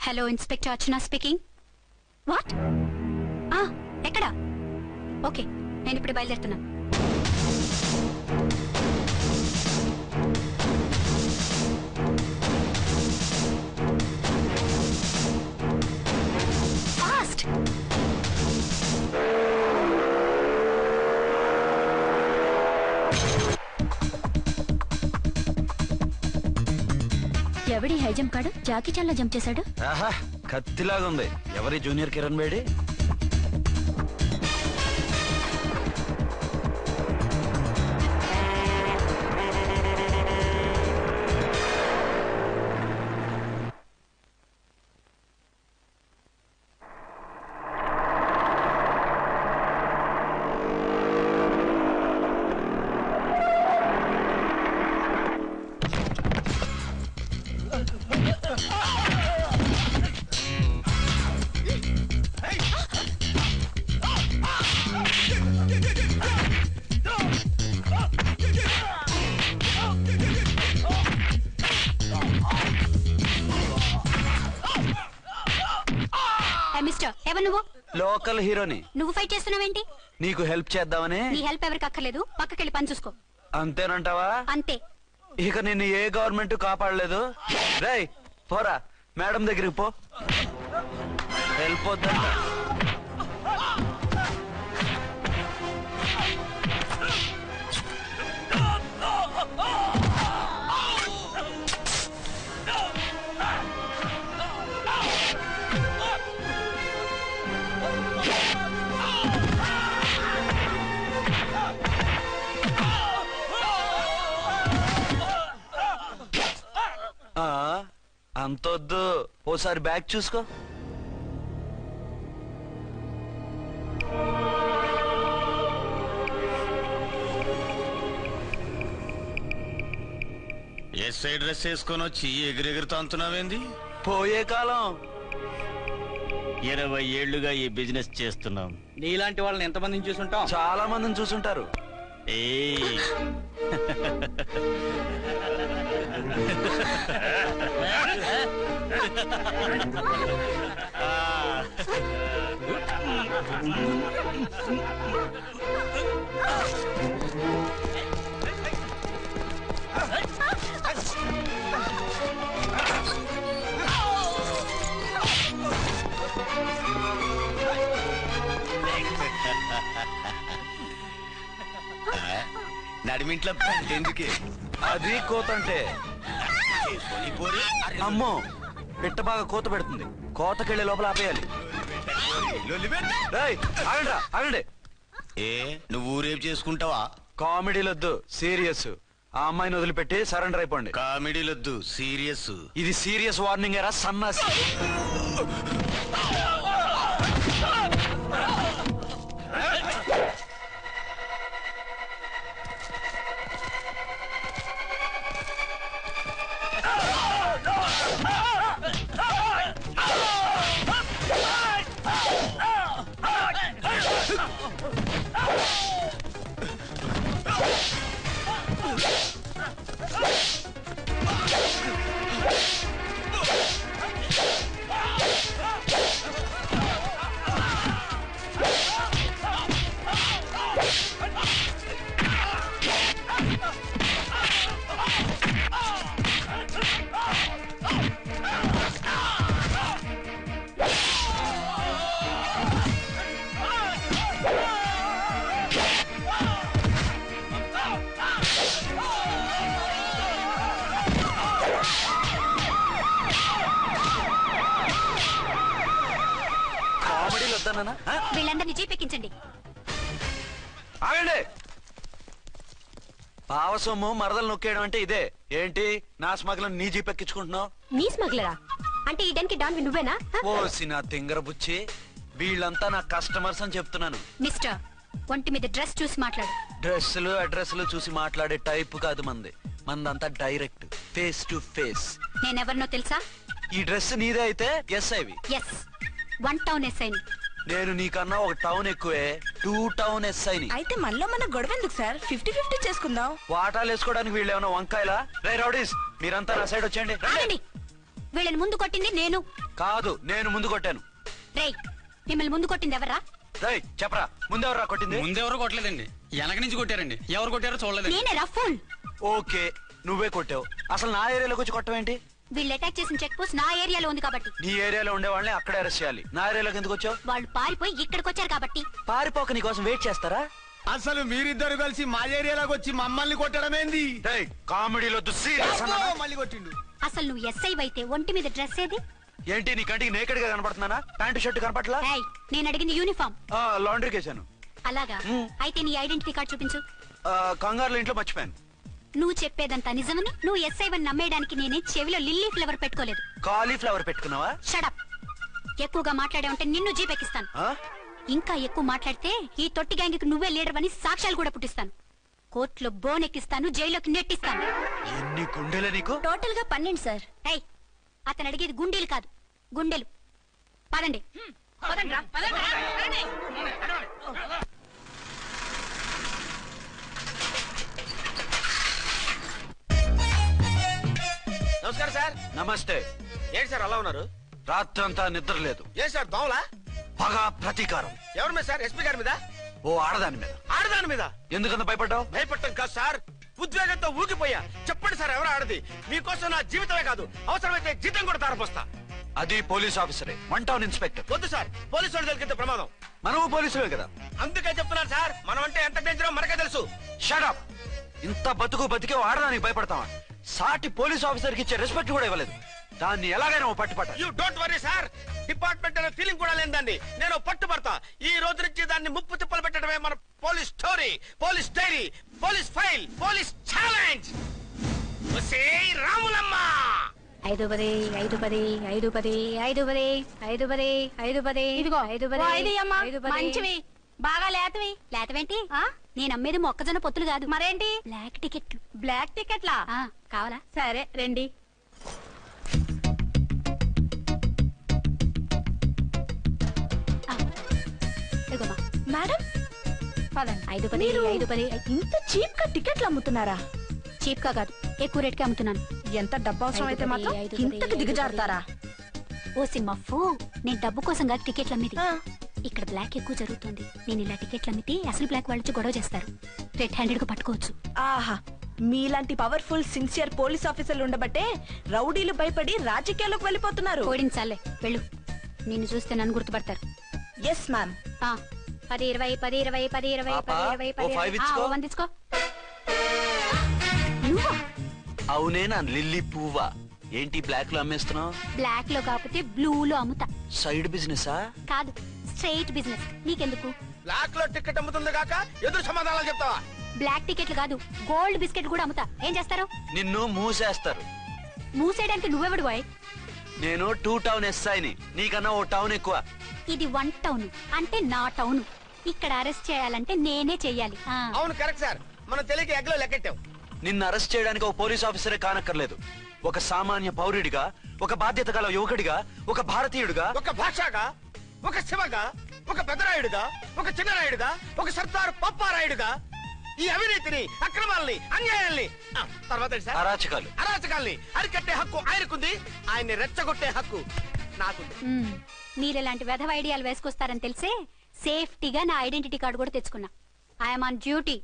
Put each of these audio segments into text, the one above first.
Hello inspector Archana speaking. What? ఎక్కడ? Okay, నేను ఇప్పుడు బయలుదేరుతున్నాను. ఫాస్ట్! ఎవడి హై జంప్ కాడు జాకీ చాన్ లా జంప్ చేశాడు. ఆహా, కత్తిలాగా ఉంది. ఎవరి జూనియర్ కిరణ్ బేడి? మిస్టర్, ఎవరు నువ్వు? లోకల్ హీరోని. నువ్వు ఫైట్ చేస్తున్నావేంటి? నీకు హెల్ప్ చేద్దామని. నీ హెల్ప్ ఎవరికి అక్కర్లేదు, పక్కకెళ్ళి పని చూసుకో. అంతేనంటావా? అంతే. ఇక నిన్ను ఏ గవర్నమెంట్ కాపాడలేదు. రేయ్ పోరా, మేడం దగ్గరికి పో. హెల్ప్ వద్దంట. అంతొద్దు, ఓసారి బ్యాగ్ చూసుకో. ఎస్ఐ డ్రెస్ వేసుకొని వచ్చి ఎగిరెగిరితో అంటున్నావేంది? పోయే కాలం. 20 ఏళ్లుగా ఈ బిజినెస్ చేస్తున్నాం. నీలాంటి వాళ్ళని ఎంతమందిని చూసుంటాం? చాలా మందిని చూసుంటారు. ఏయ్ నడిమింట్లో ఎందుకే? అది కోతంటే. అమ్మో, పిట్ట బాగా కోత పెడుతుంది. కోతకెళ్లే లోపల ఆపేయాలి. ఆగండి. ఏ నువ్వు రేపు చేసుకుంటావా? కామెడీలొద్దు, సీరియస్. ఆ అమ్మాయిని వదిలిపెట్టి సరెండర్ అయిపోండి. కామెడీలొద్దు, సీరియస్. ఇది సీరియస్ వార్నింగ్ ఎరా సన్నాసి. వీళ్ళందరినీ జీపెక్కించండి. ఆగండి. పావసొమ్ము మరదలు నొక్కేయడం అంటే ఇదే. ఏంటి నా స్మగ్లర్ నీ జీపెక్కించుకుంటున్నావు? నీ స్మగ్లరా అంటే ఈ డెన్కి డాన్ నువ్వేనా? ఓసి నా తింగర బుచ్చి, వీళ్ళంతా నా కస్టమర్స్ అని చెప్తున్నాను. మిస్టర్, ఒంటి మీద డ్రెస్ చూసి మాట్లాడు. డ్రెస్సులు అడ్రస్లు చూసి మాట్లాడే టైప్ కాదు మంది. మందంతా డైరెక్ట్, ఫేస్ టు ఫేస్. నేనెవరినో తెలుసా? ఈ డ్రెస్ నీదే అయితే ఎస్ఐవి. ఎస్, 1 టౌన్ ఎస్ఐని. నేను నీకన్నా ఒక టౌన్ ఎక్కువే, 2 టౌన్ ఎస్ఐని. అయితే మనలో మన గొడవ ఎందుకు సార్? 50-50 చేసుకుందాం. వాటాలు వేసుకోవడానికి వీళ్ళు ఏమైనా వంకాయలా? రే రౌడీస్, మీరంతా నా సైడ్ వచ్చేయండి. వీళ్ళని ముందు కొట్టింది నేను. కాదు, నేను ముందు కొట్టాను. రేయ్, మిమ్మల్ని ముందు కొట్టింది ఎవరా? రేయ్ చెప్పరా, ముందెవరా కొట్టింది? ముందెవరు కొట్టలేదండి, వెనక నుంచి కొట్టారండి. ఎవరు కొట్టారో చూడలేదు. నేనే రఫూల్. ఓకే, నువ్వే కొట్టావు. అసలు నా ఏరియాలోకి వచ్చి కొట్టవేంటి? వీళ్ళు అటాక్ చేసిన చెక్ పోస్ట్ నా ఏరియాలో ఉంది కాబట్టి. నీ ఏరియాలో ఉండే వాళ్ళని అక్కడే అరెస్ట్ చేయాలి. నా ఏరియాలోకి ఎందుకు వచ్చావు? వాళ్ళు పారిపోయి ఇక్కడికి వచ్చారు కాబట్టి. పారిపోక నీ కోసం వెయిట్ చేస్తారా? అసలు మీరిద్దరు కలిసి మా ఏరియాలోకి వచ్చి మమ్మల్ని కొట్టడమేంది? రేయ్, కామెడీలో సీరియస్ అన్నా? మళ్ళీ కొట్టిండు. అసలు నువ్వు ఎస్ఐ అయితే ఒంటి మీద డ్రెస్ ఏది? ఏంటి నీ కంటికి నేకెడ్ గా కనపడుతున్నానా? Pant shirt కనపట్లా? ఏయ్, నేను అడిగింది యూనిఫామ్. లాండ్రీకి వేసాను. అలాగా? అయితే నీ ఐడెంటిటీ కార్డ్ చూపించు. కంగారులో ఇంట్లో మర్చిపోయాను. నువ్వు చెప్పేదంతా నిజమని నువ్వు ఎస్ఐ వన్ నమ్మేయడానికి నేనే చెవిలో లిల్లీ ఫ్లవర్ పెట్టుకోలేదు. కాలీఫ్లవర్ పెట్టుకున్నావా? షడప్. ఎక్కువగా మాట్లాడే ఉంటే నిన్ను జీపెక్కిస్తాను. ఆ? ఇంకా ఎక్కువ మాట్లాడితే ఈ తొట్టి గ్యాంగ్కి నువ్వే లీడర్ అని సాక్ష్యాలు కూడా పుట్టిస్తాను. కోర్టులో బోన్ ఎక్కిస్తాను, జైల్లోకి నెట్టిస్తాను. ఎన్ని గుండెలే నీకు? టోటల్ గా 12 సార్. ఏయ్, అతను అడిగేది గుండెలు కాదు, గుండెలు. పదండి. నమస్కారం సార్. నమస్తే. ఏంటి సార్ అలా ఉన్నారు? రాత్రంతా నిద్ర లేదు. ఏ సార్ దోమలా? పగ ప్రతీకారం. ఎవరి మీద సార్? ఎస్పీ గారి మీద? ఓ ఆడదాని మీద. ఆడదాని మీద ఎందుకంత భయపడ్డావు? భయపడటం కాదు సార్, ఉద్వేగంతో ఊగిపోయా. చెప్పండి సార్, ఎవరు ఆడది? మీకోసం నా జీవితమే కాదు, అవసరమైతే జీతం కూడా తారపోస్తా. అది పోలీస్ ఆఫీసరే, 1 టౌన్ ఇన్స్పెక్టర్. వద్దు సార్, పోలీసు వాళ్ళు దొరికితే ప్రమాదం. మనము పోలీసులే కదా. అందుకే చెప్తున్నాను సార్, మనం అంటే ఎంత డేంజరో మనకే తెలుసు. షడప్. ఇంత బతికే ఓ ఆడదానికి భయపడతావా? సాటి పోలీస్ ఆఫీసర్ కి ఇచ్చే రెస్పెక్ట్ కూడా ఇవ్వలేదు. దాన్ని ఎలాగైనా ఓ పట్టుపట్ట. You don't worry sir, department అనే ఫీలింగ్ కూడా లేని దాన్ని నేను పట్టుబడతా. ఈ రోజు నుంచి దాన్ని ముప్పు తిప్పలు పెట్టడమే మన police story, police diary, police file, police challenge. Ramulamma 5 10 5 10 5 10 5 10 5 10 5 10. ఇదిగో 5 10 మంచివి బాగా లేతవి. లేతవేంటి? నేను అమ్మేది మొక్కజొన్న పొత్తులు కాదు. మరేంటి? బ్లాక్ టికెట్లు. బ్లాక్ టికెట్లా? కావాలా? సరే రండి. ఇదిగోమా. మేడం పదండి. 5 10 మీరు 5 10. ఇంత చీప్ గా టికెట్లు అమ్ముతున్నారా? చీప్ గా కాదు, ఎక్కువ రేట్కి అమ్ముతున్నాను. ఎంత డబ్బు అవసరం అయితే మాత్రం 5 10 ఇంతకు దిగజారుతారా? ఓ సిమ్మఫు, నేను డబ్బు కోసం కాదు టికెట్లు అమ్మేది. ఆ. ఇక్కడ బ్లాక్ ఎక్కువ జరుగుతుంది. నేను ఇలా టికెట్లు అమ్మితే అసలు బ్లాక్ వాళ్ళు గొడవ చేస్తారు. రెడ్ హ్యాండెడ్ గా పట్టుకోవచ్చు. ఆహా, మీలాంటి పవర్ఫుల్ సిన్సియర్ పోలీస్ ఆఫీసర్లు ఉండబట్టే రౌడీలు భయపడి రాజకీయాల్లోకి వెళ్ళిపోతున్నారు. ఓడించాలే, వెళ్ళు. నిన్ను చూస్తే నన్ను గుర్తుపడతారు. Yes ma'am. 10 20 10 20 10 20 పాపా, 10 20 ఓ 5 ఇచ్చుకో. 1 తీసుకో. నువ్వా? అవునే నా లిల్లీ పువ్వా. ఏంటి బ్లాక్ లో అమ్మేస్తున్నావు? బ్లాక్ లో కాకపోతే బ్లూ లో అమ్ముతా. సైడ్ బిజినెసా? కాదు, స్ట్రైట్ బిజినెస్. నీకెందుకు? బ్లాక్ లో టికెట్ అమ్ముతుంది కాక ఎదురు సమాధానాలు చెప్తావా? బ్లాక్ టికెట్లు కాదు, గోల్డ్ బిస్కెట్ కూడా అమ్ముతా. ఏం చేస్తారు? నిన్ను మూసేస్తారు. మూసేయడానికి నువ్వెవడు బాయ్? నేను 2 టౌన్ ఎస్ఐని, నీకన్నా ఓ టౌన్ ఎక్కువ. ఇది 1 టౌన్, అంటే నా టౌన్. ఇక్కడ అరెస్ట్ చేయాలంటే నేనే చెయ్యాలి. అవును కరెక్ట్ సార్, మనం తెలియక ఎగ్లో లెక్కెట్టాం. నిన్ను అరెస్ట్ చేయడానికి ఒక పోలీస్ ఆఫీసరే కానక్కర్లేదు. ఒక సామాన్య పౌరుడిగా, ఒక బాధ్యత గల యువకుడిగా, ఒక భారతీయుడిగా, ఒక భాషగా, ఒక శివగా, ఒక పెద్దరాయుడుగా, ఒక చిన్నరాయుడుగా, ఒక సర్దార్ పప్పారాయుడుగా ఈ అవినీతిని, అక్రమాలని, అన్యాయాల్ని, తర్వాత ఏంటి సార్? అరాచకాలు, అరాచకాల్ని అరికట్టే హక్కు ఆయనకుంది, ఆయన్ని రెచ్చగొట్టే హక్కు నాకుంది. మీరు ఇలాంటి వెధవ ఐడియాలు వేసుకొస్తారని తెలిసే సేఫ్టీగా నా ఐడెంటిటీ కార్డు కూడా తెచ్చుకున్నా. I'm on duty.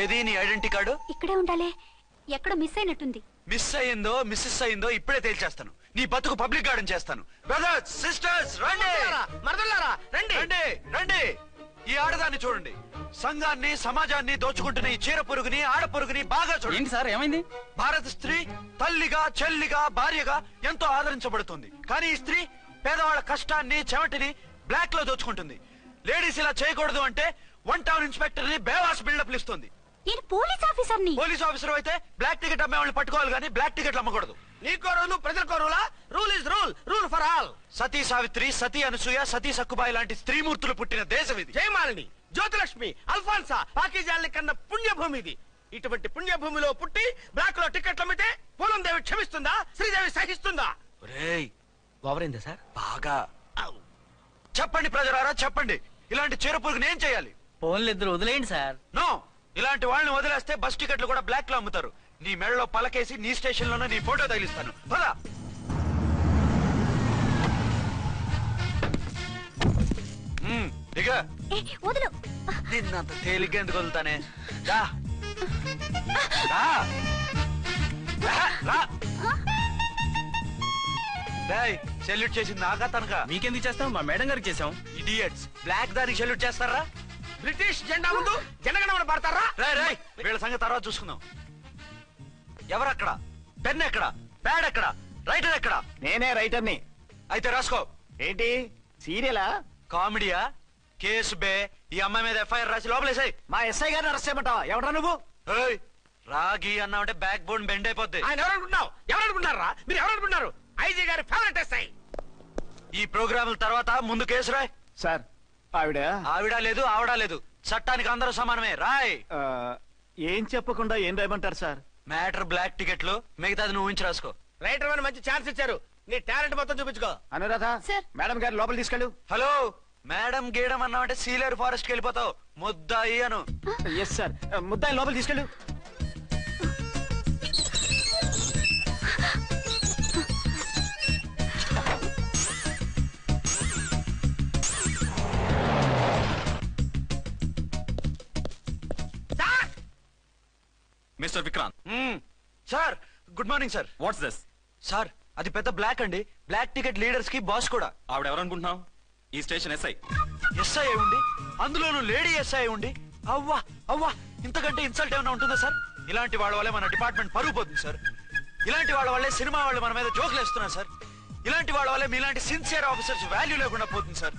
ఏది నీ ఐడెంటిటీ కార్డు? ఇక్కడే ఉండాలి. ఎక్కడ మిస్ అయినట్టుంది. మిస్ అయ్యిందో మిస్సెస్ అయ్యిందో ఇప్పుడే తేల్చేస్తాను. నీ బతుకు పబ్లిక్ గార్డెన్ చేస్తాను. బ్రదర్స్ సిస్టర్స్ రండి, మరదల్లారా రండి. రండి రండి. ఈ ఆడదాన్ని చూడండి. సంఘాన్ని, సమాజాన్ని దోచుకుంటున్న ఈ చీర పురుగుని, ఆడ పురుగుని బాగా చూడండి. ఏంటి సార్, ఏమైంది? భారత స్త్రీ తల్లిగా, చెల్లిగా, భార్యగా ఎంతో ఆదరించబడుతుంది. కానీ ఈ స్త్రీ పేదవాళ్ళ కష్టాన్ని, చెమటిని బ్లాక్ లో దోచుకుంటుంది. లేడీస్ ఇలా చేయకూడదు అంటే 1 టౌన్ ఇన్స్పెక్టర్ ని బేవాస్ బిల్డప్ ఇస్తుంది. నేను పోలీస్ ఆఫీసర్ని. పోలీస్ ఆఫీసర్ అయితే బ్లాక్ టికెట్ అమ్మే వాళ్ళని పట్టుకోవాలి కానీ బ్లాక్ టికెట్లు అమ్మకూడదు. నీకో రూలు, ప్రజలకో రూలా? Rule is rule, rule for all. Sati Savitri, Sati Anasuya, Sati Sakkubai లాంటి స్త్రీమూర్తులు పుట్టిన దేశం ఇది. జయమాలిని, జ్యోతిలక్ష్మి, అల్ఫాన్సా, పాకిజాల్ని కన్న పుణ్యభూమి ఇది. ఇటువంటి పుణ్యభూమిలో పుట్టి బ్లాక్ లో టికెట్లు అమ్మితే పూలం దేవి క్షమిస్తుందా? శ్రీదేవి సహిస్తుందా? ఒరేయ్, ఓవరైందా సార్? బాగా చెప్పండి ప్రజలారా, చెప్పండి. ఇలాంటి చీర పురుగుని ఏం చేయాలి? ఫోన్లు ఇద్దరు వదిలేయండి సార్. నో, ఇలాంటి వాళ్ళని వదిలేస్తే బస్ టికెట్లు కూడా బ్లాక్ లో అమ్ముతారు. నీ మెడలో పలకేసి నీ స్టేషన్ లోనే నీ ఫోటో తగిలిస్తాను. పదా దిగా. వదులు. నిన్నంత తేలిగ్గా ఎందుకు వదులుతానే? రా. రా. రా. రా. డేయ్, సెల్యూట్ చేసింది నాకా తనకా? మీకెందుకు చేస్తాం? మా మేడం గారికి చేసాం. ఇడియట్స్, బ్లాక్ దానికి సెల్యూట్ చేస్తారా? బ్రిటిష్ జెండా ముందు జనగణమన పడతారా? రేయ్ రేయ్, వీళ్ళ సంగతి తర్వాత చూసుకుందాం. ఎవరక్కడ? పెన్ ఎక్కడ? ప్యాడ్ ఎక్కడ? రైటర్ ఎక్కడ? నేనే రైటర్ని. అయితే రాసుకో. ఏంటి సీరియలా? కామెడీయా? కేసు బే. ఈ అమ్మాయి మీద ఎఫ్ఐఆర్ రాసి లోపలేసాయి. మా ఎస్ఐ గారిని అరెస్ట్ చేయమంటావా? ఎవడరా నువ్వు? రాగి అన్నావంటే బ్యాక్ బోన్ బెండ్ అయిపోద్ది. ఆయన ఎవరనుకుంటున్నావు? ఎవరనుకుంటున్నారా మీరు? ఎవరనుకుంటున్నారు? ఐజీ గారి ఫేవరెట్ ఎస్ఐ. ఈ ప్రోగ్రాముల తర్వాత ముందు కేసు రాయ్. సార్ ఆవిడ ఆవిడ లేదు, ఆవిడ లేదు. చట్టానికి అందరూ సమానమే. రాయ్. ఆ, ఏం చెప్పకుండా ఏం రాయమంటారు సార్? మ్యాటర్ బ్లాక్ టికెట్లు, మిగతాది నువ్వు ఊహించి రాసుకో. రైటర్ అని మంచి ఛాన్స్ ఇచ్చారు. నీ టాలెంట్ మొత్తం చూపించుకో. అనురాధ, సార్. మేడం గారు లోపల తీసుకెళ్ళు. హలో, మేడం గీయడం అన్నావంటే సీలేరు ఫారెస్ట్ కి వెళ్ళిపోతావు. ముద్దాయి అను. Yes sir. ముద్దాయి లోపల తీసుకెళ్ళు. Mister Vikrant, sir, good morning sir. What's this? Sir, అది పెద్ద బ్లాక్ అండి. బ్లాక్ టికెట్ లీడర్స్ కి బాస్ కూడా. ఆవిడ ఎవరనుకుంటున్నావు? ఈ స్టేషన్ ఎస్ఐ. ఎస్ఐ ఉండి, అందులోనూ లేడీ ఎస్ఐ ఉండి, అవ్వా అవ్వా, ఇంతకంటే ఇన్సల్ట్ ఏమైనా ఉంటుందా సార్? ఇలాంటి వాళ్ళ వల్లే మన డిపార్ట్మెంట్ పరుగు పోతుంది సార్. ఇలాంటి వాళ్ళ వల్లే సినిమా వాళ్ళు మన మీద జోకులు వేస్తున్నారు సార్. ఇలాంటి వాళ్ళ వల్లే మీలాంటి సిన్సియర్ ఆఫీసర్స్ వాల్యూ లేకుండా పోతుంది సార్.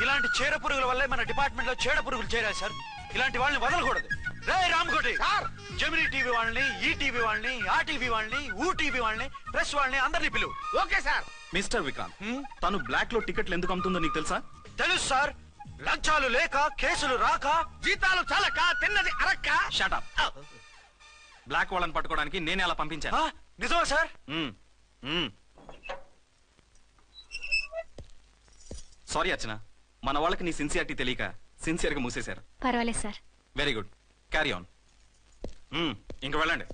ఇలాంటి చీడ పురుగుల వల్లే మన డిపార్ట్మెంట్ లో చీడ పురుగులు చేరాయి సార్. ఇలాంటి వాళ్ళని వదలకూడదు. రే రామ్కోటి సార్, జెమినీ టీవీ వాళ్ళని, ఈ టీవీ వాళ్ళని, ఆ టీవీ వాళ్ళని, ఊ టీవీ వాళ్ళని, ప్రెస్ వాళ్ళని అందరినీ పిలువు. Okay sir. మిస్టర్ విక్రాంత్, తను బ్లాక్ లో టికెట్లు ఎందుకు అమ్ముతుందో నీకు తెలుసా? తెలుసు సార్. లంచాలు లేక, కేసులు రాక, జీతాలు చాలక, తిన్నది అరక్క. Shut up. బ్లాక్ వాళ్ళని పట్టుకోవడానికి నేనే అలా పంపించాను. నిజమా సార్? సారీ అర్చన, మన వాళ్ళకి నీ సిన్సియారిటీ తెలియక సిన్సియర్ గా మూసేశారు. పర్వాలేదు sir. Very good, carry on. ఇంక వెళ్ళండి.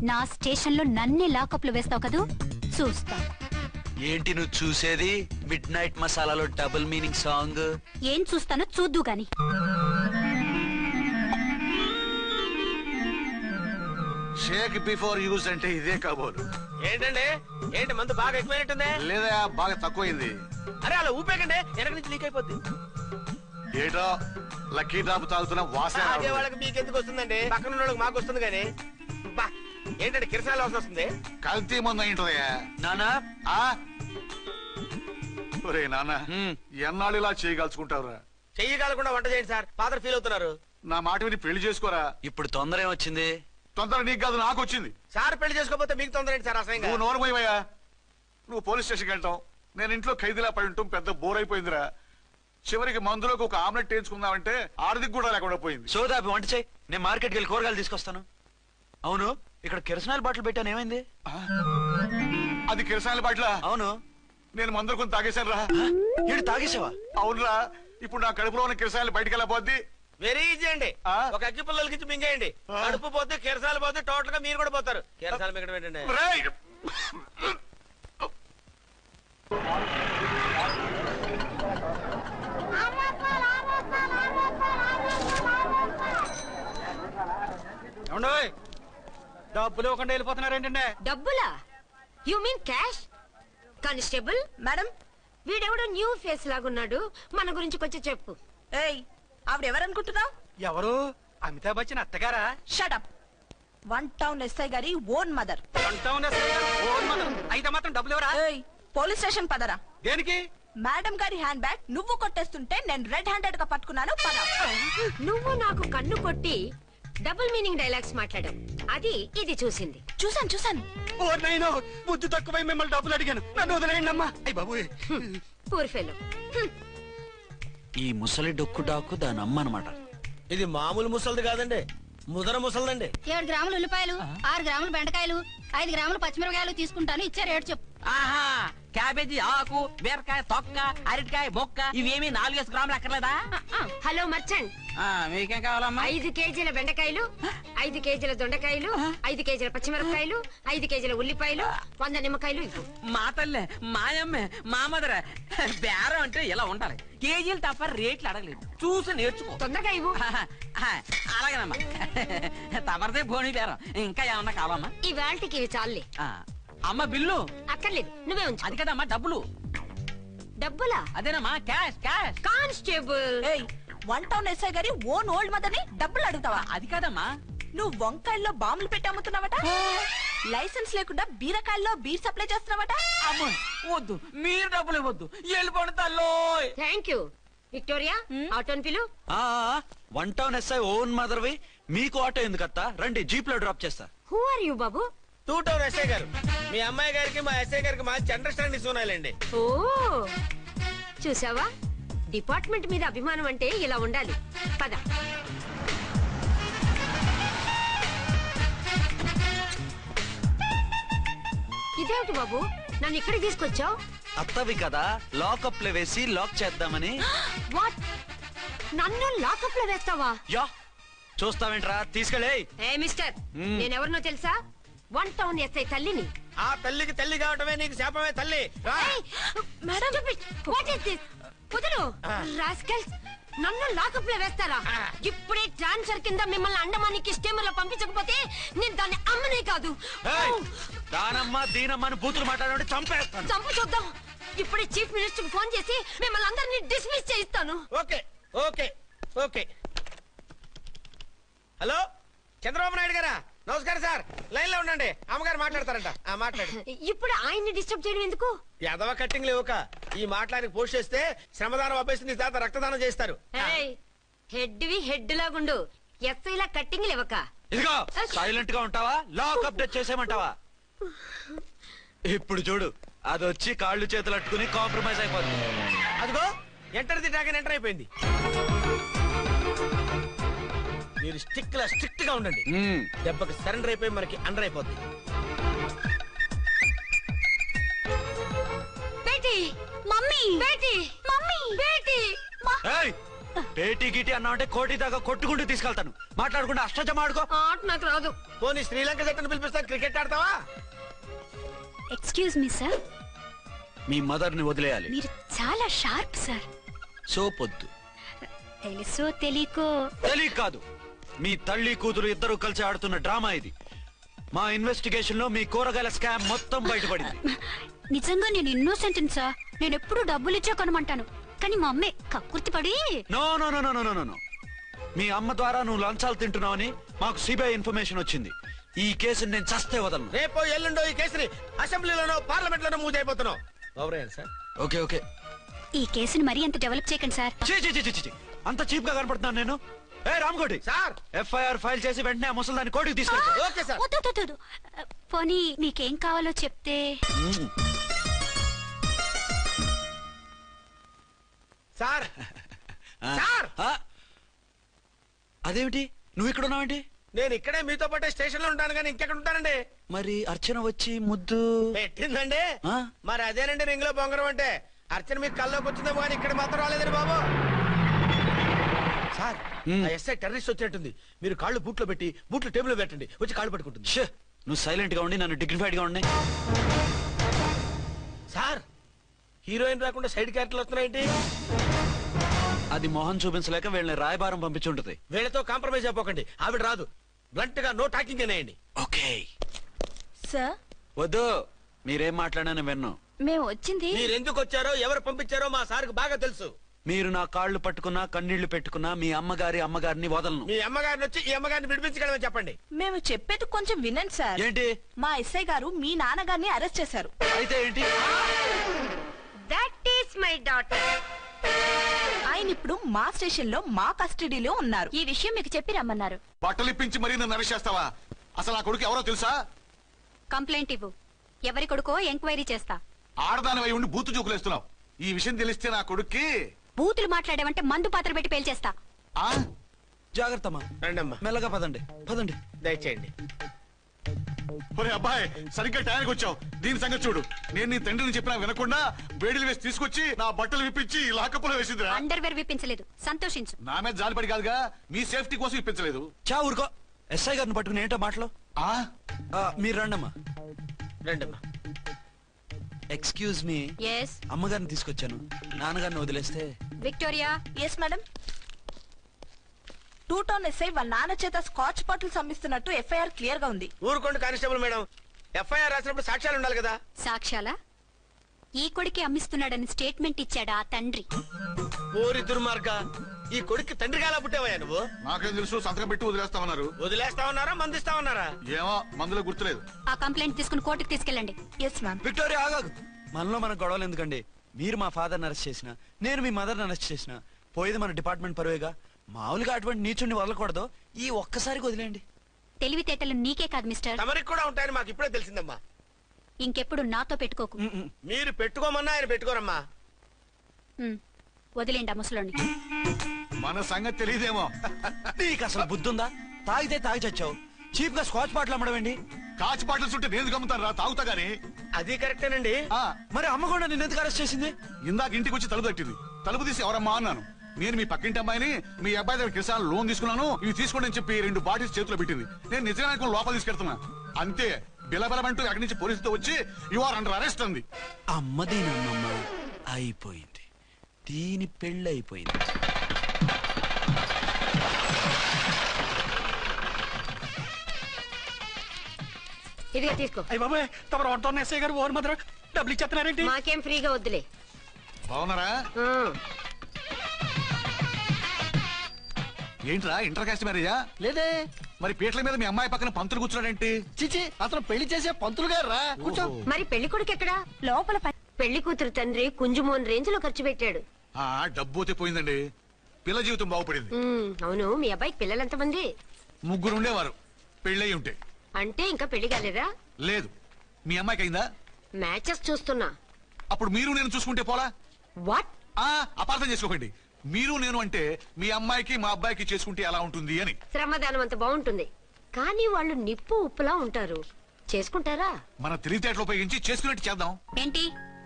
నా స్టేషన్ లో నన్నే లాకప్ లో వేస్తావు కదూ? చూస్తా. ఏంటి నువ్వు చూసేది? మిడ్ నైట్ మసాలాలో డబుల్ మీనింగ్ సాంగ్. ఏం చూస్తానో చూద్దు గాని. షేక్ బిఫోర్ యూజ్ అంటే ఇదే కాబోలు. ఏంటండి, ఏంటి మందు బాగా ఎక్కువైనట్టుంది? లేదా బాగా తక్కువైంది. అరే అలా ఊపేకండి, వెనక నుంచి లీక్ అయిపోద్ది. ఏటో లక్కీ డ్రాప్ తాగుతున్న వాసన అదే రావట్లేదు. వాళ్ళకి మీకెందుకు వస్తుందండి? పక్కన ఉన్న వాళ్ళకి మాకు వస్తుంది కానీ. బా, ఏంటంటే కిరసనాల వాసన వస్తుంది. కల్తీ మందు అయింటదయ్యా. నానా, ఆ? ఒరే నాన్న, హ్మ్. ఎన్నాళ్ళు ఇలా చేయగలుచుకుంటావురా? చెయ్యగలకుండా వంట చేయండి సార్. ఫాదర్ ఫీల్ అవుతున్నారు. నా మాట విని పెళ్లి చేసుకోరా. ఇప్పుడు తొందర ఏమొచ్చింది? తొందర నీకు కాదు, నాకు వచ్చింది. సార్ పెళ్లి చేసుకోకపోతే మీకు తొందర ఏంటి సార్? అసహ్యంగా. నువ్వు నోరు పోయివయ్యా. నువ్వు పోలీస్ స్టేషన్కి వెళ్తావు, నేను ఇంట్లో ఖైదీలా పడి ఉంటాం. పెద్ద బోర్ అయిపోయిందిరా. చివరికి మందులోకి ఒక ఆమ్లెట్ వేయించుకుందామంటే ఆర్థిక కూడా లేకుండా పోయింది. సోదాపి వంట చేయి, నేను మార్కెట్కి వెళ్ళి కూరగాయలు తీసుకొస్తాను. అవును, ఇక్కడ కిరసనాయిల్ బాటిల్ పెట్టాను, ఏమైంది? అది కిరసాల బాట్ల. అవును. నేను మందులు కొని తాగేశాను రా. ఏడు తాగేసావా? అవునురా. ఇప్పుడు నా కడుపులో ఉన్న కిరసాయలు బయటకు వెళ్ళబోద్ది. వెరీ ఈజీ అండి. ఆ? ఒక అగ్గి పుల్లలకి మింగేయండి. ఆ. కడుపు పోతే కిరసాలు పోతే టోటల్ గా మీరు కూడా పోతారు. కిరసాలు మింగడం ఏంటండి? రేయ్! ఏమండోయ్, డబ్బులు ఇవ్వకుండా వెళ్ళిపోతున్నారు ఏంటంటే? డబ్బులా? You mean cash? Constable madam, వీడెవడో న్యూ ఫేస్ లాగున్నాడు, మన గురించి కొంచెం చెప్పు. ఏయ్, ఆవిడ ఎవరనుకుంటున్నావు? ఎవరు? అమితాబ్ బచ్చన్ అత్తగారా? Shut up. 1 town SI garu own mother. అయితే మాత్రం డబ్బులు ఎవరా? ఏయ్, పోలీస్ స్టేషన్ పదరా. దేనికి? మేడం గారి హ్యాండ్ బ్యాగ్ నువ్వు కొట్టేస్తుంటే నేను రెడ్ హ్యాండెడ్ గా పట్టుకున్నాను. పద. నువ్వు నాకు కన్ను కొట్టి డబుల్ మీనింగ్ డైలాగ్స్ మాట్లాడావు, అది ఇది చూసింది. చూసాను. ఓ నైనో, బుద్ధి తక్కువై మిమ్మల్ని డబ్బులు అడిగాను. నన్ను వదిలేయండి అమ్మా. అయ్య బాబు. Poor fellow. ఈ ముసలి డొక్కు డాకు దాని అమ్మ అనమాట. ఇది మామూలు ముసలిది కాదండి, ముదర ముసలిదండి. 7 గ్రాములు ఉల్లిపాయలు, 6 గ్రాములు బెండకాయలు, 5 గ్రాములు పచ్చిమిరపకాయలు తీసుకుంటాను. ఇచ్చే రేటు చెప్పు. ఆహా, క్యాబేజీ ఆకు బీరకాయ తొక్క అరటికాయ బొక్క ఇవేమి 4 గ్రాములు అక్కర్లేదా? హలో మర్చండ్, మీకేం కావాలమ్మా? 5 కేజీల బెండకాయలు, 5 కేజీల దొండకాయలు, 5 కేజీల పచ్చిమిరపకాయలు, 5 కేజీల ఉల్లిపాయలు, 100 నిమ్మకాయలు ఇవ్వు. మా తల్లే మాయమ్మే మా మదర బేరం అంటే ఇలా ఉండాలి. కేజీలు తప్ప రేట్లు అడగలేదు, చూసి నేర్చుకో. తొందరగా ఇవ్వు. అలాగేనమ్మా. తమరిదే భోని బేరం. ఇంకా ఏమన్నా కావాలమ్మా? ఈ వేల్టికి ఇవి చాలులే. అమ్మ బిల్లు అక్కర్లేదు, నువ్వే ఉంచు. అది కదమ్మా డబ్బులు. డబ్బులా? అదేనమ్మా క్యాష్ క్యాష్. కానిస్టేబుల్, ఏయ్, 1 town SI garu own old mother ని డబ్బులు అడుగుతావా? అది కదమ్మా. నువ్వు వంకాయల్లో బాంబులు పెట్టి అమ్ముతున్నావట, లైసెన్స్ లేకుండా బీరకాయల్లో బీర్ సప్లై చేస్తున్నావట. అమ్మో వద్దు, మీరు డబ్బులు ఇవ్వద్దు, వెళ్ళిపోండి తల్లో. Thank you. విక్టోరియా, ఆటోన్ పిలు. 1 టౌన్ ఎస్ఐ ఓన్ మదర్వి, మీకు ఆటో ఎందుకత్తా? రండి, జీప్ లో డ్రాప్ చేస్తా. హూ ఆర్ యూ బాబు? 2 టౌన్ ఎస్ఐ గారు, మీ అమ్మాయి గారికి మా ఎస్ఐ గారికి మంచి అండర్స్టాండింగ్ ఉన్నాయండి. ఓ చూసావా, డిపార్ట్మెంట్ మీద అభిమానం అంటే ఇలా ఉండాలి. పద. ఇదేమిటి బాబు, నన్ను ఇక్కడికి తీసుకొచ్చావు? అత్తవి కదా, లాకప్ లో వేసి లాక్ చేద్దామని. వాట్, నన్ను లాకప్ లో వేస్తావా? యా, చూస్తావేంట్రా, తీసుకెళ్ళే. ఏ మిస్టర్, నేనెవరినో తెలుసా? 1 టౌన్ ఎస్ఐ తల్లిని. ఆ తల్లికి తల్లి కావటమే నీకు శాపమే తల్లి. రా. What is this? కుదురు రాస్కల్స్, నన్ను లాకప్ లో వేస్తారా? ఇప్పుడే ట్రాన్స్ఫర్ కింద మిమ్మల్ని అండమానికి స్టీమర్ లో పంపించకపోతే నేను దాన్ని అమ్మనే కాదు. దానమ్మ దీనమ్మని బూతులు మాట్లాడే చంపేస్తాను. చంపు చూద్దాం. ఇప్పుడే చీఫ్ మినిస్టర్ ఫోన్ చేసి మిమ్మల్ని అందరినీ డిస్మిస్ చేయిస్తాను. Okay okay okay. Hello, Chandrababu Naidu గారా? నమస్కారం సార్, లైన్ లో ఉండండి, అమ్మగారు మాట్లాడతారంట. మాట్లాడు. ఇప్పుడు ఆయన్ని డిస్టర్బ్ చేయడం ఎందుకు? ఎదవ కట్టింగ్ లేవుక ఈ మాట్లాడికి పోస్ట్ చేస్తే శ్రమదానం అభ్యసి నీ తాత రక్తదానం చేస్తారు. హెడ్ వి హెడ్ లాగుండు, ఎస్ఐ లా కట్టింగ్ లేవక. ఇదిగో సైలెంట్ గా ఉంటావా, లాక్ అప్డేట్ చేసేయమంటావా? ఇప్పుడు చూడు, అది వచ్చి కాళ్ళు చేతులు అట్టుకుని కాంప్రమైజ్ అయిపోతుంది. అదిగో ఎంటర్ ది డ్రాగన్ ఎంటర్ అయిపోయింది. మీరు స్ట్రిక్ట్ గా ఉండండి, దెబ్బకి సరెండర్ అయిపోయి మనకి అండర్ అయిపోద్ది. బేటీ, మమ్మీ, బేటీ, మమ్మీ, బేటీ. పేటీ గిటి అన్నావంటే కోటి దాకా కొట్టుకుంటూ తీసుకెళ్తాను. మాట్లాడకుండా అష్టజమ ఆడుకో. ఆట నాకు రాదు. పోనీ శ్రీలంక జట్టును పిలిపిస్తా, క్రికెట్ ఆడతావా? ఎక్స్క్యూజ్ మీ సార్, మీ మదర్ ని వదిలేయాలి. మీరు చాలా షార్ప్ సార్. సోపొద్దు. తెలుసో తెలియకో. తెలియక కాదు, మీ తల్లి కూతురు ఇద్దరు కలిసి ఆడుతున్న డ్రామా ఇది. మా ఇన్వెస్టిగేషన్ లో మీ కూరగాయల స్కామ్ మొత్తం బయటపడింది. నిజంగా నేను ఇన్నోసెంట్ సార్. నేను ఎప్పుడు డబ్బులు ఇచ్చా కొనమంటాను, కానీ మా అమ్మే కక్కుర్తి పడి. No no no no no no no. మీ అమ్మ ద్వారా నువ్వు లంచాలు తింటున్నావని మాకు సిబిఐ ఇన్ఫర్మేషన్ వచ్చింది. ఈ కేసుని నేను చస్తే వదలను. రేపో ఎల్లుండో ఈ కేసుని అసెంబ్లీలోనో పార్లమెంట్ లోనో మూవ్ అయిపోతున్నావు. Sir okay okay. ఈ కేసుని మరీ అంత డెవలప్ చేయకండి సార్. అంత చీప్ గా కనపడుతున్నాను నేను? ఏ రామ్కోటి సార్, ఎఫ్ఐఆర్ ఫైల్ చేసి వెంటనే ఆ ముసలి దాన్ని కోర్టుకి తీసుకెళ్ళి. Okay sir. వద్దు. పోనీ మీకేం కావాలో చెప్తే. సార్ సార్, అదేమిటి నువ్వు ఇక్కడ ఉన్నావేంటి? నేను ఇక్కడే మీతో పాటే స్టేషన్ లో ఉంటాను, కానీ ఇంకెక్కడ ఉంటానండి? మరి అర్చన వచ్చి ముద్దు పెట్టిందండి. మరి అదేనండి రింగ్ లో బొంగరం అంటే. అర్చన మీకు కల్లోకి వచ్చిందేమో కానీ ఇక్కడ మాత్రం రాలేదండి బాబు. సార్, ఎస్ఐ టెర్రరిస్ట్ వచ్చినట్టుంది. మీరు కాళ్ళు బూట్లో పెట్టి బూట్లు టేబుల్ లో పెట్టండి, వచ్చి కాళ్ళు పట్టుకుంటుంది. నువ్వు సైలెంట్ గా ఉండి నన్ను డిగ్నిఫైడ్ గా ఉండి. సార్, హీరోయిన్ రాకుండా సైడ్ క్యారెక్టర్లు వస్తున్నాయేంటి? అది మొహం చూపించలేక వీళ్ళని రాయబారం పంపించుంటది. వీళ్ళతో కాంప్రమైజ్ అయిపోకండి, ఆవిడ రాదు. బ్లంట్ గా నో టాకింగ్ అనేయండి. ఓకే సార్, వద్దు, మీరేం మాట్లాడానని విన్ను. మేము వచ్చింది. మీరు ఎందుకు వచ్చారో ఎవరు పంపించారో మా సార్కు బాగా తెలుసు. మీరు నా కాళ్ళు పట్టుకున్నా కన్నీళ్లు పెట్టుకున్నా మీ అమ్మగారిని వదలను. మీ అమ్మగారిని వచ్చి ఈ అమ్మగారిని విడిపించగలమని చెప్పండి. మేము చెప్పేది కొంచెం వినండి సార్. ఏంటి? మా ఎస్ఐ గారు మీ నాన్నగారిని అరెస్ట్ చేశారు. అయితే ఏంటి? That is my daughter. ఆయన ఇప్పుడు మా స్టేషన్ లో మా కస్టడీలో ఉన్నారు. ఈ విషయం మీకు చెప్పి రమ్మన్నారు. బట్టలిప్పించి మరీ నన్ను అరెస్ట్ చేస్తావా? అసలు ఆ కొడుకు ఎవరో తెలుసా? కంప్లైంట్ ఇవ్వు, ఎవరి కొడుకో ఎంక్వైరీ చేస్తా. ఆడదానివై ఉండి బూతు జోకులేస్తున్నావు. ఈ విషయం తెలిస్తే నా కొడుక్కి. బూతులు మాట్లాడావంటే మందు పాత్ర పెట్టి పేల్చేస్తా. జాగ్రత్తమ్మా, రండమ్మా, మెల్లగా పదండి. దయచేయండి. ఒరే అబ్బాయి సరిగ్గా టైంకి వచ్చావు. దీని సంగతి చూడు. నేను నీ తండ్రిని చెప్పినా వినకుండా వేడిలు వేసి తీసుకొచ్చి నా బట్టలు విప్పించి లాకప్పులో వేసిందిరా. అండర్వేర్ విప్పించలేదు, సంతోషించు. నా మీద జాలిపడి కాదుగా, మీ సేఫ్టీ కోసం ఇప్పించలేదు. చా ఊరుకో. ఎస్ఐ గారిని పట్టుకుని ఏంటో మాటలు. ఆ మీరు రండమ్మా. రండమ్మా. Excuse me. ఎస్ అమ్మగారిని తీసుకొచ్చాను. నాన్నగారిని వదిలేస్తే. Victoria. Yes madam. 2 town SI వాళ్ళ నాన్న చేత స్కాచ్ బాటిల్స్ అమ్మిస్తున్నట్టు ఎఫ్ఐఆర్ క్లియర్ గా ఉంది. ఊరుకోండి కానిస్టేబుల్ మేడం. ఎఫ్ఐఆర్ రాసినప్పుడు సాక్ష్యాలు ఉండాలి కదా. సాక్ష్యాలా? ఈ కొడుకే అమ్మిస్తున్నాడని స్టేట్మెంట్ ఇచ్చాడు ఆ తండ్రి. ఓరి దుర్మార్గ, ఈ కొడుక్కి తండ్రిగా ఎలా పుట్టావయ్యా నువ్వు? నాకేం తెలుసు, సంతకం పెట్టి వదిలేస్తామన్నారు. వదిలేస్తామన్నారా మందిస్తామన్నారా? ఏమో మందులో గుర్తులేదు. ఆ కంప్లైంట్ తీసుకుని కోర్టుకు తీసుకెళ్ళండి. Yes ma'am. విక్టోరియా ఆగాగు. మనలో మన గొడవలు ఎందుకండి? మీరు మా ఫాదర్ని అరెస్ట్ చేసిన, నేను మీ మదర్ని అరెస్ట్ చేసిన, పోయేది మన డిపార్ట్మెంట్ పరువేగా. మామూలుగా అటువంటి నీచుని వదలకూడదు. ఈ ఒక్కసారికి వదిలేండి. తెలివితేటలు నీకే కాదు మిస్టర్, తమరికి కూడా ఉంటాయని మాకు ఇప్పుడే తెలిసిందమ్మా. ఇంకెప్పుడు నాతో పెట్టుకోకు. మీరు పెట్టుకోమన్నా ఆయన పెట్టుకోరమ్మా. ఉమ్, వదిలేండి ఆ ముసలోని. మన సంగతి తెలియదేమో. నీకు అసలు బుద్ధుందా? తాగితే తాగి చచ్చావు. చీప్ గా స్కాచ్ బాటిల్ అమ్మడమేంటి? కాచి బాటిల్స్ ఉంటే నేను గమ్ముతాను రా, తాగుతా గానీ. అది కరెక్టేనండి. మరి అమ్మ కూడా నిన్ను ఎందుకు అరెస్ట్ చేసింది? ఇందాక ఇంటికి వచ్చి తలుపు తట్టింది. తలుపు తీసి ఎవరమ్మా అన్నాను. నేను మీ పక్కింటి అమ్మాయిని, మీ అబ్బాయి దగ్గర కిసాన్ లోన్ తీసుకున్నాను, ఇవి తీసుకోండి అని చెప్పి 2 బాటిల్స్ చేతిలో పెట్టింది. నేను నిజంగా అనుకుని లోపల తీసుకెళ్తున్నా. అంతే, బిలబలమంటూ అక్కడి నుంచి పోలీసుతో వచ్చి యు ఆర్ అండర్ అరెస్ట్ అంది. అమ్మ దీనమ్మమ్మ అయిపోయింది. దీని పెళ్ళి అయిపోయింది. ఇదిగా తీసుకో. అయ్య బాబాయ్, తమరు 1 టౌన్ ఎస్ఐ గారు ఓవర్ మాత్రం డబ్బులు ఇచ్చేస్తున్నారేంటి? మాకేం ఫ్రీగా వద్దులే. బాగున్నారా? ఏంట్రా ఇంటర్ కాస్ట్ మ్యారేజా? లేదే. మరి పీటల మీద మీ అమ్మాయి పక్కన పంతులు కూర్చున్నాడేంటి? చిచి, అతను పెళ్లి చేసే పంతులు గారు రా. కూర్చో. మరి పెళ్లి కొడుకు ఎక్కడా? లోపల పెళ్లి కూతురు తండ్రి కుంజుమోన్ రేంజ్ లో ఖర్చు పెట్టాడు. ఆ డబ్బు అయితే పోయిందండి, పిల్ల జీవితం బాగుపడింది. అవును, మీ అబ్బాయికి పిల్లలు ఎంతమంది? 3 ఉండేవారు, పెళ్ళయి ఉంటే. అంటే ఇంకా పెళ్లి కాలేదా? లేదు. మీ అమ్మాయికి అయిందా? మ్యాచెస్ చూస్తున్నా. అప్పుడు మీరు నేను చూసుకుంటే పోలా? వాట్? అపార్థం చేసుకోకండి. మీరు నేను అంటే మీ అమ్మాయికి మా అబ్బాయికి చేసుకుంటే ఎలా ఉంటుంది అని. శ్రమదానం అంత బాగుంటుంది, కానీ వాళ్ళు నిప్పు ఉప్పులా ఉంటారు. చేసుకుంటారా? మన తెలివితేటలు ఉపయోగించి చేసుకున్నట్టు చేద్దాం. ఏంటి?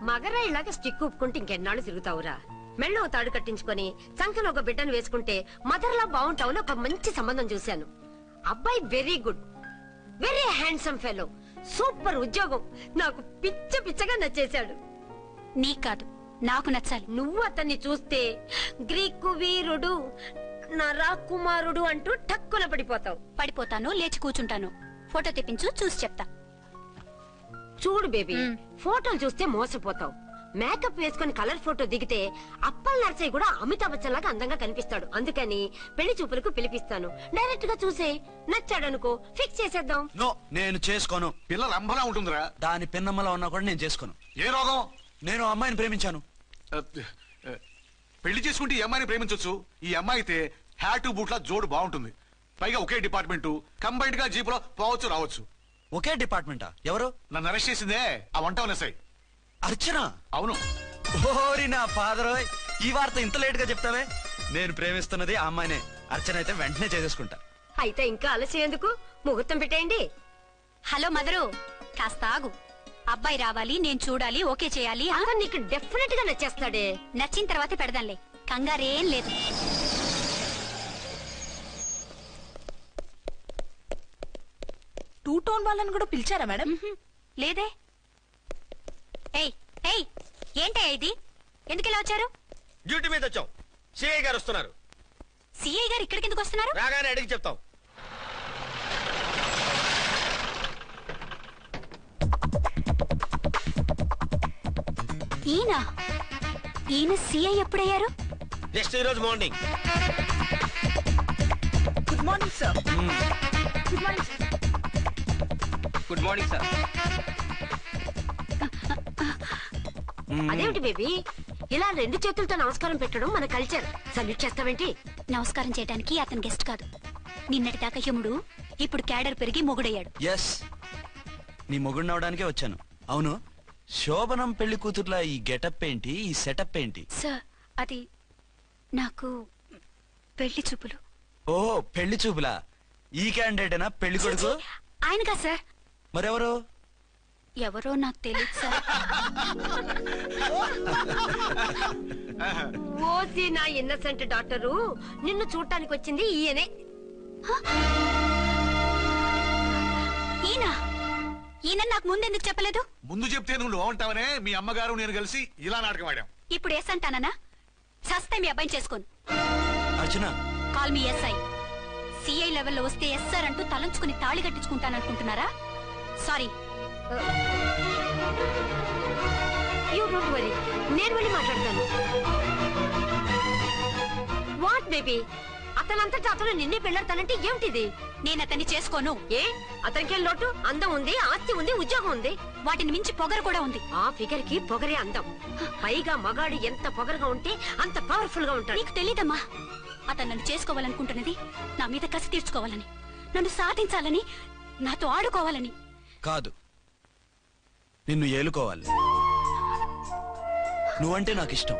మగరా ఇలాగ స్టిక్ ఉప్పుకుంటే ఇంకెన్నాళ్ళు తిరుగుతావురా? మెళ్ళో తాడు కట్టించుకొని చంకలో ఒక బిడ్డను వేసుకుంటే మదర్లా బాగుంటావుని ఒక మంచి సంబంధం చూశాను. అబ్బాయి very good, very handsome fellow, super ఉద్యోగం. నాకు పిచ్చగా నచ్చేశాడు. నీకు కాదు, నాకు నచ్చాలి. నువ్వు అతన్ని చూస్తే గ్రీకు వీరుడు, నా రాకుమారుడు అంటూ టక్కున పడిపోతావు. పడిపోతాను, లేచి కూర్చుంటాను. ఫోటో తెప్పించు, చూసి చెప్తా. చూడు బేబీ, ఫోటోలు చూస్తే మోసపోతావు. మేకప్ వేసుకుని కలర్ ఫోటో దిగితే అప్పల్ నర్సయ్య కూడా అమితాబ్ బచ్చన్ లాగా అందంగా కనిపిస్తాడు. అందుకని పెళ్లి చూపులకు పిలిపిస్తాను. డైరెక్ట్ గా చూసే నచ్చాడనుకో, ఫిక్స్ చేసేద్దాం. నో, నేను చేసుకోను. పిల్ల రంభలా ఉంటుందిరా. దాని పిన్నమ్మలా ఉన్నా కూడా నేను చేసుకోను. ఏ రోగం? నేను ఆ అమ్మాయిని ప్రేమించాను. పెళ్లి చేసుకుంటే ఈ అమ్మాయిని ప్రేమించొచ్చు. ఈ అమ్మాయి అయితే హ్యాటు బూట్ల జోడు బాగుంటుంది. పైగా ఒకే డిపార్ట్మెంట్, కంబైన్డ్ గా జీపులో పోవచ్చు రావచ్చు. ఒకే డిపార్ట్మెంటా? ఎవరు? నన్ను అరెస్ట్ చేసిందే ఆ 1 టౌన్ ఎస్ఐ. అర్చన? అవును. ఓరి నా ఫాదర్, ఈ వార్త ఇంత లేట్ గా చెప్తావే? నేను ప్రేమిస్తున్నది ఆ అమ్మాయినే. అర్చన అయితే వెంటనే చేసేసుకుంటా. అయితే ఇంకా ఆలస్యం ఎందుకు? ముహూర్తం పెట్టేయండి. హలో మదరు, కాస్త ఆగు. అబ్బాయి రావాలి, నేను చూడాలి, ఓకే చేయాలి. అతను నీకు డెఫినెట్ గా నచ్చేస్తాడే. నచ్చిన తర్వాతే పెడదాంలే, కంగారేం లేదు. టూ టౌన్ వాళ్ళని కూడా పిలిచారా మేడం? లేదే. ఏయ్ ఏయ్, ఏంటయ్యా ఇది? ఎందుకు ఇలా వచ్చారు? డ్యూటీ మీద వచ్చాం. సిఐ గారు వస్తున్నారు. సిఐ గారు ఇక్కడికి ఎందుకు వస్తున్నారు? రాగానే అడిగి చెప్తాం. ఈయన సిఐ ఎప్పుడయ్యారు? నెక్స్ట్ ఈ రోజు morning. Good morning sir. Good morning. Good morning sir. అదేమిటి బేబీ, ఇలా 2 చేతులతో నమస్కారం పెట్టడం మన కల్చర్. సల్యూట్ చేస్తావేంటి? నమస్కారం చేయడానికి అతను గెస్ట్ కాదు. నిన్నటి దాకా యముడు, ఇప్పుడు క్యాడర్ పెరిగి మొగుడయ్యాడు. ఎస్, నీ మొగుడిని అవడానికే వచ్చాను. అవును, శోభనం పెళ్లి కూతుర్లా ఈ గెటప్ ఏంటి, ఈ సెటప్ ఏంటి? సార్, అది నాకు పెళ్లి చూపులు. ఓ, పెళ్లి చూపులా? ఈ క్యాండిడేటేనా పెళ్లి కొడుకు? ఆయనగా సార్, మరెవరు? ఎవరో నాకు తెలియదు సార్. ఓసి నా ఇన్నసెంట్ డాక్టరు, నిన్ను చూడటానికి వచ్చింది ఈయనే. ఈయన నాకు ముందెందుకు చెప్పలేదు? ముందు చెప్తే నువ్వు బాగుంటావనే మీ అమ్మగారు నేను కలిసి ఇలా నాటకం ఆడాం. ఇప్పుడు ఎస్ అంటానా? చస్తే మీ అబ్బాయిని చేసుకోను. అర్చన, కాల్ మీ ఎస్ఐ. సిఐ లెవెల్లో వస్తే ఎస్ఆర్ అంటూ తలంచుకుని తాళి కట్టించుకుంటాననుకుంటున్నారా? సారీ. యూ డోంట్ వరీ, నేను వెళ్ళి మాట్లాడతాను. వాట్ బేబీ, అతనంతటా అతను నిన్నే పెళ్ళాడతానంటే ఏమిటిది? నేను అతన్ని చేసుకోను. ఏ అతనికేం లోటు? అందం ఉంది, ఆస్తి ఉంది, ఉద్యోగం ఉంది. వాటిని మించి పొగరు కూడా ఉంది. ఆ ఫిగర్ కి పొగరే అందం. పైగా మగాడు ఎంత పొగరుగా ఉంటే అంత పవర్ఫుల్ గా ఉంటాడు. నీకు తెలీదమ్మా, అతను నన్ను చేసుకోవాలనుకుంటున్నది నా మీద కసి తీర్చుకోవాలని, నన్ను సాధించాలని, నాతో ఆడుకోవాలని కాదు, నిన్ను ఏలుకోవాలి. నువ్వంటే నాకు ఇష్టం.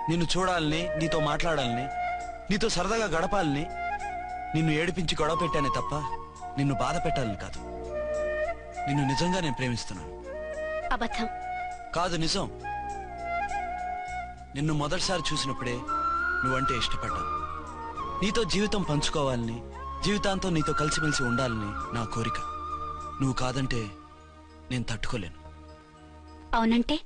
నిన్ను చూడాలని, నీతో మాట్లాడాలని, నీతో సరదాగా గడపాలని, నిన్ను ఏడిపించి గొడవ పెట్టానే తప్ప నిన్ను బాధ పెట్టాలని కాదు. నిన్ను నిజంగా నేను ప్రేమిస్తున్నాను. అబద్ధం కాదు, నిజం. నిన్ను మొదటిసారి చూసినప్పుడే నువ్వంటే ఇష్టపడ్డాను. నీతో జీవితం పంచుకోవాలని, జీవితాంతం నీతో కలిసిమెలిసి ఉండాలని నా కోరిక. నువ్వు కాదంటే నేను తట్టుకోలేను. అవునంటే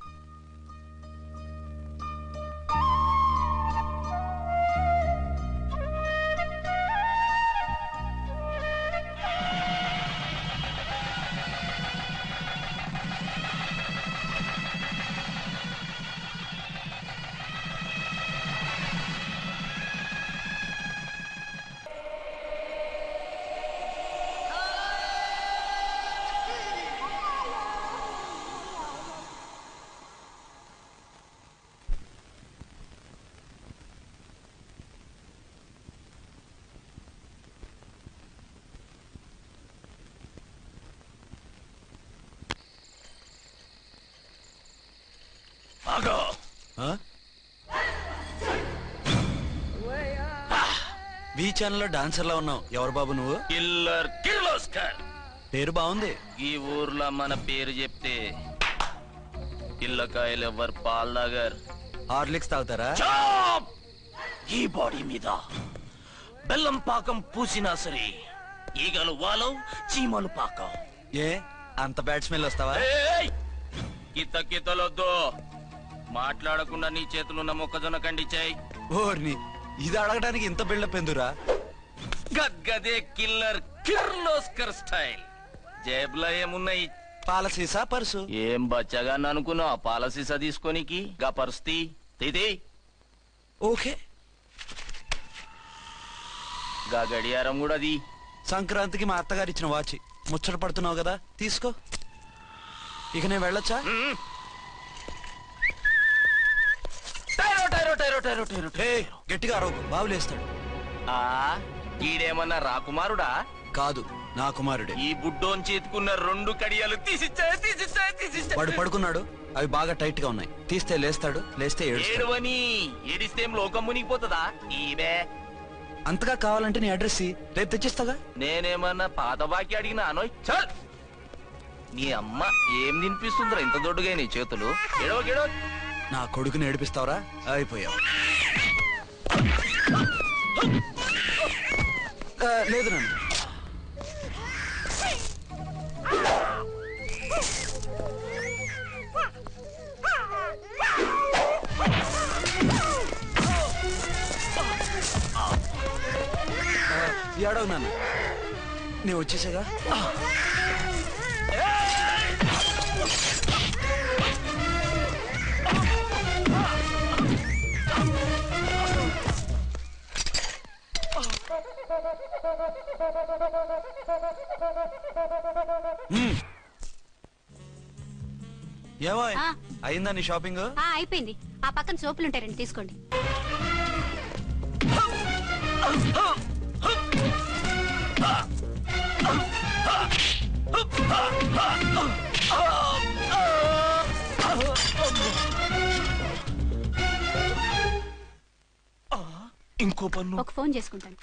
వి ఛానల్లో డాన్సర్లా ఉన్నావు. ఎవరు బాబు నువ్వు? కిల్లర్ కిర్లోస్కర్. పేరు బాగుంది. ఈ ఊర్లో మన పేరు చెప్తే పిల్లకాయలు ఎవరు పాల్ దాగర్. హార్లిక్స్ తాగుతారా? ఈ బాడీ మీద బెల్లం పాకం పూసినా సరే ఈగలు వాలవు, చీమలు పాకం. ఏ అంత బ్యాడ్ స్మెల్ వస్తావా? కితలొద్దు, మాట్లాడకుండా నీ చేతులున్న మొక్కజొన్న కండిచాయి. ఓర్ని, ఇది అడగడానికి ఇంత బిల్డప్ ఎందురా? గద్గదే కిల్లర్ కిర్లోస్కర్ స్టైల్. జేబులో ఏమున్నాయి? పాల సీసా, పర్సు. ఏం బచ్చగా అనుకున్నావు? పాల సీసా తీసుకోనికి గా పరిస్థితి తీది. ఓకే, గా గడియారం కూడా అది. సంక్రాంతికి మా అత్తగారు ఇచ్చిన వాచి. ముచ్చట పడుతున్నావు కదా, తీసుకో. ఇక నేను వెళ్ళొచ్చా? గట్టిగా అరవకు, బావులేస్తాడు. ఆ ఈడేమన్నా రాకుమారుడా? కాదు, నా కుమారుడే. ఈ బుడ్డోన్ చేతుకున్న 2 కడియాలు తీసిచ్చా. వాడు పడుకున్నాడు, అవి బాగా టైట్ గా ఉన్నాయి. తీస్తే లేస్తాడు, లేస్తే ఏడుస్తాడు. ఏడువని ఏడిస్తే లోకం మునిగిపోతుందా? ఈబే అంతగా కావాలంటే నీ అడ్రస్ రేపు తెచ్చిస్తాగా. నేనేమన్నా పాత బాకి అడిగినా అనోయ్. చల్, నీ అమ్మ ఏం తినిపిస్తుందిరా ఇంత దొడ్డుగా నీ చేతులు? ఎడవ నా కొడుకుని ఏడిపిస్తావరా? అయిపోయావు. లేదు నన్ను. ఏడవు నన్ను, నేను వచ్చేసాగా. ఏమో అయిందా నీ షాపింగ్? అయిపోయింది. ఆ పక్కన సోపులుంటారండి, తీసుకోండి. ఇంకో పన్ను. ఒక ఫోన్ చేసుకుంటాను.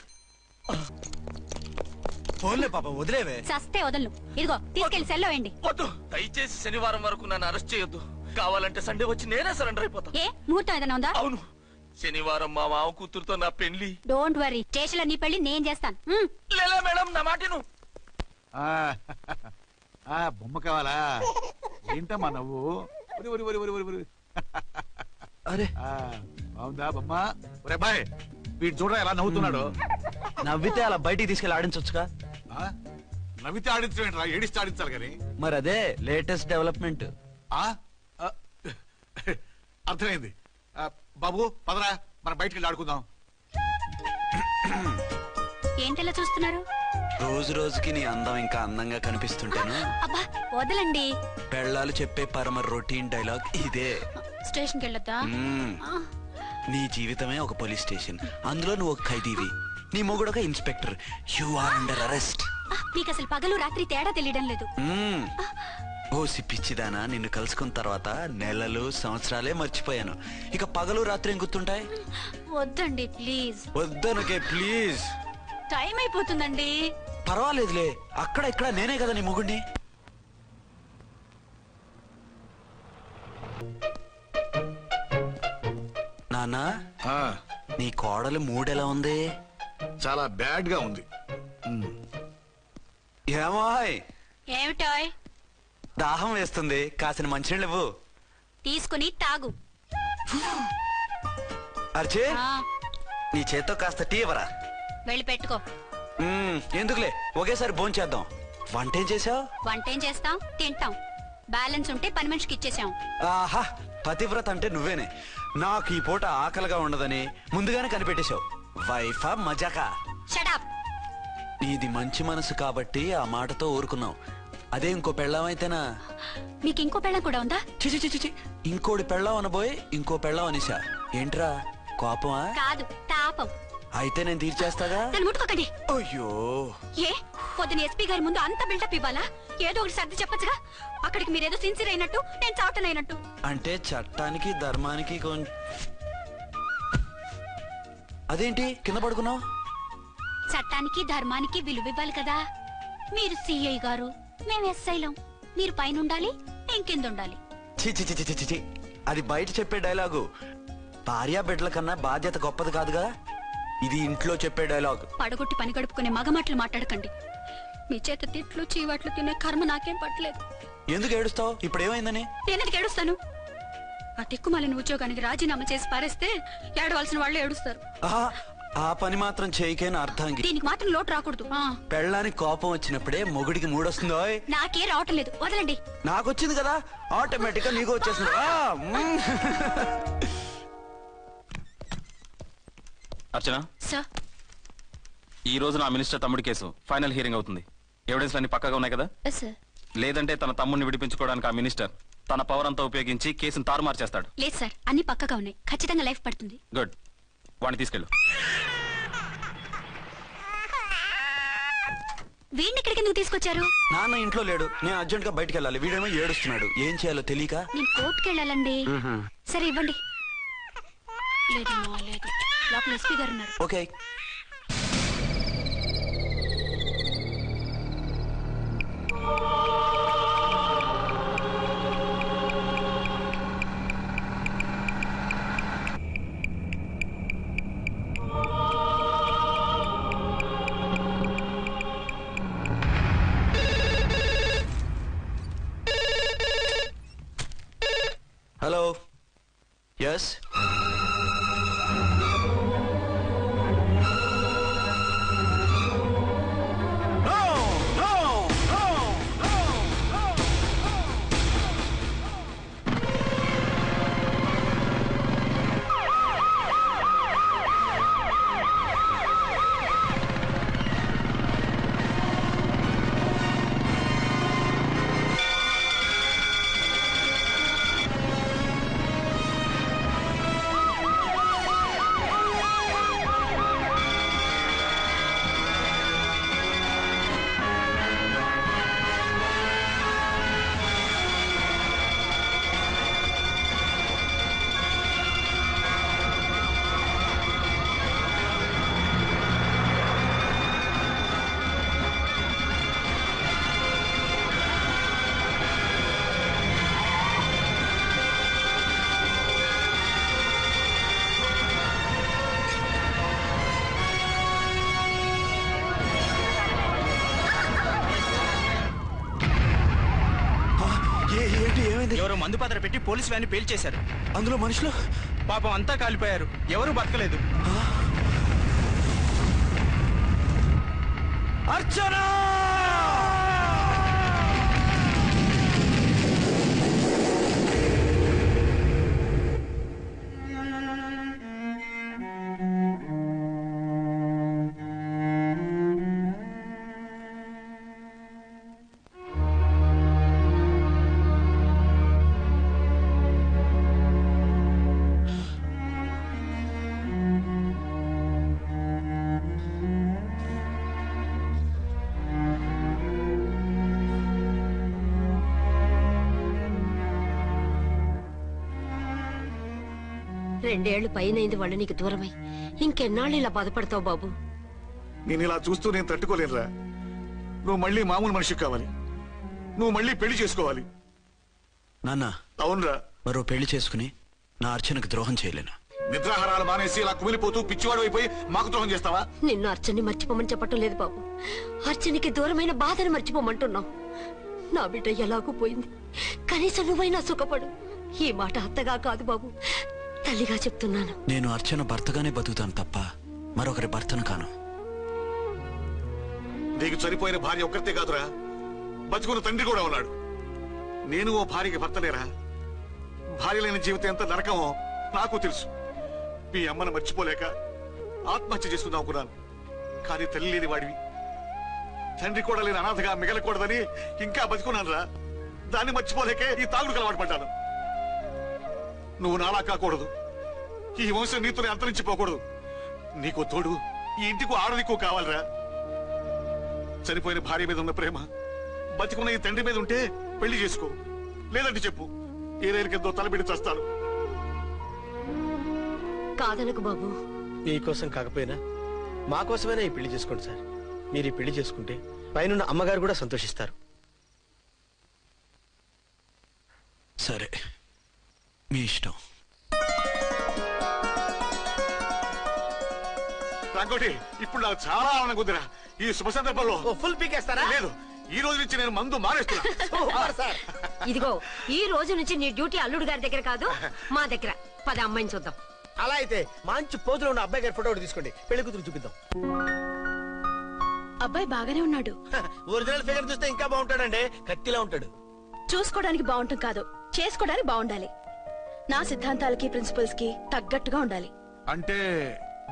ఫోన్లే పాప వదిలేవే. చస్తే వదలను. ఇదిగో తీసుకెళ్లి సెల్లో వేయండి. వద్దు, దయచేసి శనివారం వరకు నన్ను అరెస్ట్ చేయొద్దు. కావాలంటే సండే వచ్చి నేనే సరెండర్ అయిపోతా. ఏ ముహూర్తం ఏదైనా ఉందా? అవును, శనివారం మా మామ కూతురుతో నా పెళ్లి. డోంట్ వరీ, స్టేషన్ లో నీ పెళ్లి నేను చేస్తాను. లేలే మేడం, నా మాటను. బొమ్మ కావాలా? ఏంటమ్మా నవ్వు? అరే బాగుందా బొమ్మ? ఒరే బాయ్, వీడు చూడరా ఎలా నవ్వుతున్నాడు. నవ్వితే అలా బయటికి తీసుకెళ్ళి ఆడించొచ్చుగా. నవ్వితే ఆడించడం, ఏడిస్తే ఆడించాలి కానీ. మరి అదే లేటెస్ట్ డెవలప్మెంట్. అర్థమైంది. బాబు పదరా, మనం బయటికి వెళ్ళి ఆడుకుందాం. ఏంటలా చూస్తున్నారు? రోజు రోజుకి నీ అందం ఇంకా అందంగా కనిపిస్తుంటాను. అబ్బా వదలండి. పెళ్ళాలు చెప్పే పరమ రొటీన్ డైలాగ్ ఇదే. స్టేషన్కి వెళ్ళొద్దా? నీ జీవితమే ఒక పోలీస్ స్టేషన్, అందులో నువ్వు ఒక ఖైదీవి, నీ మొగుడు ఒక inspector. You are under arrest. మీకు అసలు పగలు రాత్రి తేడా తెలియడం లేదు. ఓ సిప్పిచ్చిదానా, నిన్ను కలుసుకున్న తర్వాత నెలలు సంవత్సరాలే మర్చిపోయాను. ఇక పగలు రాత్రి ఏం గుర్తుంటాయి? వద్దండి ప్లీజ్. వద్దనుకే ప్లీజ్. టైం అయిపోతుందండి. పర్వాలేదులే, అక్కడ ఇక్కడ నేనే కదా నీ మొగుడిని. నాన్నా, నీ కోడలు మూడెలా ఉంది? చాలా బ్యాడ్ గా ఉంది. ఏమాయ్, ఏమిటాయ్? దాహం వేస్తుంది, కాసిన మంచినీళ్ళు ఇవ్వు. తీసుకుని తాగు. అర్చే, ఆ, నీ చేత్తో కాస్త టీ ఇవ్వరా. వెళ్ళి పెట్టుకో. ఎందుకులే, ఒకేసారి భోంచేద్దాం. వంటేం చేసావు? వంటేం చేస్తాం, తింటాం. బ్యాలెన్స్ ఉంటే పని మనిషికి ఇచ్చేసాం. ఆహా, పతివ్రత అంటే నువ్వేనే. నాకు ఈ పూట ఆకలిగా ఉండదని ముందుగానే కనిపెట్టేశావు. వైఫా మజాకా? షటప్. నీది మంచి మనసు కాబట్టి ఆ మాటతో ఊరుకున్నావు. అదే ఇంకో పెళ్ళాం అయితేనా? మీకు ఇంకో పెళ్ళం కూడా ఉందా? చిచి, ఇంకోటి పెళ్ళాం అనబోయి ఇంకో పెళ్ళాం అనిసా. ఏంట్రా కోపమా? కాదు, తాపం. అయితే నేను తీర్చేస్తాగా. నన్ను ముట్టుకోకండి. అయ్యో, ఏ పొద్దున ఎస్పీ గారి ముందు అంత బిల్డప్ ఇవ్వాలా? ఏదో ఒకటి సర్ది చెప్పచ్చుగా. అక్కడికి మీరేదో సిన్సియర్ అయినట్టు, నేను చావటం అయినట్టు. అంటే చట్టానికి ధర్మానికి అదేంటి కింద పడుకున్నావు? చట్టానికి ధర్మానికి విలువ ఇవ్వాలి కదా. మీరు సిఐ గారు, మేము ఎస్ఐలం. మీరు పైన ఉండాలి, నేను కింద ఉండాలి. చి, అది బయట చెప్పే డైలాగు. భార్యా బిడ్డల కన్నా బాధ్యత గొప్పది కాదుగా. ఇది ఇంట్లో చెప్పే డైలాగ్. పడగొట్టి పని గడుపుకునే మగమాటలు మాట్లాడకండి. మీ చేత తిట్లు చీవాట్లు తినే కర్మ నాకేం పట్టలేదు. ఎందుకు ఏడుస్తావు? ఇప్పుడు ఏమైందని? నేనెందుకు ఏడుస్తాను? ఆ తిక్కుమాలిన ఉద్యోగానికి రాజీనామా చేసి పారేస్తే ఏడవలసిన వాళ్ళే ఏడుస్తారు. ఆ పని మాత్రం చేయకేన అర్థంగి. దీనికి మాత్రం లోటు రాకూడదు. పెళ్ళానికి కోపం వచ్చినప్పుడే మొగుడికి మూడొస్తుందో. నాకే రావటం లేదు, వదలండి. నాకొచ్చింది కదా, ఆటోమేటిక్ గా నీకు వచ్చేసింది. అర్చన, సార్, ఈ రోజు నా మినిస్టర్ తమ్ముడి కేసు ఫైనల్ హియరింగ్ అవుతుంది. ఎవిడెన్స్ అన్ని పక్కగా ఉన్నాయి కదా? సార్. లేదంటే తన తమ్ముడిని విడిపించుకోవడానికి ఆ మినిస్టర్ తన పవర్ అంతా ఉపయోగించి కేసును తారుమారు చేస్తాడు. లేదు సార్, అన్ని పక్కగా ఉన్నాయి. ఖచ్చితంగా లైఫ్ పడుతుంది. గుడ్, వాడిని తీసుకెళ్ళు. వీడిని ఇక్కడికి ఎందుకు తీసుకొచ్చారు? నాన్న ఇంట్లో లేడు, నేను అర్జెంట్ గా బయటకు వెళ్ళాలి. వీడేమో ఏడుస్తున్నాడు, ఏం చేయాలో తెలియక. నేను కోర్టుకి వెళ్ళాలండి. సరే ఇవ్వండి. లేదు లేదు, లోపల ఎస్పీ గారు ఉన్నారు. ఓకే. Hello, yes. ఏమైంది? ఎవరో మందు పాత్ర పెట్టి పోలీస్ వ్యాన్ పేల్చేశారు. అందులో మనుషులు పాపం అంతా కాలిపోయారు, ఎవరు బతకలేదు. అర్చనా! రెండేళ్లు పైనైంది వాళ్ళు నీకు దూరమై. ఇంకెన్నాళ్ళు ఇలా బాధపడతావు బాబు? నేను ఇలా చూస్తూ నేను తట్టుకోలేనురా. నువ్వు మళ్ళీ మామూలు మనిషి కావాలి. నువ్వు మళ్ళీ పెళ్లి చేసుకోవాలి. నాన్న, అవునరా. మరో పెళ్లి చేసుకుని నా అర్చనకు ద్రోహం చేయలేను. నిద్రాహారాలు మానేసి ఇలా కుమిలిపోతూ పిచ్చివాడు అయిపోయి మాకు ద్రోహం చేస్తావా? నిన్ను అర్చన్ని మర్చిపోమని చెప్పటం లేదు బాబు. అర్చనికి దూరమైన బాధను మర్చిపోమంటున్నావు. నా బిడ్డ ఎలాగూ పోయింది, కనీసం నువ్వైనా సుఖపడు. ఈ మాట అత్తగా కాదు బాబు, తల్లిగా చెప్తున్నాను. నేను అర్చన భర్తగానే బతుకుతాను తప్ప మరొకరి భర్తను కాను. నీకు చనిపోయిన భార్య ఒక్కరితే కాదురా, బతుకున్న తండ్రి కూడా ఉన్నాడు. నేను ఓ భార్యకి భర్తనేరా. భార్య లేని జీవితం ఎంత నరకమో నాకు తెలుసు. మీ అమ్మను మర్చిపోలేక ఆత్మహత్య చేసుకుందాం అనుకున్నాను. కానీ తల్లి లేని వాడివి, తండ్రి కూడా లేని అనాథగా మిగలకూడదని ఇంకా బతుకున్నాను రా. దాన్ని మర్చిపోలేకే ఈ తాగుడుకు అలవాటు పడ్డాను. నువ్వు నాలా కాకూడదు. ఈ వంశం నీతోనే అంతరించిపోకూడదు. నీకు తోడు ఈ ఇంటికి ఆడదికు కావాలిరా. చనిపోయిన భార్య మీద ఉన్న ప్రేమ బతికున్న ఈ తండ్రి మీద ఉంటే పెళ్లి చేసుకో. లేదంటే చెప్పు, ఏ రైలు కిందో తలబిడి చేస్తాను. కాదనకు బాబు. మీకోసం కాకపోయినా మా కోసమైనా ఈ పెళ్లి చేసుకోండి సార్. మీరు ఈ పెళ్లి చేసుకుంటే పైన అమ్మగారు కూడా సంతోషిస్తారు. సరే, మీ ఇష్టం. రంగోటి, ఇప్పుడు నాకు చాలా ఆనందంగా ఉందిరా. ఈ శుభ సందర్భంలో ఫుల్ పీకేస్తారా? లేదు, ఈ రోజు నుంచి నేను మందు మానేస్తున్నా. ఇదిగో, ఈ రోజు నుంచి నీ డ్యూటీ అల్లుడు గారి దగ్గర కాదు, మా దగ్గర. పద అమ్మాయిని చూద్దాం. అలా అయితే మంచి పోజులో ఉన్న అబ్బాయి గారి ఫోటో ఒకటి తీసుకోండి, పెళ్లి కూతురు చూపిద్దాం. అబ్బాయి బాగానే ఉన్నాడు. ఒరిజినల్ ఫిగర్ చూస్తే ఇంకా బాగుంటాడండి, కత్తిలా ఉంటాడు. చూసుకోవడానికి బాగుంటుంది కాదు, చేసుకోవడానికి బాగుండాలి. నా సిద్ధాంతాలకి ప్రిన్సిపల్స్ కి తగ్గట్టుగా ఉండాలి. అంటే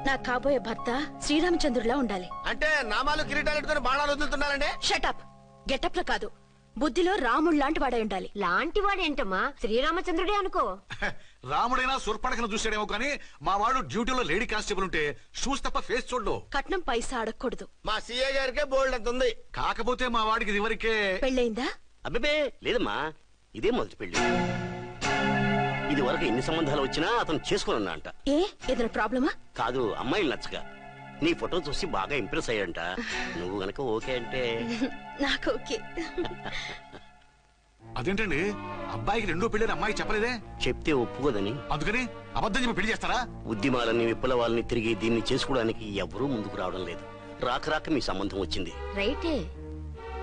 నా కాబోయే భర్త శ్రీరామచంద్రుడిలా ఉండాలి. అంటే నామాలు కిరీటాలు ఎట్టుకుని బాణాలు వదులుతున్నారండి. షటప్. గెటప్ లో కాదు, బుద్ధిలో రాముడు లాంటి వాడై ఉండాలి. లాంటి వాడేంటమ్మా, శ్రీరామచంద్రుడే అనుకో. రాముడైనా సుర్పడకను చూసాడేమో కానీ మా వాడు డ్యూటీలో లేడీ కానిస్టేబుల్ ఉంటే షూస్ తప్ప ఫేస్ చూడడు. కట్నం పైసా అడగకూడదు. మా సీఏ గారికే బోల్డ్ అంత ఉంది. కాకపోతే మా వాడికి ఇదివరకే పెళ్ళయిందా? అబ్బే లేదమ్మా, ఇదే మొదటి పెళ్లి. ఇది వరకు ఎన్ని సంబంధాలు వచ్చినా అతను చేసుకోనన్నా అంట. ఏ ఏదైనా ప్రాబ్లమా? కాదు, అమ్మాయిలు నచ్చగా నీ ఫోటో చూసి బాగా ఇంప్రెస్ అయ్యంట. నువ్వు గనక ఓకే అంటే నాకు ఓకే. అదేంటండి, అబ్బాయికి రెండో పెళ్లి అమ్మాయి చెప్పలేదే? చెప్తే ఒప్పుకోదని. అందుకని అబద్ధం చెప్పి పెళ్లి చేస్తారా? ఉద్యమాలని విప్లవాలని తిరిగి దీన్ని చేసుకోవడానికి ఎవరూ ముందుకు రావడం లేదు. రాక రాక మీ సంబంధం వచ్చింది. రైటే,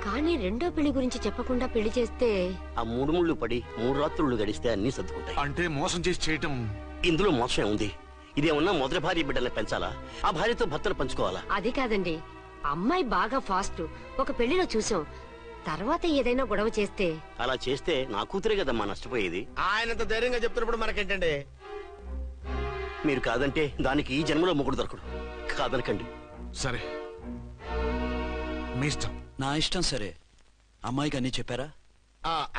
కానీ రెండో పెళ్లి గురించి చెప్పకుండా పెళ్లి చేస్తే ఆ 3 ముళ్ళు పడి 3 రాత్రులు గడిస్తే అన్ని సర్దుకుంటాయి. అంటే మోసం చేసి చేయటం. ఇందులో మోసం ఉంది. ఇదేమన్నా మొదటి భార్య బిడ్డల్ని పెంచాలా, ఆ భార్యతో భర్తలు పంచుకోవాలా? అది కాదండి, అమ్మాయి బాగా ఫాస్ట్. ఒక పెళ్లిలో చూసాం, తర్వాత ఏదైనా గొడవ చేస్తే. అలా చేస్తే నా కూతురే కదమ్మా నష్టపోయేది. ఆయనంత ధైర్యంగా చెప్తున్నప్పుడు మనకేంటండి? మీరు కాదంటే దానికి ఈ జన్మలో మొగుడు దొరకడు. కాదనకండి. సరే, మీ ఇష్టం. నా ఇష్టం. సరే, అమ్మాయికి అన్ని చెప్పారా?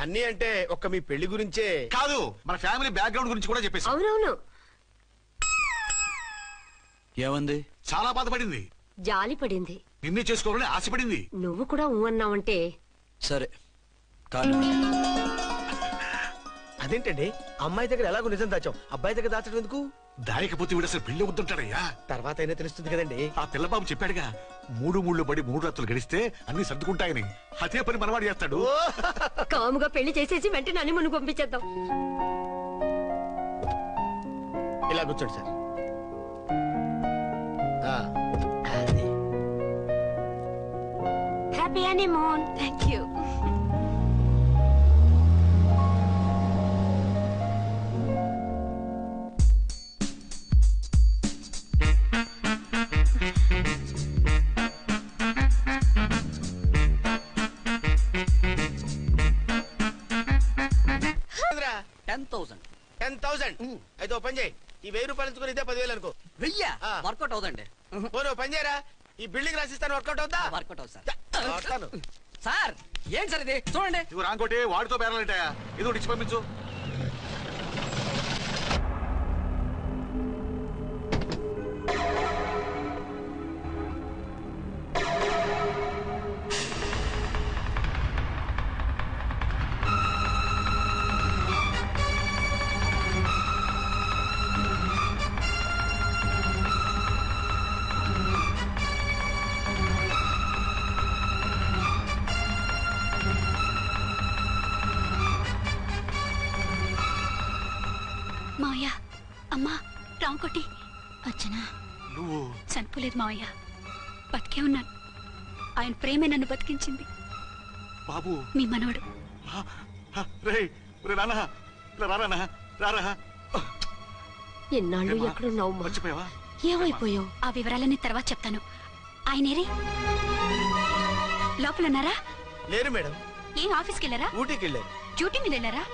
అన్ని అంటే ఒక్క మీ పెళ్లి గురించే కాదు, మన ఫ్యామిలీ బ్యాక్గ్రౌండ్ గురించి కూడా చెప్పేసి. అవునవును. ఏమంది? చాలా బాధపడింది, జాలి పడింది, నిన్నే చేసుకోవాలని ఆశపడింది. నువ్వు కూడా ఊ అన్నావంటే. సరే కాదు. అదేంటండి, అమ్మాయి దగ్గర ఎలాగో నిజం దాచాం, అబ్బాయి దగ్గర దాచడం ఎందుకు? దాయకపోతే వీడు అసలు పెళ్లి వద్దంటాడయ్యా. తర్వాత అయినా తెలుస్తుంది కదండి. ఆ పిల్లబాబు చెప్పాడుగా, 3 ముళ్ళు పడి 3 రాత్రులు గడిస్తే అన్ని సర్దుకుంటాయని. అదే పని మనవాడు చేస్తాడు. కాముగా పెళ్లి చేసేసి వెంటనే అన్ని మును పంపించేద్దాం. ఇలా కూర్చోండి sir. Happy honeymoon. Thank you. అయితే పని చేయి, ఈ 1000 రూపాయలు ఎంచుకుని ఇదే 10,000 అనుకో. 1000 వర్కౌట్ అవుదండి. పోను పని చేయరా, ఈ బిల్డింగ్ రాసిస్తాను, వర్కౌట్ అవుతా? వర్కౌట్ అవుతుంది సార్. సార్ ఏం సార్ ఇది చూడండి. ఇవి రాంకోటి వాడితో బేరాలంటాయా? ఇది ఒకటి ఇచ్చి పంపించు. మావయ్య, అమ్మా, రాంకోటి, అర్చన నువ్వు చనిపోలేదు మావయ్య, బతికే ఉన్నాను. ఆయన ప్రేమే నన్ను బతికించింది. బాబు మీ మనవడు. ఎన్నాళ్ళు ఎక్కడున్నావు? మర్చిపోయావా? ఏమైపోయావు? ఆ వివరాలన్నీ తర్వాత చెప్తాను. ఆయనేరి లోపల ఉన్నారా? లేరు మేడం. ఏం ఆఫీస్కి వెళ్ళారా? ఊటీకి వెళ్ళారు. డ్యూటీ మీద వెళ్ళారా?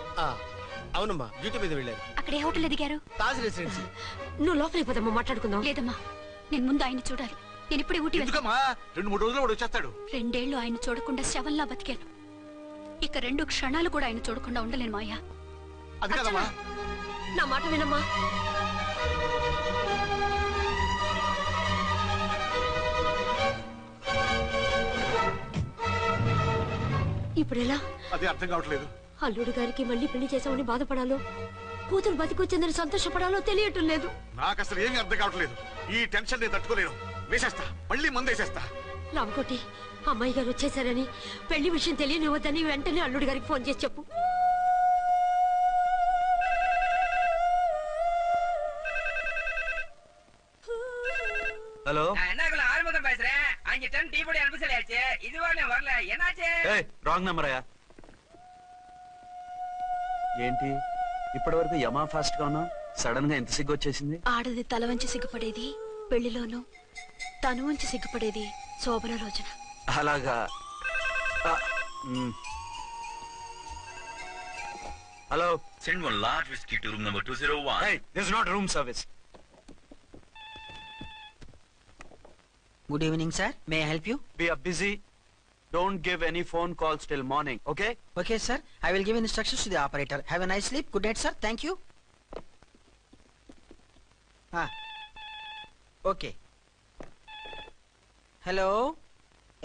అవునమ్మా, డ్యూటీ మీద వెళ్ళారు. అక్కడ ఏ హోటల్ ఎదిగారు? తాజ్ రెసిడెన్సీ. నువ్వు లోపలికి పోదమ్మా, మాట్లాడుకుందాం. లేదమ్మా, నేను ముందు ఆయన చూడాలి. నేను ఇప్పుడే ఊటీ వెళ్తాను. 2-3 రోజులు వాడు వచ్చేస్తాడు. 2 ఏళ్లు ఆయన చూడకుండా శవంలా బతికాను. ఇక 2 క్షణాలు కూడా ఆయన చూడకుండా ఉండలేను మాయా. అది కదమ్మా. నా మాట వినమ్మా. ఇప్పుడెలా? అదే అర్థం కావట్లేదు. అల్లుడు గారికి మళ్ళీ పెళ్లి చేసామని బాధపడాలో, కూతురు బతికొచ్చిందని సంతోషపడాలో తెలియటం లేదు. నాకు అసలు ఏమీ అర్థం కావట్లేదు. ఈ టెన్షన్ నేను తట్టుకోలేను. వేసేస్తా, మళ్ళీ మందేసేస్తా. రామకోటి, అమ్మాయి గారు వచ్చేసారని, పెళ్లి విషయం తెలియనివ్వద్దని వెంటనే అల్లుడు గారికి ఫోన్ చేసి చెప్పు. ஹலோ என்னாக்குள்ள ஆறுமுகம் பேசுறேன். அங்க டன் டீ போடி அனுப்ப சொல்லியாச்சு. இதுவரை வரல, என்னாச்சு? ఏయ్, రాంగ్ నెంబర్ అయ్యా. ఏంటి ఇప్పటి వరకు యమా ఫాస్ట్ గా ఉన్నావు, సడన్ గా ఎంత సిగ్గు వచ్చేసింది? ఆడది తల వంచి సిగ్గుపడేది పెళ్లిలోనూ, తను వంచి సిగ్గుపడేది శోభన రోజున. అలాగా. Hello, Send one large whiskey to room number 201. hey, this is not room service. Good evening, sir. May I help you? We are busy. Don't give any phone calls till morning, okay? Okay, sir. I will give instructions to the operator. Have a nice sleep. Good night, sir. Thank you. Okay. Hello.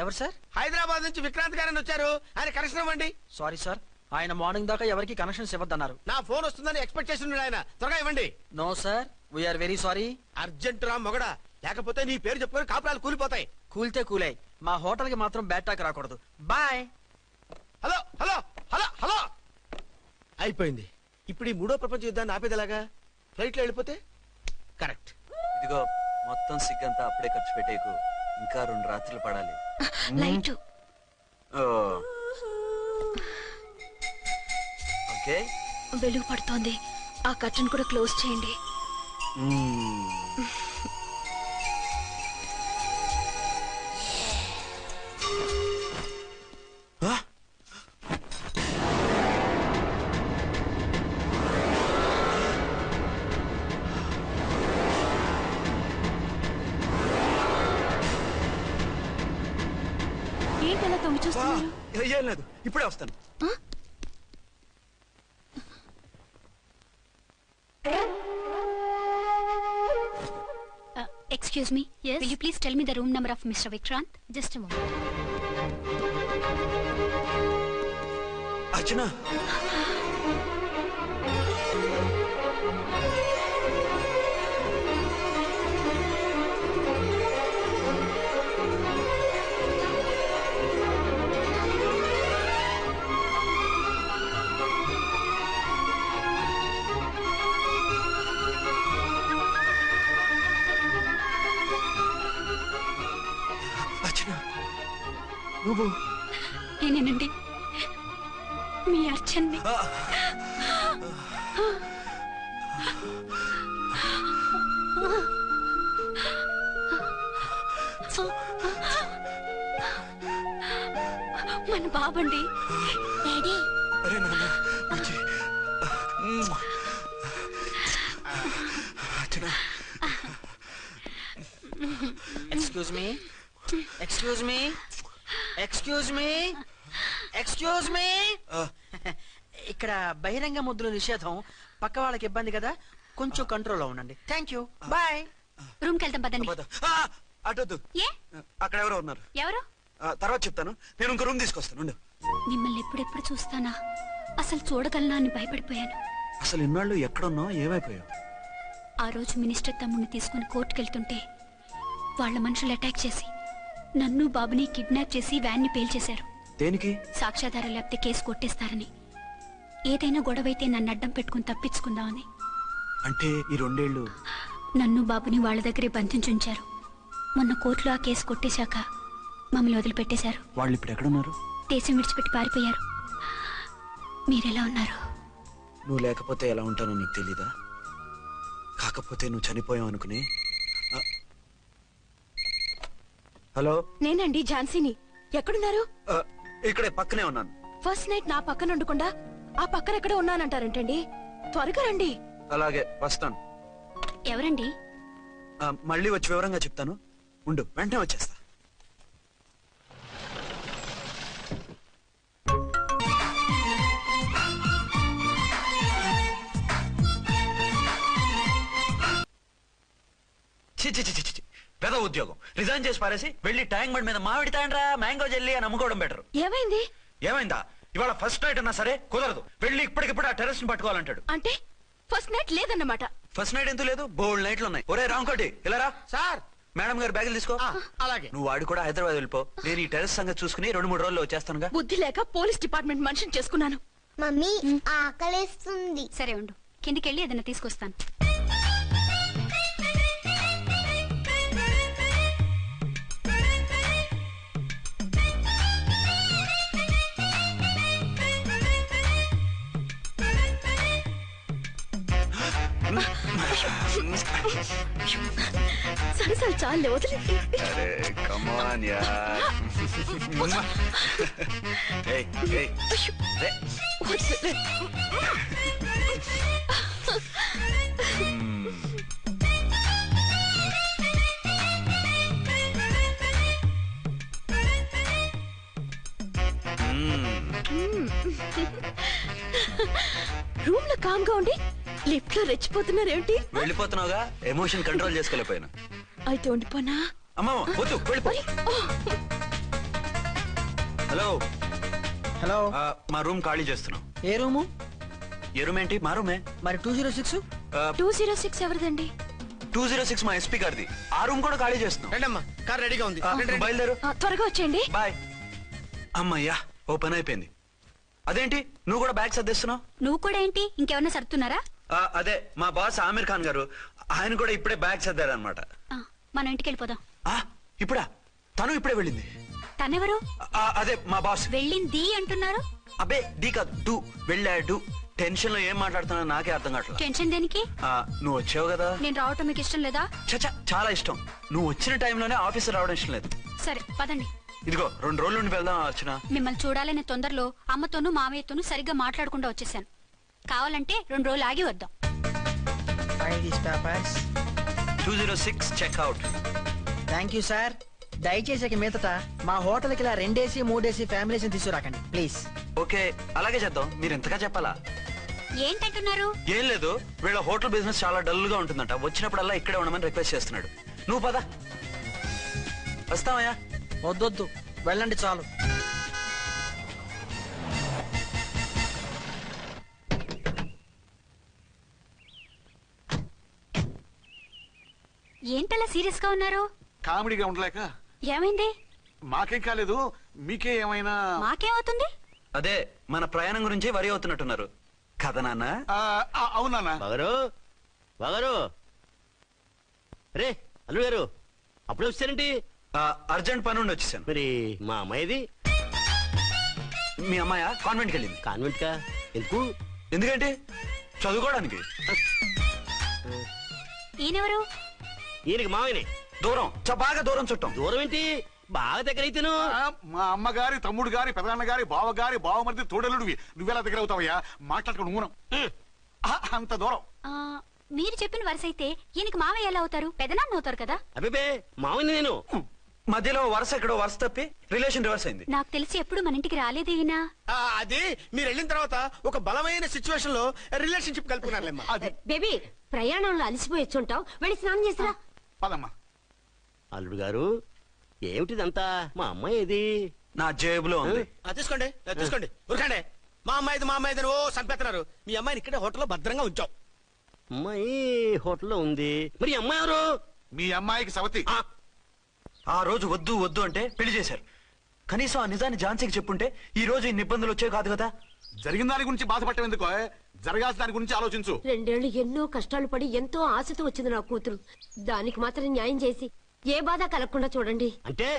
ఎవరు sir? Hyderabad నుంచి విక్రాంత్ గారని వచ్చారు. ఆయన connection ఇవ్వండి. Sorry sir, ఆయన morning దాకా ఎవరికి connections ఇవ్వద్దన్నారు. నా ఫోన్ వస్తుందని ఎక్స్పెక్ట్ చేసి ఉన్నాడు ఆయన. త్వరగా ఇవ్వండి. No sir, we are very sorry. Urgent రా మొగడా, లేకపోతే నీ పేరు చెప్పుకొని కాపురాలు కూలిపోతాయి. కూల్తే కూలాయి, మా హోటల్ కి మాత్రం బ్యాడ్ టాక్ రాకూడదు. Bye. Hello hello hello hello. అయిపోయింది. ఇప్పుడు ఈ 3వ ప్రపంచ యుద్ధాన్ని ఆపేదలాగా? ఫ్లైట్ లో వెళ్ళిపోతే కరెక్ట్. ఇదిగో మొత్తం సిగ్గంతా అప్పుడే ఖర్చు పెట్టేకు, ఇంకా 2 రాత్రులు పడాలి. లైట్. ఓకే, వెలుగు పడుతోంది. ఆ కర్టన్ కూడా క్లోజ్ చేయండి. ఏంటలా తొంగి చూస్తున్నారు? ఏం లేదు, ఇప్పుడే వస్తాను. Excuse me. Yes. Will you please tell me the room number of Mr. Vikrant? Just a moment. Archana. నువ్వు నేనేనండి, మీ అర్చన్ని. మన బాబండి. డాడీ. అరే నాన్న, Archana excuse me excuse me excuse me excuse me ఇక్కడ బహిరంగ ముద్దుల నిషేధం, పక్క వాళ్ళకి ఇబ్బంది కదా, కొంచెం కంట్రోల్లో ఉండండి. Thank you, bye. రూమ్ కి వెళ్తాం పదండి. అటొద్దు, ఏ అక్కడ ఎవరో ఉన్నారు. ఎవరు? తర్వాత చెప్తాను. నేను ఇంకో రూమ్ తీసుకొస్తాను. ఉండు. మిమ్మల్ని ఎప్పుడెప్పుడు చూస్తానా, అసలు చూడగలనా అని భయపడిపోయాను. అసలు ఇన్నాళ్ళు ఎక్కడున్నావు, ఏమైపోయావు? ఆ రోజు మినిస్టర్ తమ్ముడిని తీసుకుని కోర్టుకెళ్తుంటే వాళ్ళ మనుషులు అటాక్ చేసి నన్ను బాబుని కిడ్నాప్ చేసి వ్యాన్ ని పేల్చేశారు. దేనికి? సాక్ష్యాధారాలు లేకపోతే కేసు కొట్టేస్తారని. ఏదైనా గొడవైతే నన్ను అడ్డం పెట్టుకుని తప్పించుకుందామని. అంటే ఈ 2 ఏళ్ళు నన్ను బాబుని వాళ్ళ దగ్గరే బంధించుంచారు. మొన్న కోర్టులో ఆ కేసు కొట్టేశాక మమ్మల్ని వదిలిపెట్టేశారు. వాళ్ళు ఇప్పుడు ఎక్కడున్నారు? దేశం విడిచిపెట్టి పారిపోయారు. మీరెలా ఉన్నారు? నువ్వు లేకపోతే ఎలా ఉంటానో నీకు తెలీదా? కాకపోతే నువ్వు చనిపోయావు అనుకుని. హలో, నేనండి ఝాన్సీని. ఎక్కడున్నారు? ఇక్కడే పక్కనే ఉన్నాను. ఫస్ట్ నైట్ నా పక్కన ఉండకుండా ఆ పక్కన ఎక్కడ ఉన్నానంటారేంటండి? త్వరగా రండి. అలాగే వస్తాను. ఎవరండి? మళ్ళీ వచ్చి వివరంగా చెప్తాను. ఉండు, వెంటనే వచ్చేస్తా. పెద్ద ఉద్యోగం రిజైన్ చేసి పారేసి వెళ్ళి ట్యాంక్ బండ్ మీద మామిడి తాండ్రా మ్యాంగో జెల్లీ అని అమ్ముకోవడం బెటర్. ఏమైంది? ఏమైందా? ఇవాళ ఫస్ట్ నైట్ అన్నా సరే కుదరదు. వెళ్ళి ఇప్పటికిప్పుడు ఆ టెర్రస్ ని పట్టుకోవాలంటాడు. అంటే ఫస్ట్ నైట్ లేదన్నమాట. ఫస్ట్ నైట్ ఎందుకు లేదు? బోల్డ్ నైట్లు ఉన్నాయి. ఒరే రాంకోటి, ఇలా రా. సార్. మేడం గారు బ్యాగులు తీసుకో. అలాగే. నువ్వు వాడు కూడా హైదరాబాద్ వెళ్ళిపో. నేను ఈ టెర్రస్ సంగతి చూసుకుని 2-3 రోజుల్లో వచ్చేస్తానుగా. బుద్ధి లేక పోలీస్ డిపార్ట్మెంట్ మనిషిని చేసుకున్నాను. మమ్మీ ఆకలేస్తుంది. సరే ఉండు, కిందికెళ్ళి ఏదైనా తీసుకొస్తాను. సరే సరే చాలే, వదిలే. అరే కమాన్ యార్. ఏయ్ ఏయ్ రే. రూమ్ లో కామ్ గా ఉండి లిఫ్ట్ లో రెచ్చిపోతున్నారేంటి? వెళ్ళిపోతున్నావుగా, ఎమోషన్ కంట్రోల్ చేసుకోలేకపోయినా. అయితే ఉండిపోనా? అమ్మా వద్దు, వెళ్ళిపో. హలో హలో, మా రూమ్ ఖాళీ చేస్తున్నాం. ఏ రూము? ఏ రూమ్ ఏంటి? మా రూమే. మరి 206? 206 ఎవరిదండి? 206 మా ఎస్పీ గారిది. ఆ రూమ్ కూడా ఖాళీ చేస్తున్నాం. రండమ్మా, కార్ రెడీగా ఉంది. బయలుదేరు. త్వరగా వచ్చేయండి. బాయ్. అమ్మయ్యా, ఓ పని అయిపోయింది. అదేంటి నువ్వు కూడా బ్యాగ్ సర్దేస్తున్నావు? నువ్వు కూడా ఏంటి, ఇంకెవరన్నా సర్దుతున్నారా? అదే మా బాస్ ఆమీర్ ఖాన్ గారు, ఆయన కూడా ఇప్పుడే బ్యాగ్ సర్దారనమాట. మనం ఇంటికి వెళ్ళిపోదాం. ఇప్పుడా? తను ఇప్పుడే వెళ్ళింది. తనెవరు? అదే మా బాస్. వెళ్ళింది అంటున్నారు. అబ్బే డీ కాదు, డూ. వెళ్ళాడు. టెన్షన్ లో ఏం మాట్లాడుతున్నా నాకే అర్థం కావట్లేదు. టెన్షన్ దేనికి? నువ్వు వచ్చావు కదా. నేను రావటం మీకు ఇష్టం లేదా? చచ్చా, చాలా ఇష్టం. నువ్వు వచ్చిన టైంలోనే ఆఫీస్ రావడం ఇష్టం లేదు. సరే పదండి. ఇదిగో 2 రోజుల నుండి వెళ్దాం అర్చన. మిమ్మల్ని చూడాలనే తొందరలో అమ్మతోనూ మామయ్యతోనూ సరిగ్గా మాట్లాడకుండా వచ్చేసాను. కావాలంటే 2 రోజులు ఆగి వద్దాం. 206 చెక్అవుట్. Thank you sir. దయచేసి మీదట మా హోటల్కి ఇలా 2 AC 3 AC ఫ్యామిలీస్ తీసుకురాకండి ప్లీజ్. ఓకే, అలాగే చేద్దాం. మీరు ఎంతగా చెప్పాలా? ఏంటంటున్నారు? ఏం లేదు, వీళ్ళ హోటల్ బిజినెస్ చాలా డల్ గా ఉంటుందంట. వచ్చినప్పుడల్లా ఇక్కడే ఉండమని రిక్వెస్ట్ చేస్తున్నాడు. నువ్వు పద. వస్తావయ్యా? వద్దొద్దు, వెళ్ళండి చాలు. ఏంటలా సీరియస్ గా ఉన్నారు? కామెడీగా ఉండలేక. ఏమైంది? మాకేం కాలేదు, మీకే ఏమైనా? మాకేమవుతుంది? అదే మన ప్రయాణం గురించి వరి అవుతున్నట్టున్నారు కదా నాన్న? అవునా బాగారు బాగారు. రే అల్లు గారు, అప్పుడే వచ్చారేంటి? అర్జెంట్ పని ఉండి వచ్చేసాను. మరి మా అమ్మాయిది? మీ అమ్మాయ కాన్వెంట్కి వెళ్ళింది. కాన్వెంట్ కా? ఎందుకు? ఎందుకంటే చదువుకోవడానికి. ఈయనెవరు? ఈయనకి మామయ్యనే. దూరం, బాగా దూరం చుట్టాం. దూరం ఏంటి, బాగా దగ్గర అయితేను. మా అమ్మగారి, తమ్ముడు గారి, పెదనాన్న గారి, బావగారి, బావమరిది, తోడలుడివి. నువ్వెలా దగ్గర అవుతావయ్యా? మాట్లాడుకుని ఊనం అంత దూరం. మీరు చెప్పిన వరుస అయితే ఈయనకి మావయ్య ఎలా అవుతారు? పెదనాన్న అవుతారు కదా. అబిబే మామని నేను మధ్యలో వరుస ఎక్కడో వరుస తప్పి రిలేషన్ రివర్స్ అయింది. నాకు తెలిసి ఎప్పుడు మన ఇంటికి రాలేదు ఈయన. అది మీరు వెళ్ళిన తర్వాత ఒక బలమైన సిచ్యువేషన్ లో రిలేషన్షిప్ కలుపుకున్నారులేమ్మా. అది బేబీ ప్రయాణంలో అలసిపోయి వచ్చుంటావు, వెళ్ళి స్నానం చేసిరా. పదమ్మా. అల్లుడు గారు ఏమిటిదంతా? మా అమ్మాయి ఏది? నా జేబులో ఉంది. తీసుకోండి తీసుకోండి, ఉరకండి. మా అమ్మాయిది ఓ సంపేస్తున్నారు. మీ అమ్మాయిని ఇక్కడే హోటల్లో భద్రంగా ఉంచాం. అమ్మాయి హోటల్లో ఉంది. మరి ఈ అమ్మాయి ఎవరు? మీ అమ్మాయికి సవతి. ఆ రోజు వద్దు వద్దు అంటే పెళ్లి చేశారు. కనీసం ఆ నిజాన్ని ఝాన్సీకి చెప్పుంటే ఈ రోజు ఇన్ని ఇబ్బందులు వచ్చే కాదు కదా. జరిగిన దాని గురించి బాధపడటం ఎందుకో, జరగాల్సిన దాని గురించి ఆలోచించు. 2 ఏళ్లు ఎన్నో కష్టాలు పడి ఎంతో ఆశతో వచ్చింది నా కూతురు. దానికి మాత్రం న్యాయం చేసి ఏ బాధ కలగకుండా చూడండి. అంటే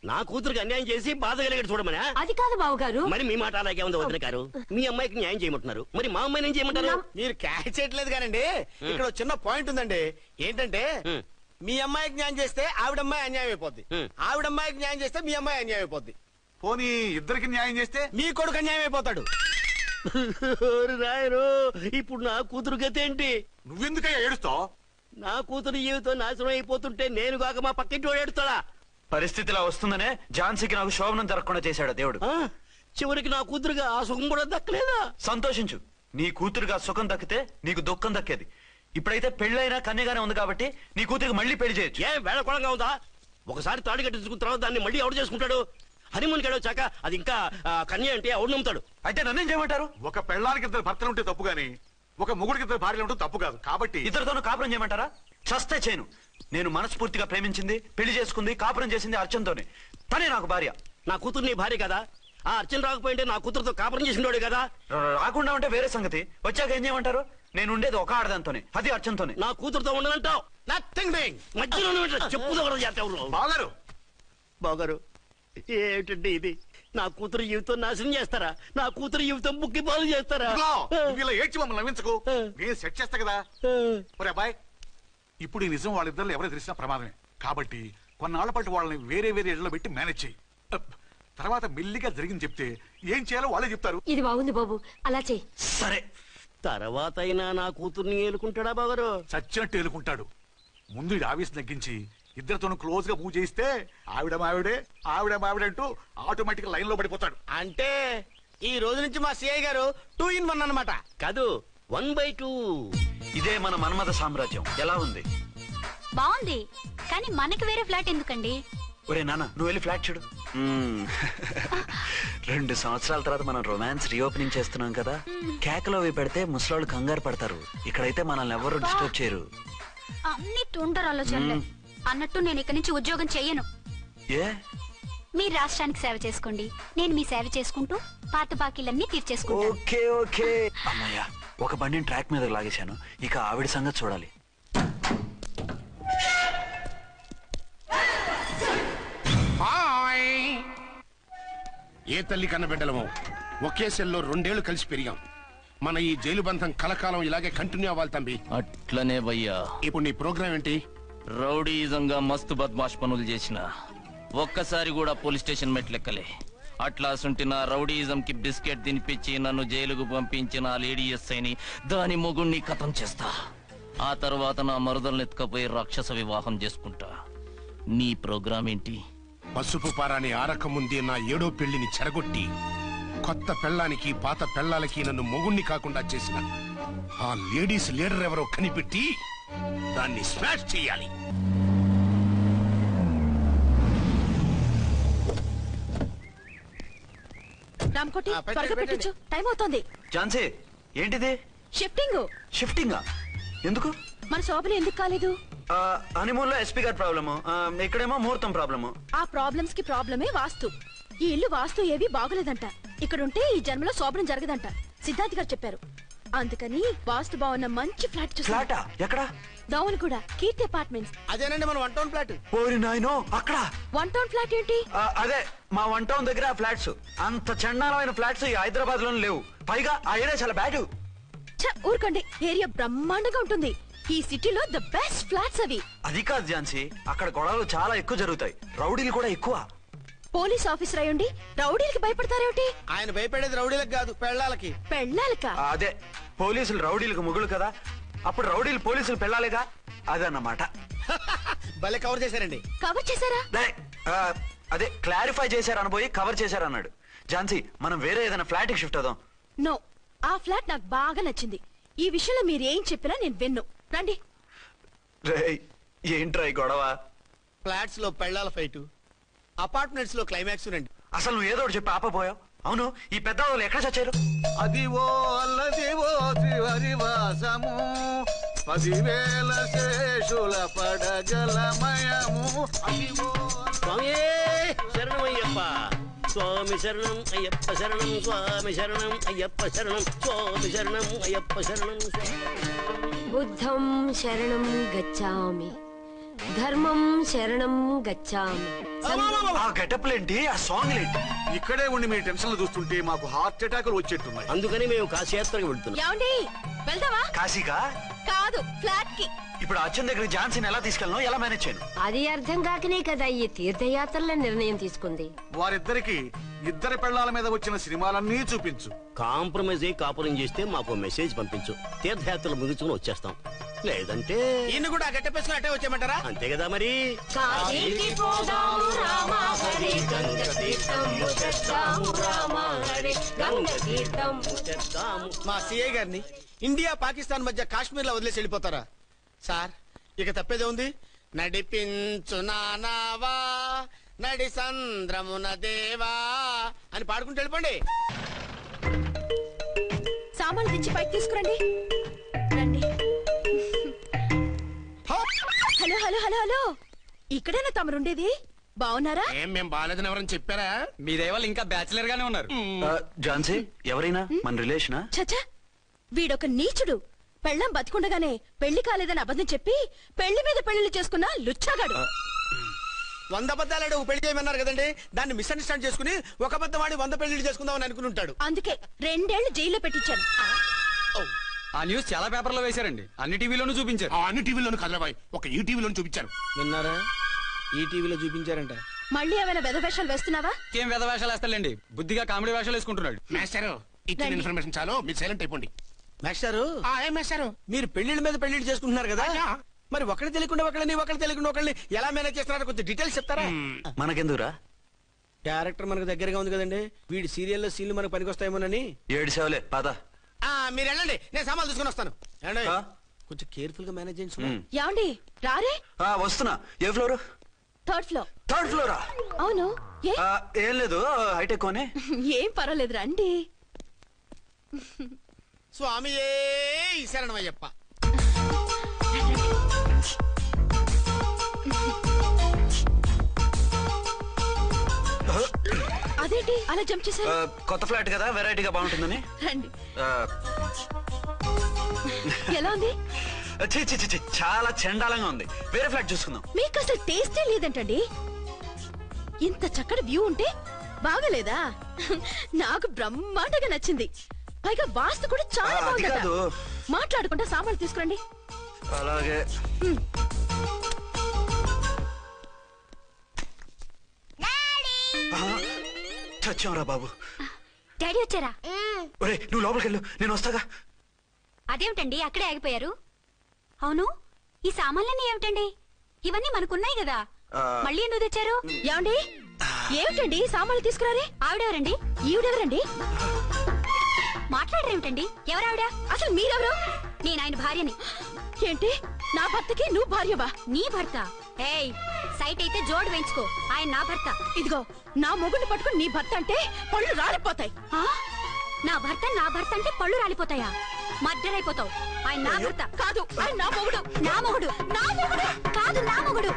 నా కూతురికి అన్యాయం చేసి బాధ కలిగేది చూడమనా? అది కాదు బావగారు. మరి మీ మాట అలాగే ఉంది వదిన గారు. మీ అమ్మాయికి న్యాయం చేయమంటున్నారు, మరి మా అమ్మాయిని ఏం చేయమంటారు? మీరు క్యాచ్ చేయట్లేదు కానండి. ఇక్కడ ఒక చిన్న పాయింట్ ఉందండి. ఏంటంటే మీ అమ్మాయికి న్యాయం చేస్తే ఆవిడమ్మాయి అన్యాయం అయిపోద్ది, ఆవిడమ్మాయికి న్యాయం చేస్తే మీ అమ్మాయి అన్యాయం అయిపోద్ది. పోనీ ఇద్దరికి న్యాయం చేస్తే మీ కొడుకు అన్యాయం అయిపోతాడు. రాయరు, ఇప్పుడు నా కూతురు గతి ఏంటి? నువ్వెందుకయ్యా ఏడుస్తావు? నా కూతురు జీవితం నాశనం అయిపోతుంటే నేను కాక మా పక్కింటి వాడు ఏడుస్తాడా? పరిస్థితి ఇలా వస్తుందనే ఝాన్సీకి నాకు శోభనం జరగకుండా చేశాడు దేవుడు. చివరికి నా కూతురుగా ఆ సుఖం కూడా దక్కలేదా? సంతోషించు, నీ కూతురుగా సుఖం దక్కితే నీకు దుఃఖం దక్కేది. ఇప్పుడైతే పెళ్ళైనా కన్యగానే ఉంది కాబట్టి నీ కూతురికి మళ్ళీ పెళ్లి చేయొచ్చు. ఏ వేళకోళంగా ఉందా? ఒకసారి తాడు కట్టించుకున్న తర్వాత దాన్ని మళ్ళీ ఎవడు చేసుకుంటాడు? హనీమూన్ కి వచ్చాక అది ఇంకా కన్య అంటే ఎవడు నమ్ముతాడు? అయితే నన్నేం చేయమంటారు? ఒక పెళ్ళానికి 2 భర్తలు ఉంటే తప్పు గాని ఒక మొగుడికి 2 భార్యలు ఉంటే తప్పు కాదు. కాబట్టి ఇద్దరితోనూ కాపురం చేయమంటారా? చస్తే చేయను. నేను మనస్ఫూర్తిగా ప్రేమించింది, పెళ్లి చేసుకుంది, కాపురం చేసింది అర్చనతోనే. తనే నాకు భార్య. నా కూతురు నీ భార్య కదా? ఆ అర్చన రాకపోయింటే నా కూతురుతో కాపురం చేసిండోడే కదా? రాకుండా ఉంటే వేరే సంగతి. వచ్చాక ఏం చేయమంటారు? నేను ఉండేది ఒక ఆడదాంతోనే, అది అర్చనతోనే. నా కూతురుతో ఉండనంటావు? Nothing doing. మధ్యలో చెప్పుదో బాగారు బాగారు ఏమిటండి ఇది? నా కూతురు జీవితం నాశనం చేస్తారా? నా కూతురు జీవితం బుక్కి పాలు చేస్తారా? ఇలా ఏడ్చి మమ్మల్ని నవ్వించకు, నేను సెట్ చేస్తా కదా. ఒరే అబ్బాయి, ఇప్పుడు ఈ నిజం వాళ్ళిద్దరు ఎవరో తెలిసినా ప్రమాదమే. కాబట్టి కొన్నాళ్ల పాటు వాళ్ళని వేరే వేరే ఇళ్లలో పెట్టి మేనేజ్ చేయి. తర్వాత మెల్లిగా జరిగింది చెప్తే ఏం చేయాలో వాళ్ళే చెప్తారు. ఇది బాగుంది బాబు, అలా చెయ్యి. సరే, తర్వాత అయినా నా కూతుర్ని ఏలుకుంటాడా బాగారు? చచ్చినట్టు ఏలుకుంటాడు. ముందు ఈ ఆవేశం తగ్గించి ఇద్దరితోనూ క్లోజ్ గా మూవ్ చేయిస్తే ఆవిడ మావిడంటూ ఆటోమేటిక్ లైన్ లో పడిపోతాడు. అంటే ఈ రోజు నుంచి మా సిఐ గారు 2 in 1 అన్నమాట. కాదు, 1/2. ఇదే మన మన్మథ సామ్రాజ్యం. ఎలా ఉంది? బాగుంది, కానీ మనకి వేరే ఫ్లాట్ ఎందుకండి? ఒరే నాన్న, నువ్వు వెళ్ళి ఫ్లాట్ చూడు. 2 సంవత్సరాల తర్వాత మనం రొమాన్స్ రీఓపెనింగ్ చేస్తున్నాం కదా. కేకలో అవి పెడితే ముసలాళ్ళు కంగారు పడతారు. ఇక్కడైతే మనల్ని ఎవరు డిస్టర్బ్ చేయరు. అన్ని తొందర ఆలోచనలే. అన్నట్టు నేను ఇక్కడి నుంచి ఉద్యోగం చెయ్యను. ఏ? మీరు రాష్ట్రానికి సేవ చేసుకోండి, నేను మీ సేవ చేసుకుంటూ పాత బాకీలన్నీ తీర్చేసుకుంటాను. Okay okay. అమ్మయ్య, ఒక బండిని ట్రాక్ మీద లాగేశాను. ఇక ఆవిడ సంగతి చూడాలి. ఏ తల్లి కన్న బిడ్డలమో ఒకే సెల్లో 2 ఏళ్లు కలిసి పెరిగాం. మన ఈ జైలు బంధం కలకాలం ఇలాగే కంటిన్యూ అవ్వాలి తంబి. అట్లనే భయ్యా. ఇప్పుడు నీ ప్రోగ్రామ్ ఏంటి? రౌడీజంగా మస్తు బద్మాష్ పనులు చేసిన ఒక్కసారి కూడా పోలీస్ స్టేషన్ మెట్లెక్కలే. అట్లా సుంటి నా రౌడీజం కి బిస్కెట్ తినిపించి నన్ను జైలుకు పంపించిన ఆ లేడీ ఎస్ఐని దాని మొగుణ్ణి కథం చేస్తా. ఆ తర్వాత నా మరుదల్ని ఎత్తుకపోయి రాక్షస వివాహం చేసుకుంటా. నీ ప్రోగ్రామ్ ఏంటి? పసుపు పారాని ఆరక ముందే నా 7వ పెళ్లిని చెరగొట్టి కొత్త పెళ్ళానికి పాత పెళ్ళాలకి నన్ను మొగుణ్ణి కాకుండా చేసిన ఆ లేడీస్ లీడర్ ఎవరో కనిపెట్టి దాన్ని స్మాష్ చేయాలి. రామ్కోటి, త్వరగా పెట్టించు, టైం అవుతోంది. ఝాన్సీ, ఏంటిది? షిఫ్టింగ్. షిఫ్టింగా? ఎందుకు? మన శోభలు ఎందుకు కాలేదు? హనీమూన్ లో ఎస్పీ గారి ప్రాబ్లము, ఇక్కడేమో ముహూర్తం ప్రాబ్లము. ఆ ప్రాబ్లమ్స్ కి ప్రాబ్లమే వాస్తు. ఈ ఇల్లు వాస్తు ఏవి బాగోలేదంట. ఇక్కడుంటే ఈ జన్మలో శోభనం జరగదంట సిద్ధార్థ్ గారు చెప్పారు. అందుకని వాస్తు బాగున్న మంచి ఫ్లాట్ చూసా. ఫ్లాటా? ఎక్కడ? దౌన్ కూడా కీర్తి అపార్ట్మెంట్స్. అదేనండి మన 1 టౌన్ ఫ్లాట్. ఓరి నాయనో, అక్కడ 1 టౌన్ ఫ్లాట్ ఏంటి? అదే మా 1 టౌన్ దగ్గర ఫ్లాట్స్. అంత చండాలమైన ఫ్లాట్స్ ఈ హైదరాబాద్ లో లేవు. పైగా ఆ ఏరియా చాలా బ్యాడ్. ఊరుకోండి, ఏరియా బ్రహ్మాండంగా ఉంటుంది. ఈ సిటీలో ద బెస్ట్ ఫ్లాట్స్ అవి. అది కాదు ఝాన్సీ, అక్కడ గొడవలు చాలా ఎక్కువ జరుగుతాయి, రౌడీలు కూడా ఎక్కువ. పోలీస్ ఆఫీసర్ అయ్యుండి రౌడీలకి భయపడతారేమిటి? ఆయన భయపడేది రౌడీలకు కాదు, పెళ్ళాలకి. పెళ్ళాలకా? అదే, పోలీసులు రౌడీలకు మొగులు కదా. అప్పుడు రౌడీలు పోలీసులు పెళ్ళాలిగా అదన్నమాట. భలే కవర్ చేశారండి. కవర్ చేశారా? అదే క్లారిఫై చేశారు అనబోయి కవర్ చేశారు అన్నాడు. ఝాన్సీ మనం వేరే ఏదైనా ఫ్లాట్ కి షిఫ్ట్ అవుదాం. నో, ఆ ఫ్లాట్ నాకు బాగా నచ్చింది. ఈ విషయంలో మీరు ఏం చెప్పినా నేను విన్ను. రండి. ఏంట్రా ఈ గొడవ? ఫ్లాట్స్ లో పెళ్ళాల ఫైట్, అపార్ట్మెంట్స్ లో క్లైమాక్స్ రండి. అసలు నువ్వు ఏదో ఒకటి చెప్పి ఆపపోయావు. అవును, ఈ పెద్ద వాళ్ళు ఎక్కడ చచ్చారు? అదివో అల్లదివో త్రివరివాసము 10,000 శేషుల పడగలమయము. అదివో స్వామి శరణమయ్యప్ప, స్వామి శరణం అయ్యప్ప శరణం, స్వామి శరణం అయ్యప్ప శరణం, స్వామి శరణం అయ్యప్ప శరణం. బుద్ధం శరణం గచ్చామి, ధర్మం శరణం గచ్చామి. ఆ గెటప్లేంటి, ఆ సాంగ్ ఏంటి? ఇక్కడే ఉండి మీ టెన్షన్లు చూస్తుంటే మాకు హార్ట్ అటాకులు వచ్చేట్టున్నాయి. అందుకని మేము కాశీయాత్రకు వెళ్తున్నాం. ఏమండి, వెళ్దామా? కాశీకా? కాదు, ఫ్లాట్ కి. ఇప్పుడు అచ్చన్ దగ్గర ఝాన్సీని ఎలా తీసుకెళ్ళను, ఎలా మేనేజ్ చేయను? అది అర్థం కాకనే కదా ఈ తీర్థయాత్రల నిర్ణయం తీసుకుంది. వారిద్దరికి ఇద్దరి పెళ్లాల మీద వచ్చిన సినిమాలన్నీ చూపించు. కాంప్రమైజ్ అయ్యి కాపురం చేస్తే మాకు మెసేజ్ పంపించు. తీర్థయాత్రలు ముగించుకుని వచ్చేస్తాం. లేదంటే ఇన్ని కూడా గట్టెప్పేసుకుని అట్టే వచ్చేయమంటారా? అంతే కదా మరి. కాశీకి పోదాము రామా హరి, గంగ తీర్థము తెద్దాము రామా హరి, గంగ తీర్థము తెద్దాము. మా సిఐ గారిని ఇండియా పాకిస్తాన్ మధ్య కాశ్మీర్ లో వదిలేసి వెళ్ళిపోతారా సార్? ఇక తప్పేదే ఉంది. నడిపించు నానావా నడి సంద్రమున దేవా అని పాడుకుంటూ వెళ్ళిపోండి. సామాన్లు తెచ్చి పైకి తీసుకురండి. రండి. హలో హలో హలో హలో, ఇక్కడేనా తమరుండేది? బాగున్నారా? ఏం మేం బాలేదని ఎవరని చెప్పారా? మీ దయవల్ల ఇంకా బ్యాచిలర్ గానే ఉన్నారు. ఝాన్సీ ఎవరైనా మన రిలేషనా? చచ్చా, వీడొక నీచుడు. పెళ్ళం బతికుండగానే పెళ్లి కాలేదని అబద్ధం చెప్పి పెళ్లి మీద పెళ్లిళ్ళు చేసుకున్న లుచ్చాగాడు. 100 అబద్ధాలు పెళ్లి చేయమన్నారు కదండి, దాన్ని మిస్అండర్స్టాండ్ చేసుకుని ఒక అబద్ధం వాడి 100 పెళ్లిళ్ళు చేసుకుందామని అనుకుని ఉంటాడు. అందుకే 2 ఏళ్లు జైల్లో పెట్టించాను. ఆ న్యూస్ చాలా పేపర్లో వేశారండి, అన్ని టీవీలోనూ చూపించారు. అన్ని టీవీలోను కదలబాయ్, ఒక ఈ టీవీలోను చూపించారు. విన్నారా? ఈ టీవీలో చూపించారంట. మళ్ళీ ఏమైనా వెధవేషాలు వేస్తున్నావా? ఏం వెధ వేషాలు వేస్తాడండి, బుద్ధిగా కామెడీ వేషాలు వేసుకుంటున్నాడు. మాస్టారు ఇచ్చిన ఇన్ఫర్మేషన్ చాలు, మీరు సైలెంట్ అయిపోండి. మాస్టారు, ఏం మాస్టారు? మీరు పెళ్లిళ్ళ మీద పెళ్లిళ్ళు చేసుకుంటున్నారు కదా, మరి ఒకళ్ళు తెలియకుండా ఒకళ్ళని తెలియకుండా ఒకళ్ళని ఎలా మేనేజ్ చేస్తున్నారో కొంచెం డీటెయిల్స్ చెప్తారా? మనకెందుకురా? క్యారెక్టర్ మనకు దగ్గరగా ఉంది కదండి, వీడి సీరియల్లో సీన్లు మనకు పనికొస్తాయేమోనని. 7 సేవలే పద. మీరు వెళ్ళండి, నేను సామాన్లు తీసుకుని వస్తాను. కొంచెం కేర్ఫుల్ గా మేనేజ్ చేయండి. ఏమండి రారే? వస్తున్నా. ఏ ఫ్లోర్? 3rd floor. 3rd ఫ్లోరా? అవును. ఏం లేదు, హైటెక్ కోనే. ఏం పర్వాలేదు, రండి. స్వామియే శరణమయ్యప్ప. అదేంటి అలా జంప్ చేశారు? కొత్త ఫ్లాట్ కదా, వెరైటీగా బాగుంటుందని. రండి. ఎలా ఉంది? చాలా చండాలంగా ఉంది. వేరే ఫ్లాట్ చూసుకుందాం. మీకు అసలు టేస్టే లేదంటండి. ఇంత చక్కటి వ్యూ ఉంటే బాగలేదా? నాకు బ్రహ్మాండంగా నచ్చింది. పైగా వాస్తు కూడా చాలా బాగుందట. మాట్లాడుకుంటా సామాన్లు తీసుకురండి. అలాగే. చచ్చాంరా బాబు. డాడీ వచ్చారా? ఒరే నువ్వు లోపలికి వెళ్ళు, నేను వస్తాగా. అదేమిటండి అక్కడే ఆగిపోయారు? అవును, ఈ సామాన్లన్నీ ఏమిటండి? ఇవన్నీ మనకున్నాయి కదా, మళ్ళీ ఎందుకు తెచ్చారు? ఏమండి, ఏమిటండి సామాన్లు తీసుకురారే? ఆవిడెవరండి? ఈవిడెవరండి? మాట్లాడరేమిటండి? ఎవరావిడ? అసలు మీరెవరు? నేను ఆయన భార్యని. ఏంటి, నా భర్తకి నువ్వు భార్యవా? నీ భర్త? ఏయ్, సైట్ అయితే జోడు వేయించుకో, ఆయన నా భర్త. ఇదిగో, నా మొగుడిని పట్టుకుని నీ భర్త అంటే పళ్ళు రాలిపోతాయి. నా భర్త అంటే పళ్ళు రాలిపోతాయా? మర్డర్ అయిపోతావు. ఆయన నా భర్త కాదు, ఆయన నా మొగుడు. నా మొగుడు కాదు, నా మొగుడు.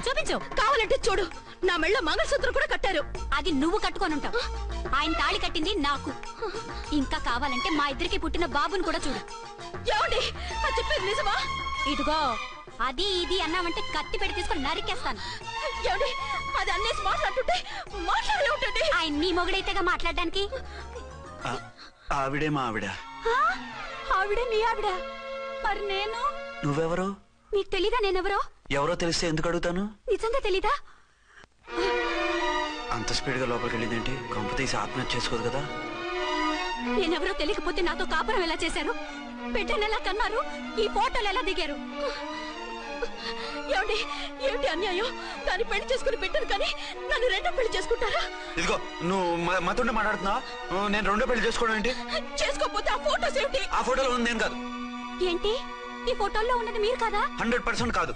చూపించు. కావాలంటే చూడు, నా మెళ్ళ మంగళసూత్రం కూడా కట్టారు. అది నువ్వు కట్టుకొని ఉంటావు. ఆయన తాళి కట్టింది నాకు. ఇంకా కావాలంటే మా ఇద్దరికి పుట్టిన బాబుని కూడా చూడు. ఏమండి, చెప్పేది నిజమా? ఇదిగో, అది ఇది అన్నావంటే కత్తి పెట్టి తీసుకొని నరికేస్తాను. ఏమండి, అది అన్నేసి మాట్లాడుతుంటే మాట్లాడే ఉంటుంది. ఆయన నీ మొగుడైతేగా మాట్లాడడానికి. ఆవిడే మా ఆవిడ. ఆవిడే మీ ఆవిడ? మరి నేను? నువ్వెవరు? నీకు తెలీదా నేనెవరో? ఎవరో తెలిస్తే ఎందుకు అడుగుతాను? నిజంగా తెలీదా? అంత స్పీడ్ గా లోపలికి వెళ్ళిందేంటి? కంప తీసి ఆత్మహత్య చేసుకోదు కదా? నేనెవరో తెలియకపోతే నాతో కాపురం ఎలా చేశారు? బిడ్డను ఎలా కన్నారు? ఈ ఫోటోలు ఎలా దిగారు? ఏమండి ఏమిటి అన్యాయం? దాన్ని పెళ్లి చేసుకుని బిడ్డను కానీ నన్ను రెండో పెళ్లి చేసుకుంటారా? ఇదిగో నువ్వు మాతోనే మాట్లాడుతున్నావా? నేను రెండో పెళ్లి చేసుకోవడం ఏంటి? చేసుకోకపోతే ఆ ఫోటోస్ ఏమిటి? ఆ ఫోటోలో ఉంది నేను కాదు. ఏంటి ఈ ఫోటోల్లో ఉన్నది మీరు కదా? 100% కాదు.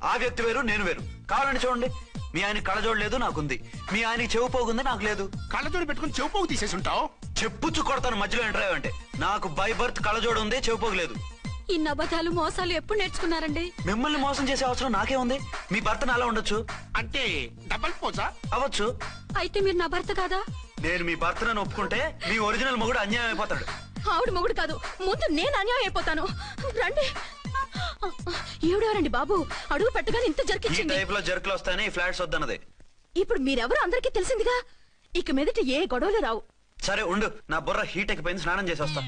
ఆ వ్యక్తి వేరు, నేను వేరు. కావాలని చూడండి. మీ ఆయన కళ్ళజోడు లేదు, నాకుంది. మీ ఆయనకి చెవు పోగుంది, నాకు లేదు. కళ్ళజోడు పెట్టుకుని చెవు పోగు తీసేసి ఉంటావు. చెప్పుచ్చు కొడతాను మధ్యలో ఎంటర్ అయ్యావంటే. నాకు బై బర్త్ కళ్ళజోడు ఉంది, చెవు పోగు లేదు. ఇన్ని అబద్ధాలు మోసాలు ఎప్పుడు నేర్చుకున్నారండి? మిమ్మల్ని మోసం చేసే అవసరం నాకే ఉంది. మీ భర్తను అలా ఉండొచ్చు. అంటే డబల్ పోజా అవ్వచ్చు. అయితే మీరు నా భర్త కాదా? నేను మీ భర్తను ఒప్పుకుంటే మీ ఒరిజినల్ మొగుడు అన్యాయం అయిపోతాడు. ఆవిడ మొగుడు కాదు, ముందు నేను అన్యాయం అయిపోతాను. రండి. ఈవిడెవరండి బాబు? అడుగు పెట్టగానే ఇంత ఈ జరికిచ్చింది. టైప్ లో జర్కులు వస్తాయని ఈ ఫ్లాట్స్ వద్దన్నది. ఇప్పుడు మీరెవరో అందరికీ తెలిసిందిగా. ఇక మీదట ఏ గొడవలు రావు. సరే ఉండు, నా బుర్ర హీట్ ఎక్కిపోయింది, స్నానం చేసి వస్తా.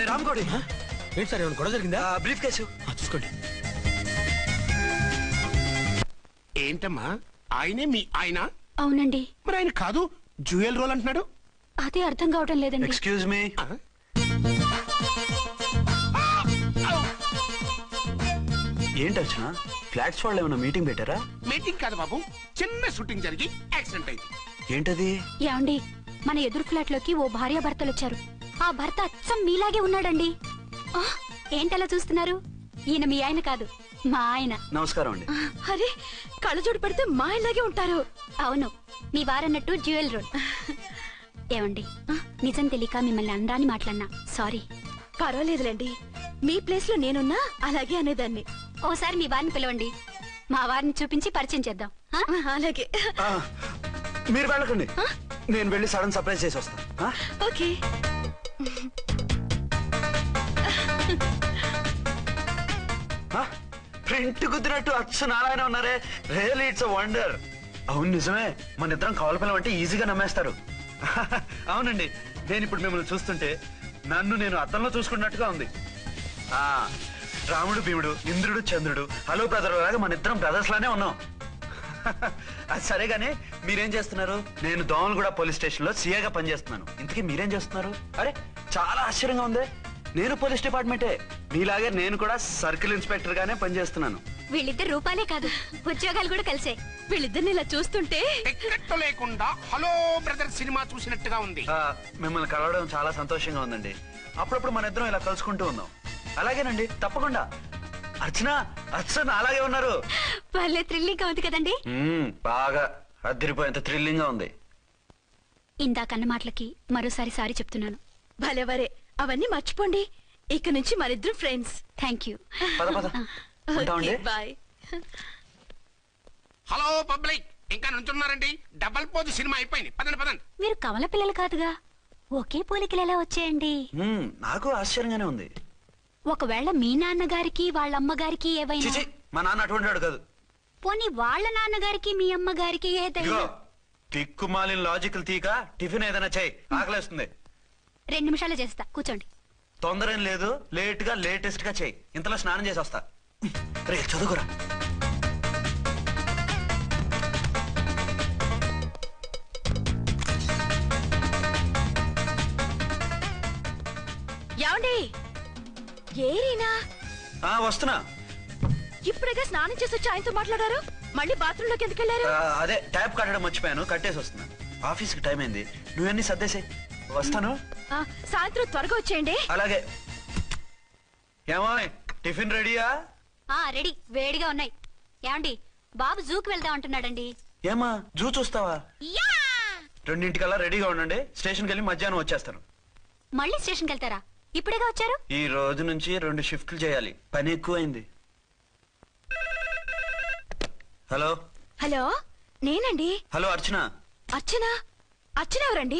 రామ్కోడి ఏంటి సార్, ఏమైనా గొడవ జరిగిందా? బ్రీఫ్ కేసు చూసుకోండి. ఏంటమ్మా ఆయనే మీ ఆయన? అవునండి. మరి ఆయన కాదు జ్యువెల్ రోల్ అంటున్నాడు. అదే అర్థం కావడం లేదండి. Excuse me. ఏంటి వచ్చిన ఫ్లాట్స్ వాళ్ళు ఏమైనా మీటింగ్ పెట్టారా? మీటింగ్ కాదు బాబు, చిన్న షూటింగ్ జరిగి యాక్సిడెంట్ అయింది. ఏంటది? ఏమండి, మన ఎదురు ఫ్లాట్ లోకి ఓ భార్య భర్తలు వచ్చారు. ఆ భర్త అచ్చం మీలాగే ఉన్నాడండి. ఏంటలా చూస్తున్నారు? ఈయన మీ ఆయన కాదు, మా ఆయన. నమస్కారం అండి. అరే, కళ్ళజోడు పెడితే మా ఇలాగే ఉంటారు. అవును, మీ వారన్నట్టు జ్యువెల్ రోడ్. ఏమండి, నిజం తెలియక మిమ్మల్ని అనరాని మాట్లాడినా సారీ. పర్వాలేదులేండి, మీ ప్లేస్ లో నేనున్నా అలాగే అనేదాన్ని. ఓసారి మీ వారిని పిలవండి, మా వారిని చూపించి పరిచయం చేద్దాం. అలాగే. మీరు వెళ్ళకండి, నేను వెళ్ళి సడన్ సర్ప్రైజ్ చేసి వస్తా. ఓకే. ప్రింట్ కుదిరినట్టు అచ్చు నారాయణ ఉన్నారే. Really it's a wonder. అవును నిజమే, మన ఇద్దరం కవల పిల్లం అంటే ఈజీగా నమ్మేస్తారు. అవునండి, నేను ఇప్పుడు మిమ్మల్ని చూస్తుంటే నన్ను నేను అద్దంలో చూసుకున్నట్టుగా ఉంది. రాముడు భీముడు, ఇంద్రుడు చంద్రుడు, హలో బ్రదర్ లాగా మన ఇద్దరం బ్రదర్స్ లానే ఉన్నాం. అది సరేగానే మీరేం చేస్తున్నారు? నేను దోమలగూడ పోలీస్ స్టేషన్ లో సీఏగా పనిచేస్తున్నాను. ఇంతకీ మీరేం చేస్తున్నారు? అరే చాలా ఆశ్చర్యంగా ఉంది. నేను పోలీస్ డిపార్ట్మెంటే, మీలాగే నేను కూడా సర్కిల్ ఇన్స్పెక్టర్ గానే పనిచేస్తున్నాను. వీళ్ళిద్దరు రూపాలే కాదు, ఉద్యోగాలు కూడా కలిసే. వీళ్ళిద్దరిని ఇలా చూస్తుంటే టికెట్ లేకుండా హలో బ్రదర్ సినిమా చూసినట్టుగా ఉంది. మిమ్మల్ని కలవడం చాలా సంతోషంగా ఉందండి. అప్పుడప్పుడు మన ఇద్దరం ఇలా కలుసుకుంటూ ఉందాం. అలాగేనండి, తప్పకుండా. అర్చన, అర్చన అలాగే ఉన్నారు. వాళ్ళే థ్రిల్లింగ్ గా ఉంది కదండి. బాగా అదిరిపోయేంత థ్రిల్లింగ్ గా ఉంది. ఇందాకన్న మాటలకి మరోసారి సారీ చెప్తున్నాను. భలేవరే, అవన్నీ మర్చిపోండి. ఇక నుంచి మరిద్దరం friends. Thank you. Bye. Hello public, ఇంకా నుంచున్నారండి? డబల్ పోజ్ సినిమా అయిపోయింది, పదండి పదండి. మీరు కమల పిల్లలు కాదుగా, ఒకే పోలికలు ఎలా వచ్చాయండి? నాకు ఆశ్చర్యంగానే ఉంది. ఒకవేళ మీ నాన్నగారికి వాళ్ళ అమ్మగారికి ఏవైనా? మా నాన్న అటువంటి వాడు కాదు. పోనీ వాళ్ళ నాన్నగారికి మీ అమ్మగారికి ఏదైనా? తిక్కుమాలిన లాజికల్ తీక టిఫిన్ ఏదైనా చేయి, ఆకలేస్తుంది. 2 నిమిషాలు చేస్తా, కూర్చోండి. తొందర ఏం లేదు, లేట్ గా లేటెస్ట్ గా చేయి. ఇంతలో స్నానం చేసి వస్తా. రే చదువుకురా. ఏమండి, ఏరీనా? వస్తున్నా. ఇప్పుడేగా స్నానం చేసి వచ్చి ఆయనతో మాట్లాడారు, మళ్ళీ బాత్రూమ్ లోకి ఎందుకు వెళ్ళారు? అదే ట్యాప్ కట్టడం మర్చిపోయాను, కట్టేసి వస్తున్నా. ఆఫీస్ కి టైం అయింది, నువ్వన్నీ సర్దేసే. వస్తాను. సాయంత్రం త్వరగా వచ్చేయండి. అలాగే. ఏమో టిఫిన్ రెడీయా? రెడీ, వేడిగా ఉన్నాయి. ఏమండి, బాబు జూకి వెళ్దాం అంటున్నాడండి. ఏమా జూ చూస్తావా? 2:00కల్లా రెడీగా ఉండండి, స్టేషన్కి వెళ్ళి మధ్యాహ్నం వచ్చేస్తాను. మళ్ళీ స్టేషన్కి వెళ్తారా? ఇప్పుడేగా వచ్చారు. ఈ రోజు నుంచి 2 షిఫ్ట్లు చేయాలి, పని ఎక్కువైంది. హలో. హలో, నేనండి. హలో అర్చన. అర్చన? అర్చన ఎవరండి?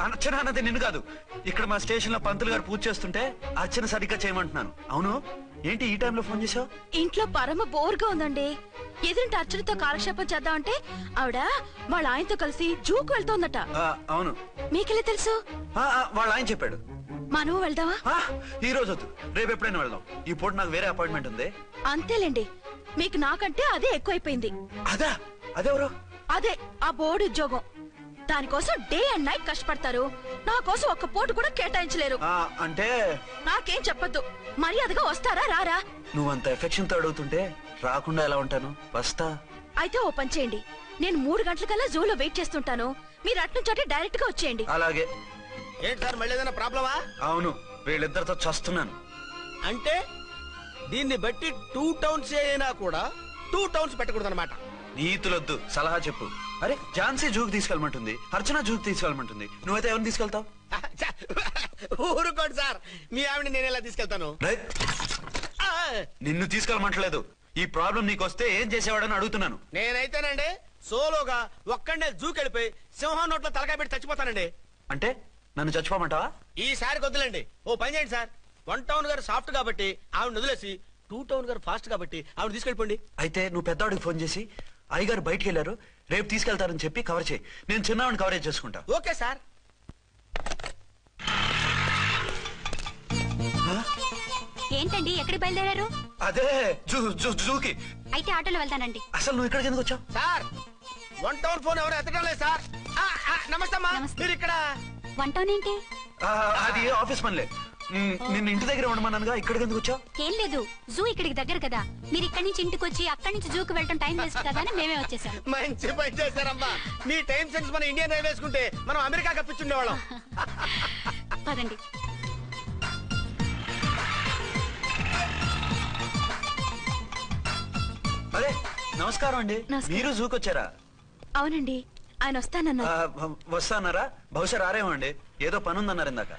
అర్చన అన్నది నిన్ను కాదు. ఇక్కడ మా స్టేషన్ లో పంతులు గారు పూజ చేస్తుంటే అర్చన సరిగ్గా చేయమంటున్నాను. అవును, ఏంటి ఈ టైంలో ఫోన్ చేసావు? ఇంట్లో పరమ బోర్గా ఉందండి. ఎదురింటి అర్చనతో కాలక్షేపం చేద్దామంటే ఆవిడ వాళ్ళ ఆయనతో కలిసి జూకు వెళ్తోందట. అవును. మీకెళ్ళి తెలుసు? వాళ్ళ ఆయన చెప్పాడు. మనం వెళ్దామా? ఈ రోజు వద్దు, రేపు ఎప్పుడైనా వెళ్దాం. ఈ పూట నాకు వేరే అపాయింట్మెంట్ ఉంది. అంతేలేండి, మీకు నాకంటే అదే ఎక్కువైపోయింది. అదెవరు? అదే ఆ బోర్డు ఉద్యోగం. దానికోసం డే అండ్ నైట్ కష్టపడతారు. నా కోసం ఒక్క పూట కూడా కేటాయించలేరు. అంటే నాకేం చెప్పొద్దు, మర్యాదగా వస్తారా రారా? నువ్వంత ఎఫెక్షన్ తో అడుగుతుంటే రాకుండా ఎలా ఉంటాను? వస్తా. అయితే ఓ పని చేయండి, నేను 3 గంటలకల్లా జూలో వెయిట్ చేస్తుంటాను. మీరు అట్నుంచి డైరెక్ట్ గా వచ్చేయండి. అలాగే. ఏంటి సార్, మళ్ళీ ఏదైనా ప్రాబ్లమా? అవును, వీళ్ళిద్దరితో చస్తున్నాను. అంటే దీన్ని బట్టి 2 టౌన్స్ అయినా కూడా 2 టౌన్స్ పెట్టకూడదు అనమాట. నీతులొద్దు, సలహా చెప్పు. అరే ఝాన్సీ జూకి తీసుకెళ్ళమంటుంది, అర్చన జూకి తీసుకెళ్ళమంటుంది. నువ్వైతే ఎవరిని తీసుకెళ్తావు? ఊరుకోండి సార్, మీ ఆవిడ నేను ఎలా తీసుకెళ్తాను? నిన్ను తీసుకెళ్ళమంటలేదు. ఈ ప్రాబ్లం నీకొస్తే ఏం చేసేవాడని అడుగుతున్నాను. నేనైతేనండి సోలోగా ఒక్కడే జూకెళ్ళిపోయి సింహం నోట్లో తలకాయ పెట్టి చచ్చిపోతానండి. అంటే నన్ను చచ్చిపోమంటావా? ఈసారి వద్దులేండి. ఓ పని చేయండి సార్, 1 టౌన్ గారు సాఫ్ట్ కాబట్టి ఆవిడ వదిలేసి 2 టౌన్ గారు ఫాస్ట్ కాబట్టి ఆవిడ తీసుకెళ్ళిపోండి. అయితే నువ్వు పెద్దవాడికి ఫోన్ చేసి అయ్యగారు బయటికి వెళ్ళారు, రేపు తీసుకెళ్తారని చెప్పి కవర్ చేయి. నేను చిన్నవాడిని కవరేజ్ చేసుకుంటా. Okay sir. ఏంటండి ఎక్కడికి బయలుదేరారు? అదే జూకి. అయితే ఆటోలో వెళ్తానండి. అసలు నువ్వు ఇక్కడికి ఎందుకు వచ్చావు? సార్ 1 టౌన్ ఫోన్ ఎవరు ఎత్తడం లేదు సార్. నమస్తే అమ్మా, మీరు ఇక్కడ? 1 టౌన్ ఏంటి? అది ఆఫీస్ పనిలే. నిన్ను ఇంటి దగ్గర ఉండమన్నానుగా, ఇక్కడికి ఎందుకు వచ్చావు? ఏం లేదు, జూ ఇక్కడికి దగ్గర కదా. మీరు ఇక్కడి నుంచి ఇంటికి వచ్చి అక్కడి నుంచి జూకి వెళ్ళటం టైం వేస్ట్ కదా అని మేమే వచ్చేసాం. మంచి పని చేశారమ్మా. మీ టైం సెన్స్ మన ఇండియన్ రైల్వేస్ కుంటే మనం అమెరికా కప్పించుండేవాళ్ళం. పదండి. అరే నమస్కారం అండి. మీరు జూకి వచ్చారా? అవునండి, ఆయన వస్తానన్నారు. వస్తానారా? బహుశా రారేమో అండి, ఏదో పని ఉందన్నారు ఇందాక.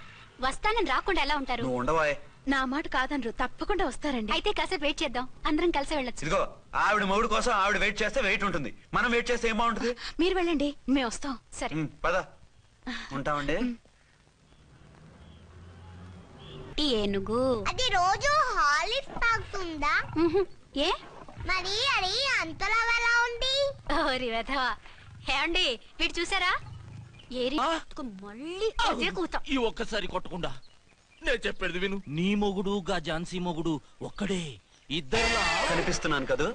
వస్తానని రాకుండా ఎలా ఉంటారు? నువ్వు ఉండవాయ్. నా మాట కాదనరు, తప్పకుండా వస్తారండి. అయితే కాసేపు వెయిట్ చేద్దాం, అందరం కలిసి వెళ్ళొచ్చు. ఇదిగో ఆవిడ మొగుడు కోసం ఆవిడ వెయిట్ చేస్తే వెయిట్ ఉంటుంది, మనం వెయిట్ చేస్తే ఏం బాగుంటుంది? మీరు వెళ్ళండి, మేము వస్తాం. సరే పద. ఉంటామండి. ఏనుగు అది రోజు హాలిక్స్ తాగుతుందా? ఏ మరి అది అంతలా ఎలా ఉంది? ఓరి వెధవా. ఏమండి వీడు చూసారా? మళ్ళీ అదే కూత. ఈ ఒక్కసారి కొట్టకుండా నేను చెప్పేది విను. నీ మొగుడు గా ఝాన్సీ మొగుడు ఒక్కడే, ఇద్దరులా కనిపిస్తున్నాను కదా?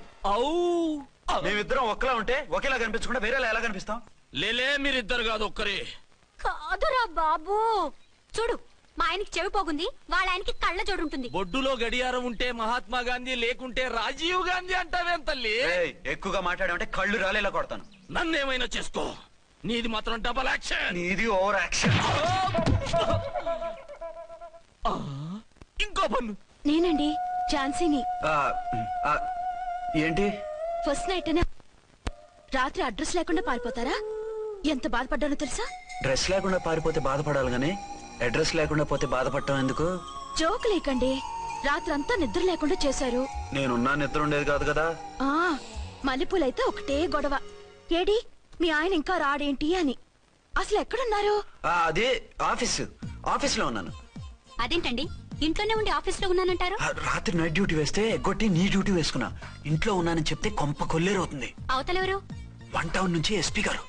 మేమిద్దరం ఒక్కలా ఉంటే ఒకేలా కనిపించకుండా వేరేలా ఎలా కనిపిస్తాం? లేలే, మీరిద్దరు కాదు ఒక్కరే. కాదురా బాబు, చూడు మా ఆయనకి చెవి పోగుంది, వాళ్ళ ఆయనకి కళ్ళ జోడు ఉంటుంది. బొడ్డులో గడియారం ఉంటే మహాత్మా గాంధీ, లేకుంటే రాజీవ్ గాంధీ అంటావేం తల్లి? ఎక్కువగా మాట్లాడామంటే కళ్ళు రాలేలా కొడతాను. నన్నేమైనా చేసుకో, నీది మాత్రం డబల్ యాక్షన్. నీది ఓవర్ యాక్షన్. ఇంకో పన్ను. నేనండి ఝాన్సీని. ఏంటి ఫస్ట్ నైట్ రాత్రి అడ్రస్ లేకుండా పారిపోతారా? ఎంత బాధపడ్డానో తెలుసా? డ్రెస్ లేకుండా పారిపోతే బాధపడాలి గానీ అడ్రస్ లేకుండా పోతే బాధపడటం ఎందుకు? జోక్ లేకండి, రాత్రంతా నిద్ర లేకుండా చేశారు. నేనున్నా నిద్ర ఉండేది కాదు కదా. మల్లెపూలైతే ఒకటే గొడవ. ఏడి మీ ఆయన ఇంకా రాడేంటి అని. అసలు ఎక్కడున్నారు? అది ఆఫీస్ లో ఉన్నాను. అదేంటండి ఇంట్లోనే ఉండి ఆఫీస్ లో ఉన్నానంటారు? రాత్రి నైట్ డ్యూటీ వేస్తే ఎగ్గొట్టి నీ డ్యూటీ వేసుకున్నా. ఇంట్లో ఉన్నానని చెప్తే కొంప కొల్లేరవుతుంది. అవతలెవరు? 1 టౌన్ నుంచి ఎస్పీ గారు.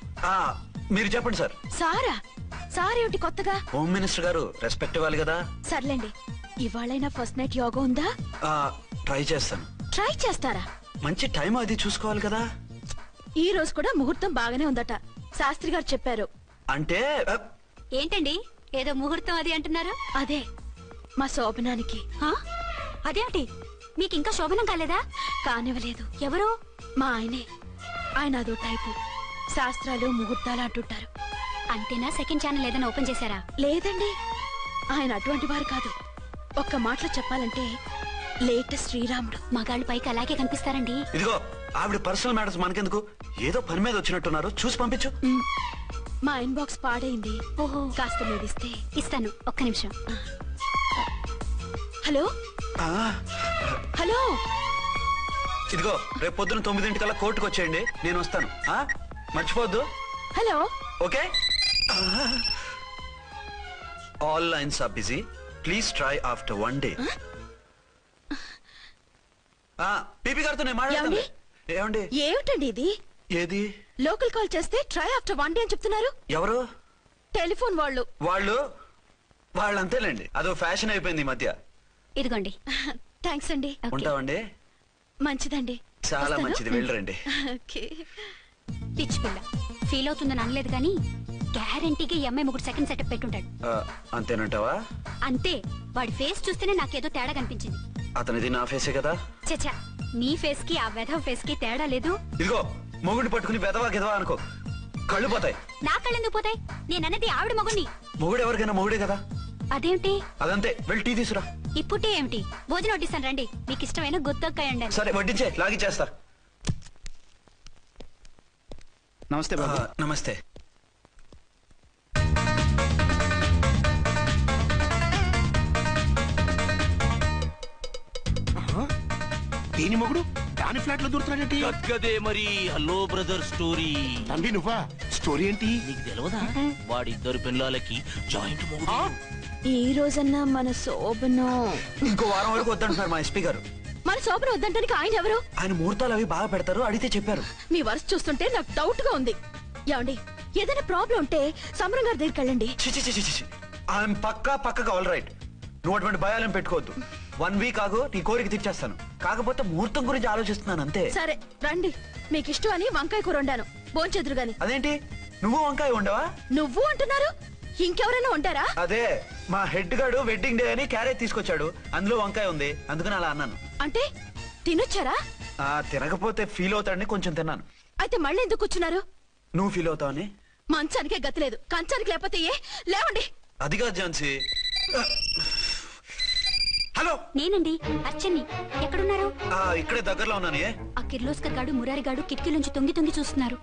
మీరు చెప్పండి సార్. సారా? సార్ ఏమిటి కొత్తగా? హోమ్ మినిస్టర్ గారు, రెస్పెక్ట్ ఇవ్వాలి కదా. సర్లేండి, ఇవాళైనా ఫస్ట్ నైట్ యోగా ఉందా? ట్రై చేస్తాను. ట్రై చేస్తారా? మంచి టైం అది చూసుకోవాలి కదా. ఈ రోజు కూడా ముహూర్తం బాగానే ఉందట, శాస్త్రి గారు చెప్పారు. అంటే ఏంటండి ఏదో ముహూర్తం అది అంటున్నారు? అదే మా శోభనానికి. అదేమిటి మీకు ఇంకా శోభనం కాలేదా? కానివ్వలేదు. ఎవరు? మా ఆయనే. ఆయన అదో టైపు, శాస్త్రాలు ముహూర్తాలు అంటుంటారు. అంతేనా? సెకండ్ ఛానల్ ఏదైనా ఓపెన్ చేశారా? లేదండి, ఆయన అటువంటి వారు కాదు. ఒక్క మాటలో చెప్పాలంటే లేటెస్ట్ శ్రీరాముడు. మగాళ్ళు పైకి అలాగే కనిపిస్తారండి. ఇదిగో ఆవిడ పర్సనల్ మ్యాటర్స్ మనకెందుకు, ఏదో పని మీద వచ్చినట్టున్నారు, చూసి పంపించు. మా ఇన్బాక్స్ పాడైంది. ఓహో, కాస్త మీదిస్తే ఇస్తాను. ఒక్క నిమిషం. హలో హలో, ఇదిగో రేపు పొద్దున 9 కోర్టుకు వచ్చేయండి, నేను వస్తాను. మర్చిపోద్దు. Hello. Okay. All lines are busy, please try after 1 day. PP garu నేను మాట్లాడుతాను. ఏమండి? ఏమిటండి ఇది? ఏది? లోకల్ కాల్ చేస్తే ట్రై ఆఫ్టర్ 1 day అని చెప్తున్నారు. ఎవరు? టెలిఫోన్ వాళ్ళు. వాళ్ళు అంతేలేండి, అదో ఫ్యాషన్ అయిపోయింది ఈ మధ్య. ఇదిగోండి. థ్యాంక్స్ అండి. ఉంటామండి. మంచిదండి. చాలా మంచిది, వెళ్ళరండి. పిచ్చి పిల్ల ఫీల్ అవుతుందని అనలేదు కానీ గ్యారంటీగా ఈ అమ్మాయి 3 సెకండ్ సెటప్ పెట్టుంటాడు. అంతేనంటావా? అంతే. వాడి ఫేస్ చూస్తేనే నాకేదో తేడా కనిపించింది. అతనిది నా ఫేసే కదా. చచ్చా, నీ ఫేస్ కి ఆ వెధవ ఫేస్ కి తేడా లేదు. ఇదిగో మొగుడిని పట్టుకుని వెధవా గెదవా అనుకో, కళ్ళు పోతాయి. నా కళ్ళెందుకు పోతాయి? నేనన్నది ఆవిడ మొగుడిని. మొగుడు ఎవరికైనా మొగుడే కదా. అదేంటి? అదంతే, వెళ్ళి టీ తీసురా. ఇప్పుడు టీ ఏమిటి? భోజనం వడ్డిస్తాను రండి. మీకు ఇష్టమైన గుత్తొక్కాయ ఉండండి. సరే వడ్డించే, లాగిచ్చేస్తా. నమస్తే బాబు. నమస్తే. దేని మొగుడు దాని ఫ్లాట్ లో దూరుతున్నాడేంటి? గదే మరి. Hello brother story. తండ్రి నువ్వా? స్టోరీ ఏంటి? నీకు తెలియదా? వాడిద్దరు పిల్లలకి జాయింట్ మొగుడు. ఈ రోజన్నా మన శోభను ఇంకో వారం వరకు వద్దంటున్నారు మా ఎస్పీ గారు. మన శోభను వద్దంటానికి ఆయన ఎవరు? ఆయన ముహూర్తాలు అవి బాగా పెడతారు, అడిగితే చెప్పారు. మీ వరుస చూస్తుంటే నాకు డౌట్ గా ఉంది. ఏమండి, ఏదైనా ప్రాబ్లం ఉంటే సమరం గారి దగ్గరికి వెళ్ళండి. ఆయన పక్కగా ఆల్ రైట్. నువ్వు అటువంటి భయాలను పెట్టుకోవద్దు. 1 week ఆగు, నీ కోరిక తీర్చేస్తాను. కాకపోతే ముహూర్తం గురించి ఆలోచిస్తున్నాను అంతే. సరే రండి. మీకు ఇష్టం అని వంకాయ కూర వండాను, భోంచెదురు గాని. అదేంటి నువ్వు వంకాయ ఉండవా? నువ్వు అంటున్నారు, ఇంకెవరైనా ఉంటారా? అదే మా హెడ్ గాడు వెడ్డింగ్ డే అని క్యారేజ్ తీసుకొచ్చాడు, అందులో వంకాయ ఉంది, అందుకని అలా అన్నాను. అంటే తినొచ్చారా? తినకపోతే ఫీల్ అవుతాడని కొంచెం తిన్నాను. అయితే మళ్ళీ ఎందుకు కూర్చున్నారు? నువ్వు ఫీల్ అవుతావని. మంచానికే గతి లేదు, కంచానికి లేకపోతే ఏ? లేవండి. అది కాదు ఝాన్సీ. హలో, నేనండి అర్చన్ని. ఎక్కడున్నారు? ఇక్కడే దగ్గరలో ఉన్నాను. ఆ కిర్లోస్కర్ గాడు మురారి గాడు కిటికీలోంచి తొంగి చూస్తున్నారు.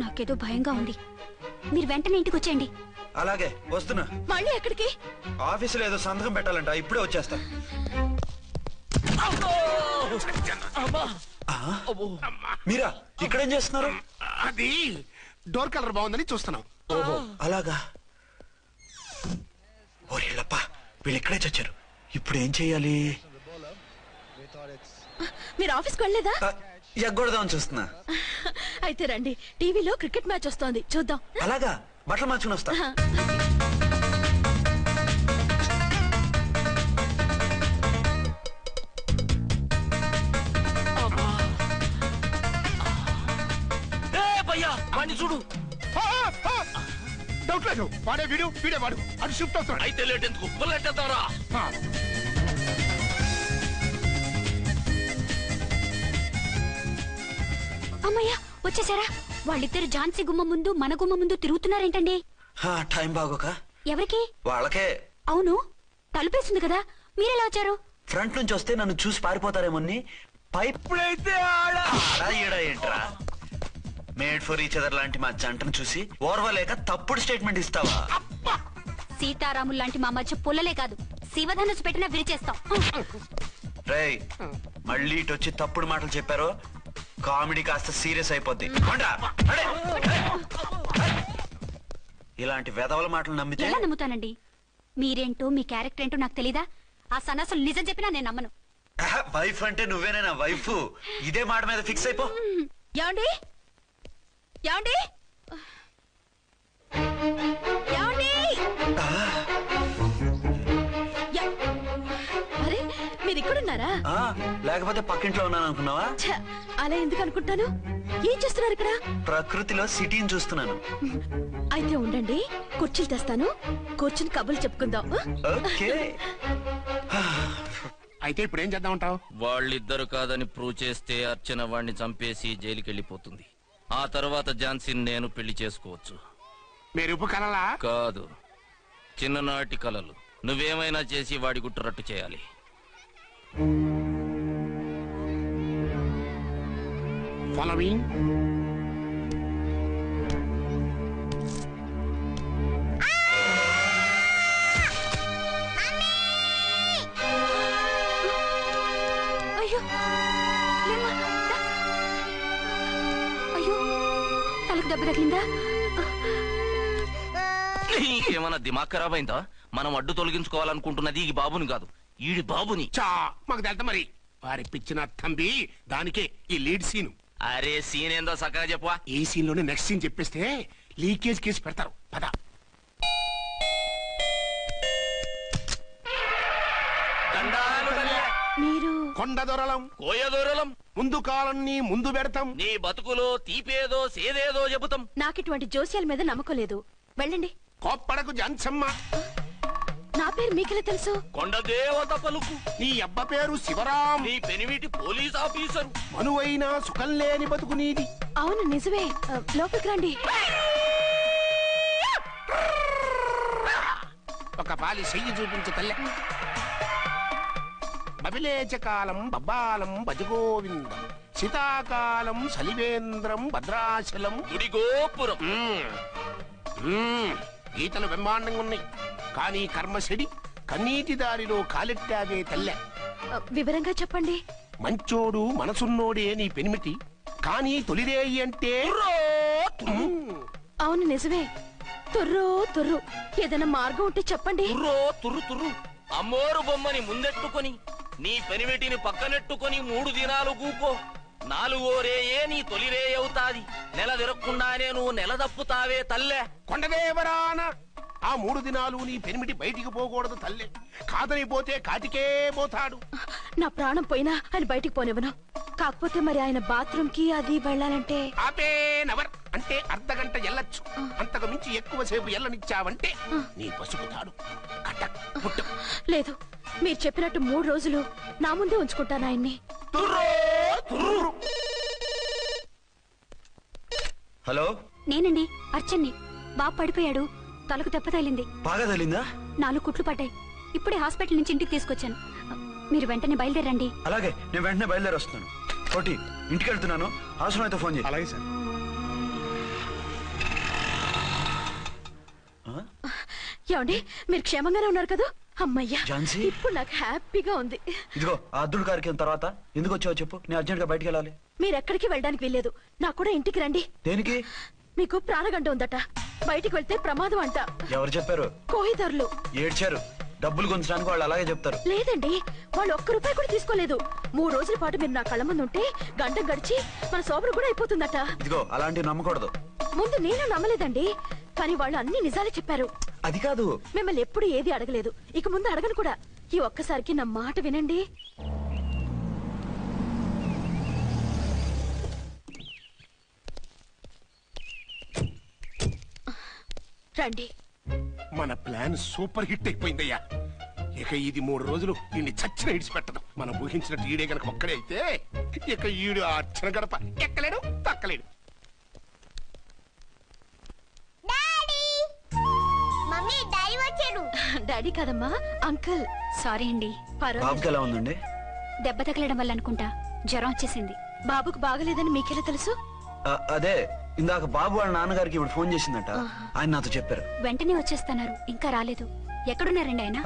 నాకేదో భయంగా ఉంది. మీరు వెంటనే ఇంటికి వచ్చేయండి. అలాగే వస్తున్నా. మళ్ళీ ఎక్కడికి? ఆఫీసులో ఏదో సంతకం పెట్టాలంట, ఇప్పుడే వచ్చేస్తా. మీరా ఇక్కడేం చేస్తున్నారు? అది డోర్ కలర్ బాగుందని చూస్తున్నాం. ఓహో అలాగా. ఓరేళ్ళప్ప, వీళ్ళు ఇక్కడే చచ్చారు. ఇప్పుడు ఏం చెయ్యాలి? మీరు ఆఫీస్కి వెళ్ళలేదా? ఎగ్గొడదామని చూస్తున్నా. అయితే రండి, టీవీలో క్రికెట్ మ్యాచ్ వస్తోంది, చూద్దాం. అలాగా, బట్టలు మార్చుకుని వస్తా. చూడు. డౌట్ లేదు, వాడే వీడే వాడు. అటు షిఫ్ట్ అవుతాడు. అయితే లేట్ ఎందుకు? బుల్లెట్టేద్దారా? అమ్మయ్యా, వచ్చేసారా? వాళ్ళిద్దరు ఝాన్సీ గుమ్మ ముందు మన గుమ్మ ముందు తిరుగుతున్నారేంటండి? టైం బాగోక. ఎవరికి? వాళ్ళకే. అవును, తలుపేసింది కదా, మీరెలా వచ్చారు? ఫ్రంట్ నుంచి వస్తే నన్ను చూసి పారిపోతారేమోని పైపుడైతే ఏంట్రా? మేడ్ ఫర్ ఈచ్ అదర్ లాంటి మా జంటను చూసి ఓర్వలేక తప్పుడు స్టేట్మెంట్ ఇస్తావా? సీతారాములు లాంటి మా మధ్య పుల్లలే కాదు, శివధనుసు పెట్టినా విరిచేస్తాం. రేయ్, మళ్ళీ ఇటు వచ్చి తప్పుడు మాటలు చెప్పారో కామెడీ కాస్త సీరియస్ అయిపోద్ది. ఇలాంటి వెధవల మాటలు నమ్మితే ఎలా నమ్ముతానండి? మీరేంటో మీ క్యారెక్టర్ ఏంటో నాకు తెలీదా? ఆ సన్నాసులు నిజం చెప్పినా నేను నమ్మను. వైఫ్ అంటే నువ్వేనా నా వైఫ్? ఇదే మాట మీద ఫిక్స్ అయిపో. ఏమండి? ఏమండి? ఏమండి? అరే, మీరు ఇక్కడున్నారా? లేకపోతే పక్కింట్లో ఉన్నాను అనుకున్నావా? అలా ఎందుకు అనుకుంటాను? ఏం చేస్తున్నారు ఇక్కడ? ప్రకృతిలో సిటీని చూస్తున్నాను. అయితే ఉండండి, కుర్చీలు తెస్తాను, కూర్చుని కబుర్లు చెప్పుకుందాం. అయితే ఇప్పుడు ఏం చేద్దామంటావు? వాళ్ళిద్దరు కాదని ప్రూవ్ చేస్తే అర్చన వాడిని చంపేసి జైలుకి వెళ్ళిపోతుంది. ఆ తర్వాత ఝాన్సీని నేను పెళ్లి చేసుకోవచ్చు. మీరు కలలా? కాదు, చిన్ననాటి కలలు. నువ్వేమైనా చేసి వాడి గుట్టురట్టు చేయాలి. ఫాలోయింగ్. అయ్యో, అయ్యో, తలకు దెబ్బ తగిలిందా? ఏమన్నా దిమాగ్ ఖరాబ్ అయిందా? మనం అడ్డు తొలగించుకోవాలనుకుంటున్నది ఈ బాబుని కాదు, ఈడి బాబుని. మాకు తెలుతా మరి. పారిపించిన తంబి దానికే ఈ లీడ్ సీన్. అరే సీన్ ఏందో చక్కగా చెప్పవా. ఈ సీన్ లోనే నెక్స్ట్ సీన్ చెప్పేస్తే లీకేజ్ కేసు పెడతారు. పద. మీరు కొండ దొరలం కోయ దూరలం ముందు కాలన్నీ ముందు పెడతాం. నీ బతుకులో తీపేదో సేదేదో చెబుతాం. నాకిటువంటి జోస్యాల మీద నమ్మకం లేదు. వెళ్ళండి. కోప్పడకు జంచమ్మ. నా పేరు మీకెలా తెలుసు? కొండ దేవత పలుకు. నీ అబ్బ పేరు శివరాం. నీ పెనిమిటి పోలీస్ ఆఫీసరు. మనువైనా సుఖం లేని బతుకు నీది. అవును నిజమే. లోపలికి రండి. ఒక పాలి చెయ్యి చూపించు తల్లె. బబిలేచకాలం బబ్బాలం భజగోవిందం శీతాకాలం సలివేంద్రం భద్రాచలం గుడిగోపురం. గీతలు బ్రహ్మాండంగా ఉన్నాయి, కానీ కర్మశడి కన్నీటి దారిలో కాలెట్టావే తల్లె. వివరంగా చెప్పండి. మంచోడు మనసున్నోడే నీ పెనిమిటి, కానీ తొలిరేయి అంటే అవును నిజమే. తుర్రో తుర్రు. ఏదైనా మార్గం ఉంటే చెప్పండి. తుర్రో తుర్రు తుర్రు. అమ్మోరు బొమ్మని ముందెట్టుకొని నీ పెనిమిటిని పక్కనెట్టుకొని 3 దినాలు గూకో. 4వ రేయే నీ తొలి రే అవుతాది. నెల తిరగకుండానే నువ్వు నెల తప్పుతావే తల్లే. కొండదేవరాన ఆ 3 దినాలు నీ పెనిమిటి బయటికి పోకూడదు తల్లే. కాదని పోతే కాటికే పోతాడు. నా ప్రాణం పోయినా ఆయన బయటికి పోనివ్వను. కాకపోతే మరి ఆయన బాత్రూమ్ కి అది వెళ్ళాలంటే ఆపేనవర్ అంటే అర్ధగంట ఎల్లొచ్చు. అంతకు మించి ఎక్కువసేపు ఎల్లనిచ్చావంటే నీ పసుపుతాడు. లేదు, మీరు చెప్పినట్టు 3 రోజులు నా ముందే ఉంచుకుంటాను ఆయన్ని. హలో, నేనండి అర్చన్ని. బాబు పడిపోయాడు. తలకు దెబ్బ తగిలింది. బాగా తగిలిందా? 4 కుట్లు పడ్డాయి. ఇప్పుడే హాస్పిటల్ నుంచి ఇంటికి తీసుకొచ్చాను. మీరు వెంటనే బయలుదేరండి. అలాగే, నేను వెంటనే బయలుదేరి వస్తున్నాను. కోటి, ఇంటికి వెళ్తున్నాను. అవసరమైతే ఫోన్ చేయి. అలాగే సార్. ఏమండి, మీరు క్షేమంగానే ఉన్నారు కదా? అమ్మయ్యా, ఝాన్సీ? ఇప్పుడు నాకు హ్యాపీగా ఉంది. ఇదిగో ఆ అద్దుడు కార్యక్రమం తర్వాత ఎందుకు వచ్చావో చెప్పు. నేను అర్జెంట్ గా బయటికి వెళ్ళాలి. మీరు ఎక్కడికి వెళ్ళడానికి వీల్లేదు. నాకు కూడా ఇంటికి రండి. దేనికి? మీకు ప్రాణగంట ఉందట. బయటికి వెళ్తే ప్రమాదం అంట. ఎవరు చెప్పారు? కోహిదర్లు ఏడ్చారు. డబ్బులు గుంచడానికి వాళ్ళు అలాగే చెప్తారు. లేదండి, వాళ్ళు ₹1 కూడా తీసుకోలేదు. 3 రోజుల పాటు మీరు నా కళ్ళ ముందు ఉంటే గంట గడిచి మన సోబరు కూడా అయిపోతుందట. ఇదిగో అలాంటివి నమ్మకూడదు. ముందు నేను నమ్మలేదండి, కానీ వాళ్ళు అన్ని నిజాలే చెప్పారు. అది కాదు, మిమ్మల్ని ఎప్పుడు ఏది అడగలేదు, ఇక ముందు అడగను కూడా. ఈ ఒక్కసారికి నా మాట వినండి. రండి. మన ప్లాన్ సూపర్ హిట్ అయిపోయిందయ్యా. ఇక ఇది 3 రోజులు నిన్ను చచ్చిన ఇడిచిపెట్టదు. మనం ఊహించినట్టు ఈడే గనక ఒక్కడే అయితే ఇక ఈడు ఆ అర్చన గడప ఎక్కలేడు, తక్కలేడు. మమ్మీ డాడీ వచ్చాడు. డాడీ కాదమ్మా, అంకుల్. సారీ అండి. బాబుకి ఎలా ఉందండి? దెబ్బ తగలడం వల్ల అనుకుంటా జ్వరం వచ్చేసింది. బాబుకు బాగలేదని మీకెలా తెలుసు? అదే ఇందాక బాబు వాళ్ళ నాన్నగారికి ఇప్పుడు ఫోన్ చేసిందట. ఆయన నాతో చెప్పారు. వెంటనే వచ్చేస్తున్నారు. ఇంకా రాలేదు. ఎక్కడున్నారండి ఆయన?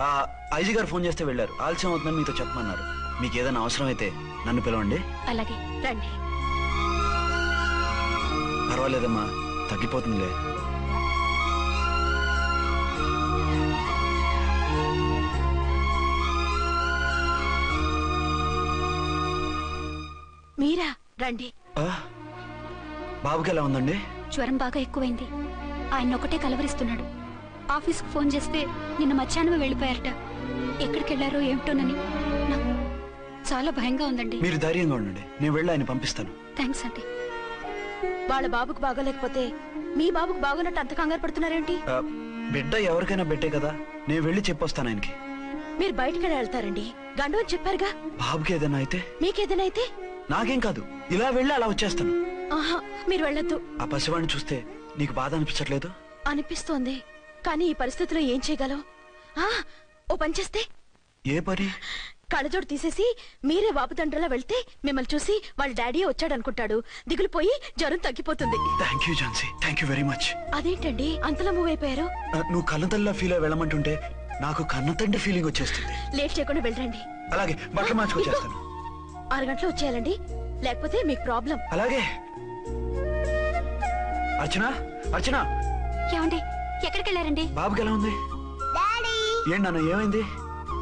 ఐజీ గారు ఫోన్ చేస్తే వెళ్ళారు. ఆలస్యం అవుతుందని మీతో చెప్పమన్నారు. మీకు ఏదైనా అవసరం అయితే నన్ను పిలవండి. అలాగే, రండి. పర్వాలేదమ్మా, తగ్గిపోతుందిలే. మీరా? రండి. బాబుకి ఎలా ఉందండి? జ్వరం బాగా ఎక్కువైంది. ఆయన ఒకటే కలవరిస్తున్నాడు. ఆఫీస్కు ఫోన్ చేస్తే నిన్న మధ్యాహ్నమే వెళ్ళిపోయారట. ఎక్కడికి వెళ్లారో ఏమిటోనని నాకు చాలా భయంగా ఉందండి. మీరు ధైర్యంగా ఉండండి, నేను వెళ్ళి ఆయన పంపిస్తాను. థ్యాంక్స్ అండి. వాళ్ళ బాబుకు బాగోలేకపోతే మీ బాబుకు బాగోనట్టు అంత కంగారు పడుతున్నారేంటి? బిడ్డ ఎవరికైనా బిడ్డే కదా, నేను వెళ్ళి చెప్పొస్తాను ఆయనకి. మీరు బయటికి వెళ్తారండి. గండు అని చెప్పారుగా. బాబుకి ఏదైనా అయితే? మీకేదైనా అయితే? నాకేం కాదు, ఇలా వెళ్ళి అలా వచ్చేస్తాను. ఆహా, మీరు వెళ్ళొద్దు. ఆ పసివాడిని చూస్తే నీకు బాధ అనిపించట్లేదు? అనిపిస్తోంది, కానీ ఈ పరిస్థితిలో ఏం చేయగలం? ఓ పని చేస్తే? ఏ పని? కళ్ళజోడు తీసేసి మీరే వాపుతండ్రలా వెళ్తే మిమ్మల్ని చూసి వాళ్ళ డాడీ వచ్చాడనుకుంటాడు. దిగులు పోయి జ్వరం తగ్గిపోతుంది. Thank you Jhansi, thank you very much. అదేంటండి అంతలా మూవ్ అయిపోయారు? నువ్వు కన్నతల్లిలా ఫీల్ అయి వెళ్ళమంటుంటే నాకు కన్నతండ్రి ఫీలింగ్ వచ్చేస్తుంది. లేట్ చేయకుండా వెళ్ళండి. అలాగే, బట్టలు మార్చుకొచ్చేస్తాను. 6 గంటలు వచ్చేయాలండి, లేకపోతే మీకు ప్రాబ్లం. అలాగే. అర్చన, అర్చన. ఏమండి, ఎక్కడికి వెళ్ళారండి? బాబుకి ఎలా ఉంది? డాడీ ఏంటి నాన్న, ఏమైంది?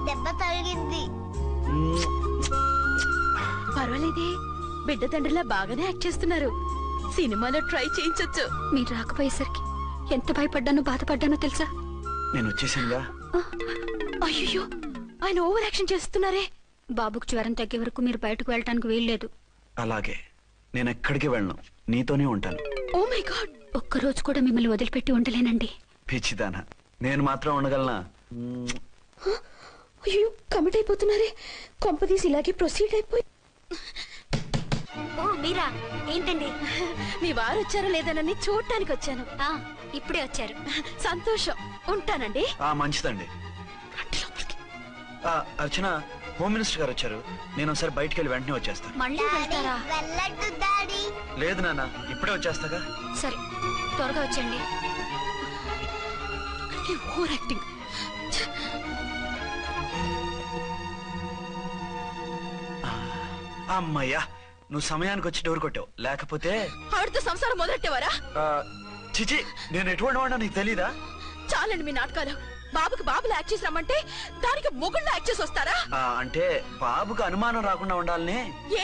దెబ్బ తగిలింది. పర్వాలేదే, బిడ్డ తండ్రిలా బాగానే యాక్ట్ చేస్తున్నారు. సినిమాలో ట్రై చేయించొచ్చు. మీరు రాకపోయేసరికి ఎంత భయపడ్డానో బాధపడ్డానో తెలుసా? నేను వచ్చేసానుగా. అయ్యో, ఆయన ఓవర్ యాక్షన్ చేస్తున్నారే. బాబుకు జ్వరం తగ్గే వరకు మీరు బయటకు వెళ్ళటానికి వీల్లేదు. అలాగే, నేను ఎక్కడికి వెళ్ళను, నీతోనే ఉంటాను. ఓ మై గాడ్, ఒక్కరోజు కూడా మిమ్మల్ని వదిలిపెట్టి ఉండలేనండి. పిచ్చిదానా, నేను మాత్రం ఉండగలనా? అయ్యో, కమిట్ అయిపోతున్నారే. కొంపదీసి ఇలాగే ప్రొసీడ్ అయిపోయి. ఓ మీరా, ఏంటండి? మీ వారు వచ్చారో లేదనని చూడటానికి వచ్చాను. ఇప్పుడే వచ్చారు. సంతోషం, ఉంటానండి. మంచిదండి. అర్చన, హోమ్ మినిస్టర్ గారు వచ్చారు. నేను ఒకసారి బయటికి వెళ్ళి వెంటనే వచ్చేస్తాను. మళ్ళీ వెళ్తారా? లేదు నాన్న, ఇప్పుడే వచ్చేస్తాగా. సరే, త్వరగా వచ్చండి. Over acting. అమ్మయ్యా, నువ్వు సమయానికి వచ్చి డోర్ కొట్టావు. లేకపోతే ఆవిడతో సంసారం మొదలెట్టేవారా? చిచి, నేను ఎటువంటి వాడినా నీకు తెలీదా? చాలండి మీ నాటకాలు. బాబుకి బాబులు యాక్ట్ చేసి రమ్మంటే దానికి మొగుళ్ళు యాక్ట్ చేసి వస్తారా? అంటే బాబుకు అనుమానం రాకుండా ఉండాలని. ఏ,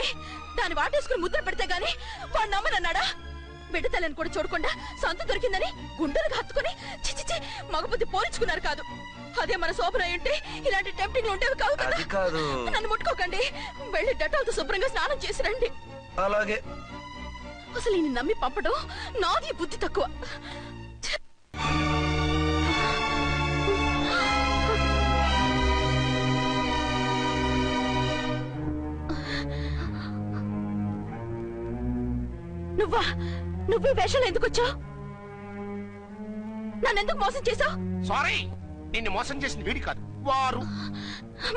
దాన్ని వాటేసుకుని ముద్ర పెడితే గాని వాడు నమ్మనన్నాడా? బిడ్డ తల్లిని కూడా చూడకుండా సొంత దొరికిందని గుండెలకు హత్తుకుని చిచిచి మగబుద్ధి పోల్చుకున్నారు కాదు. అదే మన శోభన ఉంటే ఇలాంటి టెంప్టింగ్ ఉండేవి కావు కదా. అది కాదు. నన్ను ముట్టుకోకండి, వెళ్ళి డెటాల్తో శుభ్రంగా స్నానం చేసి రండి. అలాగే. అసలు ఈయన నమ్మి పంపడం నాది బుద్ధి తక్కువ. నువ్వు వేషాలు ఎందుకు వచ్చావు? నన్నెందుకు మోసం చేశావు? సారీ, నిన్ను మోసం చేసిన వీడి కాదు, వారు.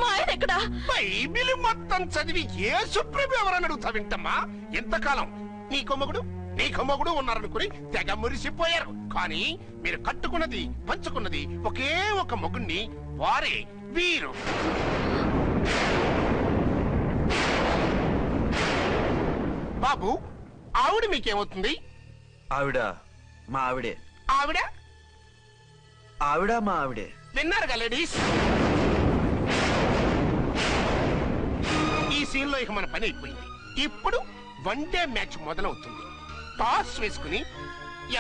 మా ఆయన ఎక్కడా? బైబిల్ మొత్తం చదివి ఏ సుప్రీం ఎవరని అడుగుతా వింటమ్మా. ఎంతకాలం నీకు మొగుడు ఉన్నారనుకుని తెగ మురిసిపోయారు. కానీ మీరు కట్టుకున్నది పంచుకున్నది ఒకే ఒక మొగుణ్ణి, వారే వీరు. బాబు, ఆవిడ మీకేమవుతుంది? ఆవిడ మా ఆవిడే. ఆవిడ ఆవిడ మా ఆవిడే. విన్నారుగా లేడీస్, ఈ సీన్ లో ఇక మన పని అయిపోయింది. ఇప్పుడు వన్ డే మ్యాచ్ మొదలవుతుంది. టాస్ వేసుకుని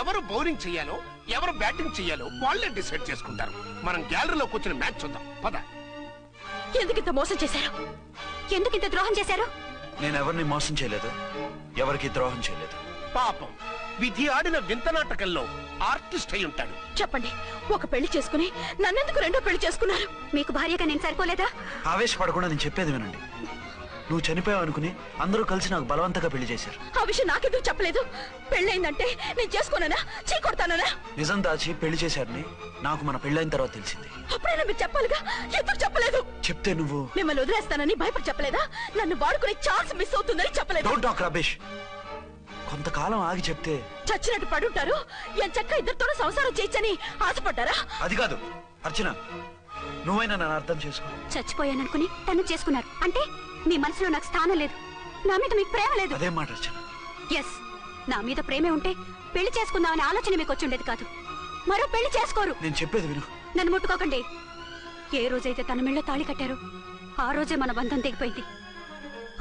ఎవరు బౌలింగ్ చెయ్యాలో ఎవరు బ్యాటింగ్ చెయ్యాలో వాళ్ళే డిసైడ్ చేసుకుంటారు. మనం గ్యాలరీలో కూర్చుని మ్యాచ్ చూద్దాం, పద. ఎందుకింత మోసం చేశారు? ఎందుకింత ద్రోహం చేశారు? నేను ఎవరిని మోసం చేయలేదు, ఎవరికి ద్రోహం చేయలేదు. పాపం, విధి ఆడిన వింత నాటకంలో ఆర్టిస్ట్ అయి ఉంటాడు. చెప్పండి, ఒక పెళ్లి చేసుకుని నన్నెందుకు రెండో పెళ్లి చేసుకున్నారు? మీకు భార్యగా నేను సరిపోలేదా? ఆవేశపడకుండా నేను చెప్పేది వినండి. నువ్వు చనిపోయావు అనుకుని అందరూ కలిసి నాకు బలవంతంగా పెళ్లి చేశారు. ఆ విషయం నాకెందుకు చెప్పలేదు? పెళ్ళైందంటే నేను చేసుకోననా, చీకొడతాననా? నిజం దాచి పెళ్లి చేశారని నాకు మన పెళ్ళైన తర్వాత తెలిసింది. అప్పుడైనా మీరు చెప్పాలిగా, ఎందుకు చెప్పలేదు? చెప్తే నువ్వు మిమ్మల్ని వదిలేస్తానని భయపడి చెప్పలేదా? నన్ను వాడుకునే ఛాన్స్ మిస్ అవుతుందని చెప్పలేదు. Don't talk రబేష్. కొంతకాలం ఆగి చెప్తే చచ్చినట్టు పడుంటారు. ఎంచక్క ఇద్దరితో సంసారం చేయొచ్చని ఆశపడ్డారా? అది కాదు అర్చన, నువ్వైనా నన్ను అర్థం చేసుకో. చచ్చిపోయాననుకుని తను చేసుకున్నారు అంటే మీ మనసులో నాకు స్థానం లేదు, నా మీద మీకు ప్రేమ లేదు. అదే మాట అర్చన. ఎస్, నా మీద ప్రేమే ఉంటే పెళ్లి చేసుకుందామనే ఆలోచన మీకు వచ్చి ఉండేది కాదు. మరో పెళ్లి చేసుకోరు. నేను చెప్పేది విను. నన్ను ముట్టుకోకండి. ఏ రోజైతే తన మెళ్ళో తాళి కట్టారో ఆ రోజే మన బంధం తెగిపోయింది.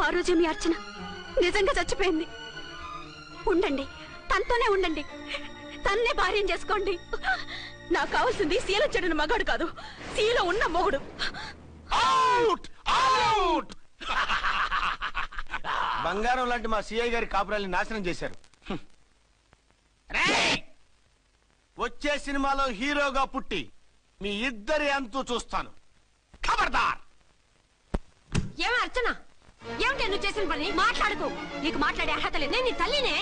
ఆ రోజే మీ అర్చన నిజంగా చచ్చిపోయింది. ఉండండి, తనతోనే ఉండండి, తన్నే భార్యం చేసుకోండి. నాకు కావాల్సింది శీల చెడిన మగాడు కాదు, శీల ఉన్న మొగుడు. బంగారం లాంటి మా సిఐ గారి కాపురాల్ని నాశనం చేశారు. వచ్చే సినిమాలో హీరోగా పుట్టి మీ ఇద్దరి అంతు చూస్తాను. ఖబర్దార్. ఏమే అర్చన, ఏమిటి నువ్వు చేసిన పని? మాట్లాడుకో, నీకు మాట్లాడే అర్హత లేదు. నేను నీ తల్లినే.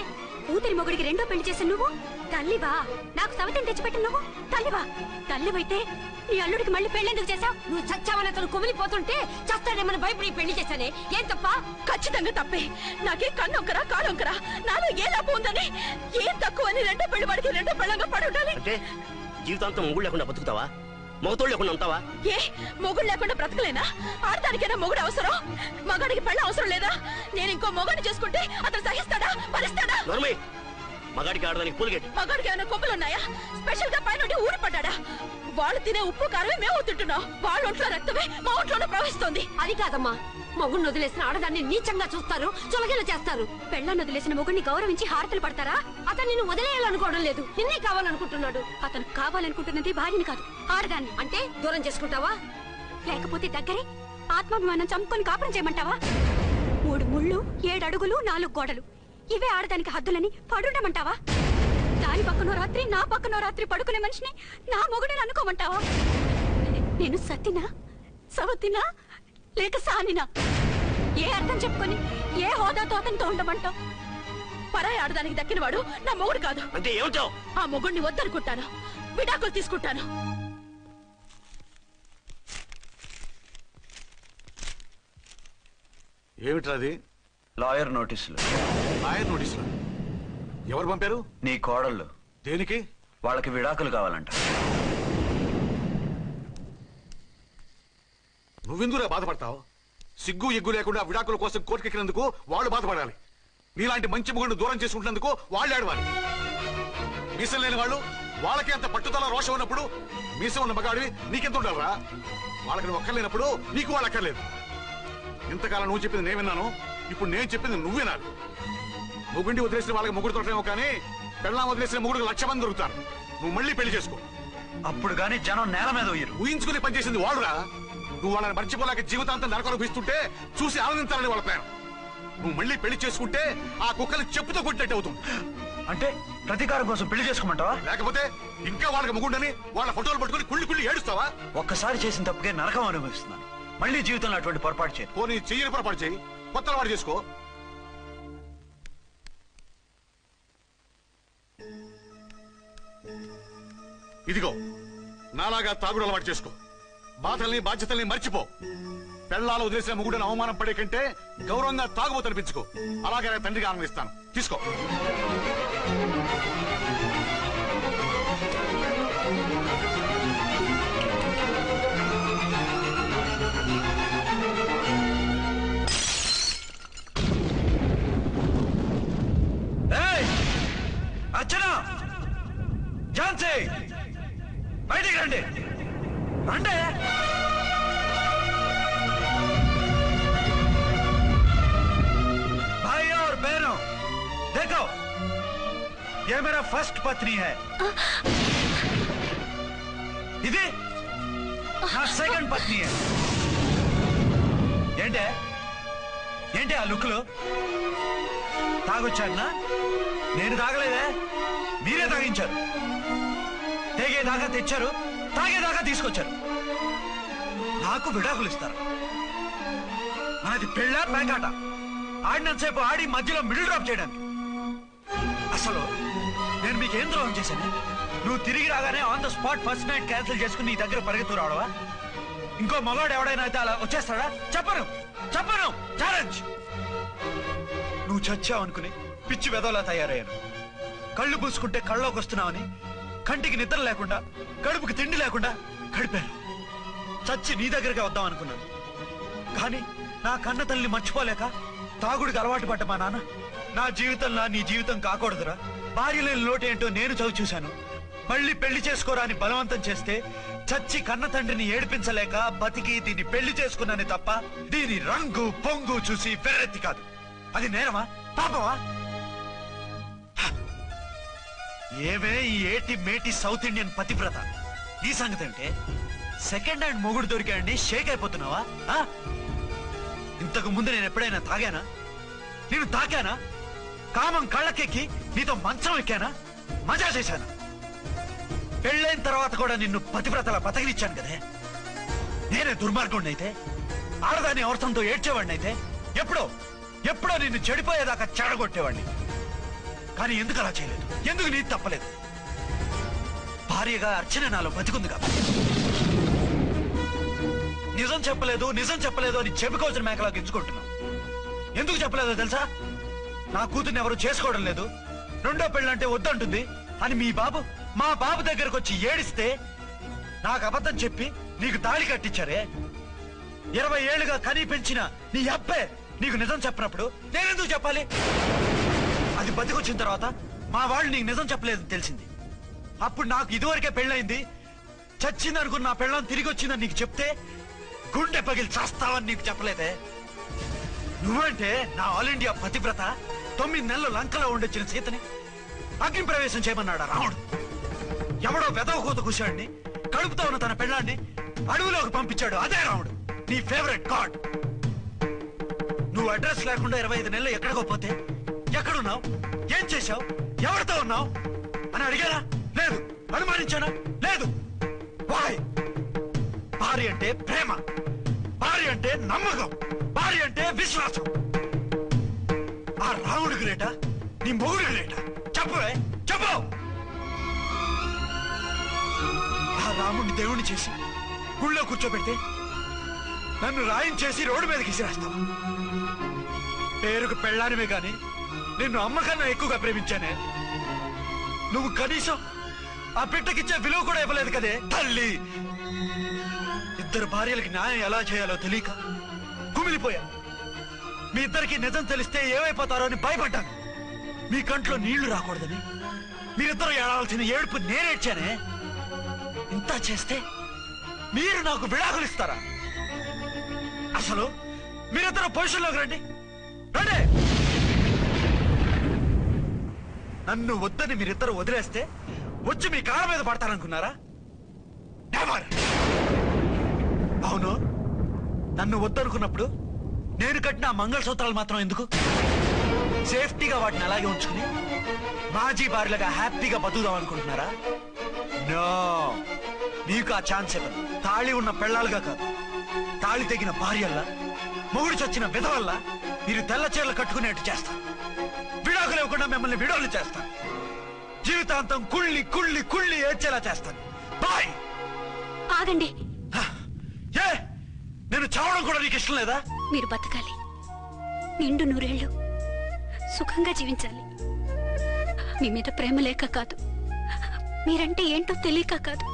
కూతురి మొగుడికి రెండో పెళ్లి చేసిన నువ్వు తల్లివా? నాకు సవితని తెచ్చిపెట్టిన నువ్వు తల్లివా? తల్లివైతే నీ అల్లుడికి మళ్ళీ పెళ్లెందుకు చేశావు? నువ్వు చచ్చావని అతను కుమిలిపోతుంటే చస్తాడేమని భయపడి పెళ్లి చేశానే. ఏం తప్ప? ఖచ్చితంగా తప్పే. నాకే కన్నొక్కరా కాడొక్కరా, నాలో ఏ లాభం ఉందని, ఏం తక్కువ అని రెండో పెళ్లి వాడికి రెండో పెళ్ళంగా పడి ఉండాలి. అంటే జీవితాంతం మొగుడు లేకుండా బతుకుతావా? మొగతోడు లేకుండా ఉంటావా? ఏ మొగుడు లేకుండా బ్రతకలేనా? ఆడదానికైనా మొగుడు అవసరం, మగాడికి పెళ్ళ అవసరం లేదా? నేను ఇంకో మొగాడిని చేసుకుంటే అతను సహిస్తాడా, భరిస్తాడా? మగాడికి ఆడదానికి పూలగట్టి. మగాడికి ఏమైనా కొమ్ములున్నాయా? స్పెషల్ గా పైనుండి ఊరి పడ్డాడా? వాళ్ళు తినే ఉప్పు కారమే మేము తింటున్నాం. వాళ్ళ ఒంట్లో రక్తమే మా ఒంట్లోనే ప్రవహిస్తోంది. అది కాదమ్మా, మొగుడిని వదిలేసిన ఆడదాన్ని నీచంగా చూస్తారు, చులకన చేస్తారు. పెళ్ళాన్ని వదిలేసిన మొగుడిని గౌరవించి హారతలు పడతారా? అతను నిన్ను వదిలేయాలనుకోవడం లేదు, నిన్నే కావాలనుకుంటున్నాడు. అతను కావాలనుకుంటున్నది భార్యని కాదు, ఆడదాన్ని. అంటే దూరం చేసుకుంటావా? లేకపోతే దగ్గరే ఆత్మాభిమానం చంపుకొని కాపురం చేయమంటావా? 3 ముళ్ళు 7 అడుగులు 4 గోడలు ఇవే ఆడదానికి హద్దులని పడుండమంటావా? దాని పక్కనో రాత్రి నా పక్కనో రాత్రి పడుకునే మనిషిని నా మొగుడని అనుకోమంటావా? నేను సతినా సవతినా లేక సానినా? ఏ అర్థం చెప్పుకొని ఏ హోదాతో అతనితో ఉండమంటావు? పరాయి ఆడదానికి దక్కినవాడు నా మొగుడు కాదు. అంటే ఏమిటావు? ఆ మొగుడిని వద్దనుకుంటాను, విడాకులు తీసుకుంటాను. ఏమిట్రాది? లాయర్ నోటీసులు. లాయర్ నోటీసులు ఎవరు పంపారు? నీ కోడళ్ళు. దేనికి? వాళ్ళకి విడాకులు కావాలంట. నువ్వెందుకు బాధపడతావు? సిగ్గు ఎగ్గు లేకుండా విడాకుల కోసం కోర్టుకెక్కినందుకు వాళ్ళు బాధపడాలి. నీలాంటి మంచి మొగుడిని దూరం చేసుకుంటున్నందుకు వాళ్ళు ఆడవాలి. మీసం లేని వాళ్ళు వాళ్ళకి అంత పట్టుదల రోషం ఉన్నప్పుడు మీసం ఉన్న మగాడివి నీకెంత ఉండాలరా? వాళ్ళకి నువ్వు అక్కర్లేనప్పుడు నీకు వాళ్ళు అక్కర్లేదు. ఇంతకాలం నువ్వు చెప్పింది నేను విన్నాను, ఇప్పుడు నేను చెప్పింది నువ్వు వినాలి. మొగుండి వదిలేసిన వాళ్ళకి మొగుడు దొరకలేమో కానీ పెళ్ళాం వదిలేసిన మొగుడికి 1,00,000 మంది దొరుకుతారు. నువ్వు మళ్ళీ పెళ్లి చేసుకో. అప్పుడు గానీ జనం నేల మీద ఊహించుకుని పనిచేసింది వాళ్ళురా. నువ్వు వాళ్ళని మర్చిపోలేక జీవితాంతం నరకనుభవిస్తుంటే చూసి ఆనందించాలని వాళ్ళ ప్లాన్. నువ్వు మళ్ళీ పెళ్లి చేసుకుంటే ఆ కుక్కలు చెప్పుతో కొట్టినట్టు అవుతుంది. అంటే ప్రతీకారం కోసం పెళ్లి చేసుకోమంటావా? లేకపోతే ఇంకా వాళ్ళకి మొగుండని వాళ్ళ ఫోటోలు పట్టుకుని కుళ్ళి కుళ్ళి ఏడుస్తావా? ఒక్కసారి చేసిన తప్పుకే నరకం అనుభవిస్తున్నాను. మళ్ళీ జీవితంలో అటువంటి పొరపాటు చేయి. పోనీ చెయ్యని పొరపాటు చేయి, కొత్త అలవాటు చేసుకో. ఇదిగో నాలాగా తాగుడు అలవాటు చేసుకో. బాధల్ని బాధ్యతల్ని మర్చిపో. పెళ్ళాలు వదిలేసిన మొగుడని అవమానం పడే కంటే గౌరవంగా తాగుబోతు అనిపించుకో. అలాగే నా తండ్రిగా ఆనందిస్తాను. తీసుకో. అర్చన, ఝాన్సీ, బయటికి రండి. రండి. भाई और बहनों, देखो, ये मेरा फर्स्ट पत्नी है. ఇది నా సెకండ్ పత్ని. ఏంటి ఆ లుక్లు? తాగొచ్చానా? నేను తాగలేదే, మీరే తాగించారు. తెగేదాకా తెచ్చారు, తాగేదాకా తీసుకొచ్చారు. నాకు విడాకులు ఇస్తారు. మనది పెళ్ళ పేకాట. ఆడినంతసేపు ఆడి మధ్యలో మిడిల్ డ్రాప్ చేయడానికి. అసలు నేను మీకేం ద్రోహం చేశాను? నువ్వు తిరిగి రాగానే on the spot first night cancel చేసుకుని నీ దగ్గర పరిగెత్తు రావడవా? ఇంకో మగాడు ఎవడైనా అయితే అలా వచ్చేస్తాడా? చెప్పను ఛాలెంజ్. నువ్వు చచ్చావు అనుకుని పిచ్చి వెదవలా తయారయ్యాను. కళ్ళు పూసుకుంటే కళ్ళలోకి వస్తున్నావని కంటికి నిద్ర లేకుండా కడుపుకి తిండి లేకుండా గడిపాను. చచ్చి నీ దగ్గరగా వద్దాం అనుకున్నాను. కానీ నా కన్న తల్లిని మర్చిపోలేక తాగుడికి అలవాటు పడ్డ మా నాన్న నా జీవితంలో నీ జీవితం కాకూడదురా, భార్య లేని లోటు ఏంటో నేను చవి చూశాను, మళ్ళీ పెళ్లి చేసుకోరా అని బలవంతం చేస్తే చచ్చి కన్న తండ్రిని ఏడిపించలేక బతికి దీన్ని పెళ్లి చేసుకున్నానే తప్ప దీని రంగు పొంగు చూసి వెర్రెత్తి కాదు. అది నేరమా పాపమా? ఏవే ఈ ఏటి మేటి సౌత్ ఇండియన్ పతివ్రత, ఈ సంగతి అంటే సెకండ్ హ్యాండ్ మొగుడు దొరికాడని షేక్ అయిపోతున్నావా? ఇంతకు ముందు నేను ఎప్పుడైనా తాగానా? నేను తాకానా? కామం కళ్ళకెక్కి నీతో మంచం ఎక్కానా? మజా చేశానా? పెళ్ళైన తర్వాత కూడా నిన్ను పతివ్రతలా బతకనిచ్చాను కదే. నేనే దుర్మార్గుడిని అయితే, ఆడదాన్ని అవసరంతో ఏడ్చేవాడిని అయితే ఎప్పుడో నిన్ను చెడిపోయేదాకా చెడగొట్టేవాడిని. కానీ ఎందుకు అలా చేయలేదు? ఎందుకు నీది తప్పలేదు? భార్యగా అర్చన నాలో బతికుంది కాబట్టి. నిజం చెప్పలేదు అని చెప్పుకోవచ్చిన మేకలా గించుకుంటున్నావు. ఎందుకు చెప్పలేదో తెలుసా? నా కూతుర్ని ఎవరు చేసుకోవడం లేదు, రెండో పెళ్ళంటే వద్దంటుంది అని మా బాబు దగ్గరకు వచ్చి ఏడిస్తే నాకు అబద్ధం చెప్పి నీకు తాళి కట్టించారే. 20 ఏళ్లుగా కనీ పెంచిన నీ అబ్బే నీకు నిజం చెప్పినప్పుడు నేనెందుకు చెప్పాలి? అది బతికొచ్చిన తర్వాత మా వాళ్ళు నీకు నిజం చెప్పలేదని తెలిసింది. అప్పుడు నాకు ఇదివరకే పెళ్ళయింది, చచ్చిందనుకున్న నా పెళ్ళం తిరిగి వచ్చిందని నీకు చెప్తే గుండె పగిలి చస్తావని నీకు చెప్పలేదే. నువ్వంటే నా ఆల్ ఇండియా పతివ్రత 9 నెలలు లంకలో ఉండొచ్చిన సీతని అగ్ని ప్రవేశం చేయమన్నాడా రాముడు. ఎవడో వెదవ కూత కూర్చాడిని, కడుపుతో ఉన్న తన పెళ్ళాన్ని అడవిలోకి పంపించాడు. అదే రాముడు, నీ ఫేవరెట్ గాడ్. నువ్వు అడ్రస్ లేకుండా 25 నెలలు ఎక్కడికో పోతే ఎక్కడున్నావు, ఏం చేశావు, ఎవరితో ఉన్నావు అని అడిగారా? లేదు. అనుమానించానా? లేదు. వాయ్? భార్య అంటే ప్రేమ, భార్య అంటే నమ్మకం, భార్య అంటే విశ్వాసం. ఆ రాముడు గ్రేటా, నీ మొగుడు గ్రేటా? చెప్పవే, చెప్పు. ఆ రాముడిని దేవుణ్ణి చేసి గుళ్ళో కూర్చోబెడితే నన్ను రాయించేసి రోడ్డు మీదకి విసిరేస్తావా? పేరుకు పెళ్ళానివే గాని నిన్ను అమ్మకన్నా ఎక్కువగా ప్రేమించానే. నువ్వు కనీసం ఆ బిడ్డకిచ్చే విలువ కూడా ఇవ్వలేదు కదే తల్లి. ఇద్దరు భార్యలకి న్యాయం ఎలా చేయాలో తెలియక కుమిలిపోయా. మీ ఇద్దరికి నిజం తెలిస్తే ఏమైపోతారో అని భయపడ్డాను. మీ కంట్లో నీళ్లు రాకూడదని మీరిద్దరూ ఏడాల్సిన ఏడుపు నేనేడ్చానే. ఇంత చేస్తే మీరు నాకు విడాకులు ఇస్తారా? అసలు మీరిద్దరు పొజిషన్లోకి రండి, రండి. నన్ను వద్దని మీరిద్దరు వదిలేస్తే వచ్చి మీ కాళ్ళ మీద పడతారనుకున్నారా? నెవర్. అవును, నన్ను వద్దనుకున్నప్పుడు నేను కట్టిన మంగళసూత్రాలు మాత్రం ఎందుకు? సేఫ్టీగా వాటిని అలాగే ఉంచుకుని మాజీ భార్యలుగా హ్యాపీగా బతుకుదాం అనుకుంటున్నారా? నో, మీకు ఆ ఛాన్స్ ఇవ్వను. తాళి ఉన్న పెళ్ళాలుగా కాదు, తాళి తెగిన భార్యల్లా, మొగుడు చచ్చిన విధవల్లా మీరు తెల్ల చీరలు కట్టుకునేట్టు చేస్తాను. విడాకులు ఇవ్వకుండా మిమ్మల్ని విడాకులు చేస్తాను. జీవితాంతం కుళ్ళి కుళ్ళి కుళ్ళి ఏడ్చేలా చేస్తాను. బాయ్. ఆగండి. ఏ, నేను చావడం కూడా నీకు ఇష్టం లేదా? మీరు బతకాలి, నిండు 100 ఏళ్ళు సుఖంగా జీవించాలి. మీ మీద ప్రేమ లేక కాదు, మీరంటే ఏంటో తెలియక కాదు.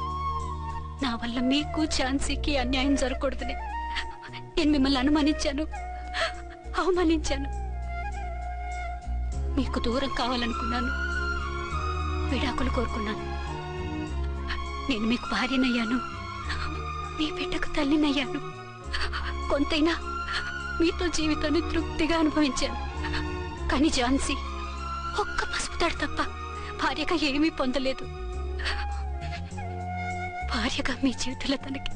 నా వల్ల మీకు ఝాన్సీకి అన్యాయం జరగకూడదని నేను మిమ్మల్ని అనుమానించాను, అవమానించాను. మీకు దూరం కావాలనుకున్నాను, విడాకులు కోరుకున్నాను. నేను మీకు భార్యనయ్యాను, మీ బిడ్డకు తల్లినయ్యాను. కొంతైనా మీతో జీవితాన్ని తృప్తిగా అనుభవించాను. కానీ ఝాన్సీ ఒక్క పసుపు తాడు తప్ప భార్యగా ఏమీ పొందలేదు. భార్యగా మీ జీవితంలో తనకి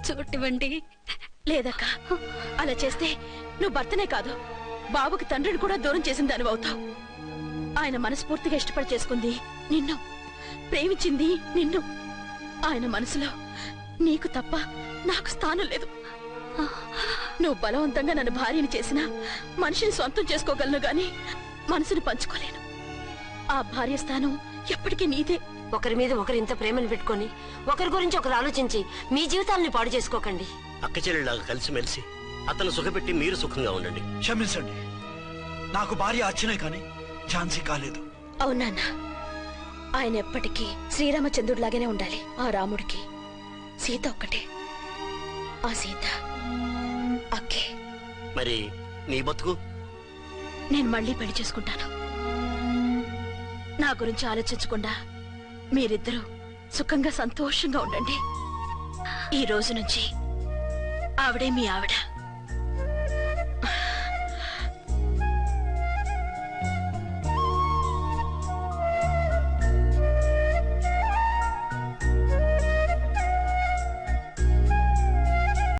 చోటివ్వండి. లేదక్క, అలా చేస్తే నువ్వు భర్తనే కాదు, బాబుకి తండ్రిని కూడా దూరం చేసిన దానివి అవుతావు. ఆయన మనస్ఫూర్తిగా ఇష్టపడి చేసుకుంది నిన్ను, ప్రేమించింది నిన్ను. ఆయన మనసులో నీకు తప్ప నాకు స్థానం లేదు. నువ్వు బలవంతంగా నన్ను భార్యని చేసినా మనిషిని సొంతం చేసుకోగలను గాని మనసుని పంచుకోలేను. ఆ భార్య స్థానం ఎప్పటికీ నీదే. ఒకరి మీద ఒకరు ఇంత ప్రేమను పెట్టుకొని ఒకరి గురించి ఒకరు ఆలోచించి మీ జీవితాలని పాడు చేసుకోకండి. అక్క చెల్లెళ్ళలాగా కలిసిమెలిసి అతను సుఖపెట్టి మీరు సుఖంగా ఉండండి. క్షమించండి, నాకు భార్య అర్చనే కానీ ఝాన్సీ కాలేదు. అవునాన్న, ఆయన ఎప్పటికీ శ్రీరామచంద్రుడిలాగానే ఉండాలి. ఆ రాముడికి సీత ఒక్కటే, ఆ సీత అక్కే. మరి నీ బతుకు? నేను మళ్ళీ పెళ్లి చేసుకుంటాను. నా గురించి ఆలోచించకుండా మీరిద్దరూ సుఖంగా సంతోషంగా ఉండండి. ఈ రోజు నుంచి ఆవిడే మీ ఆవిడ.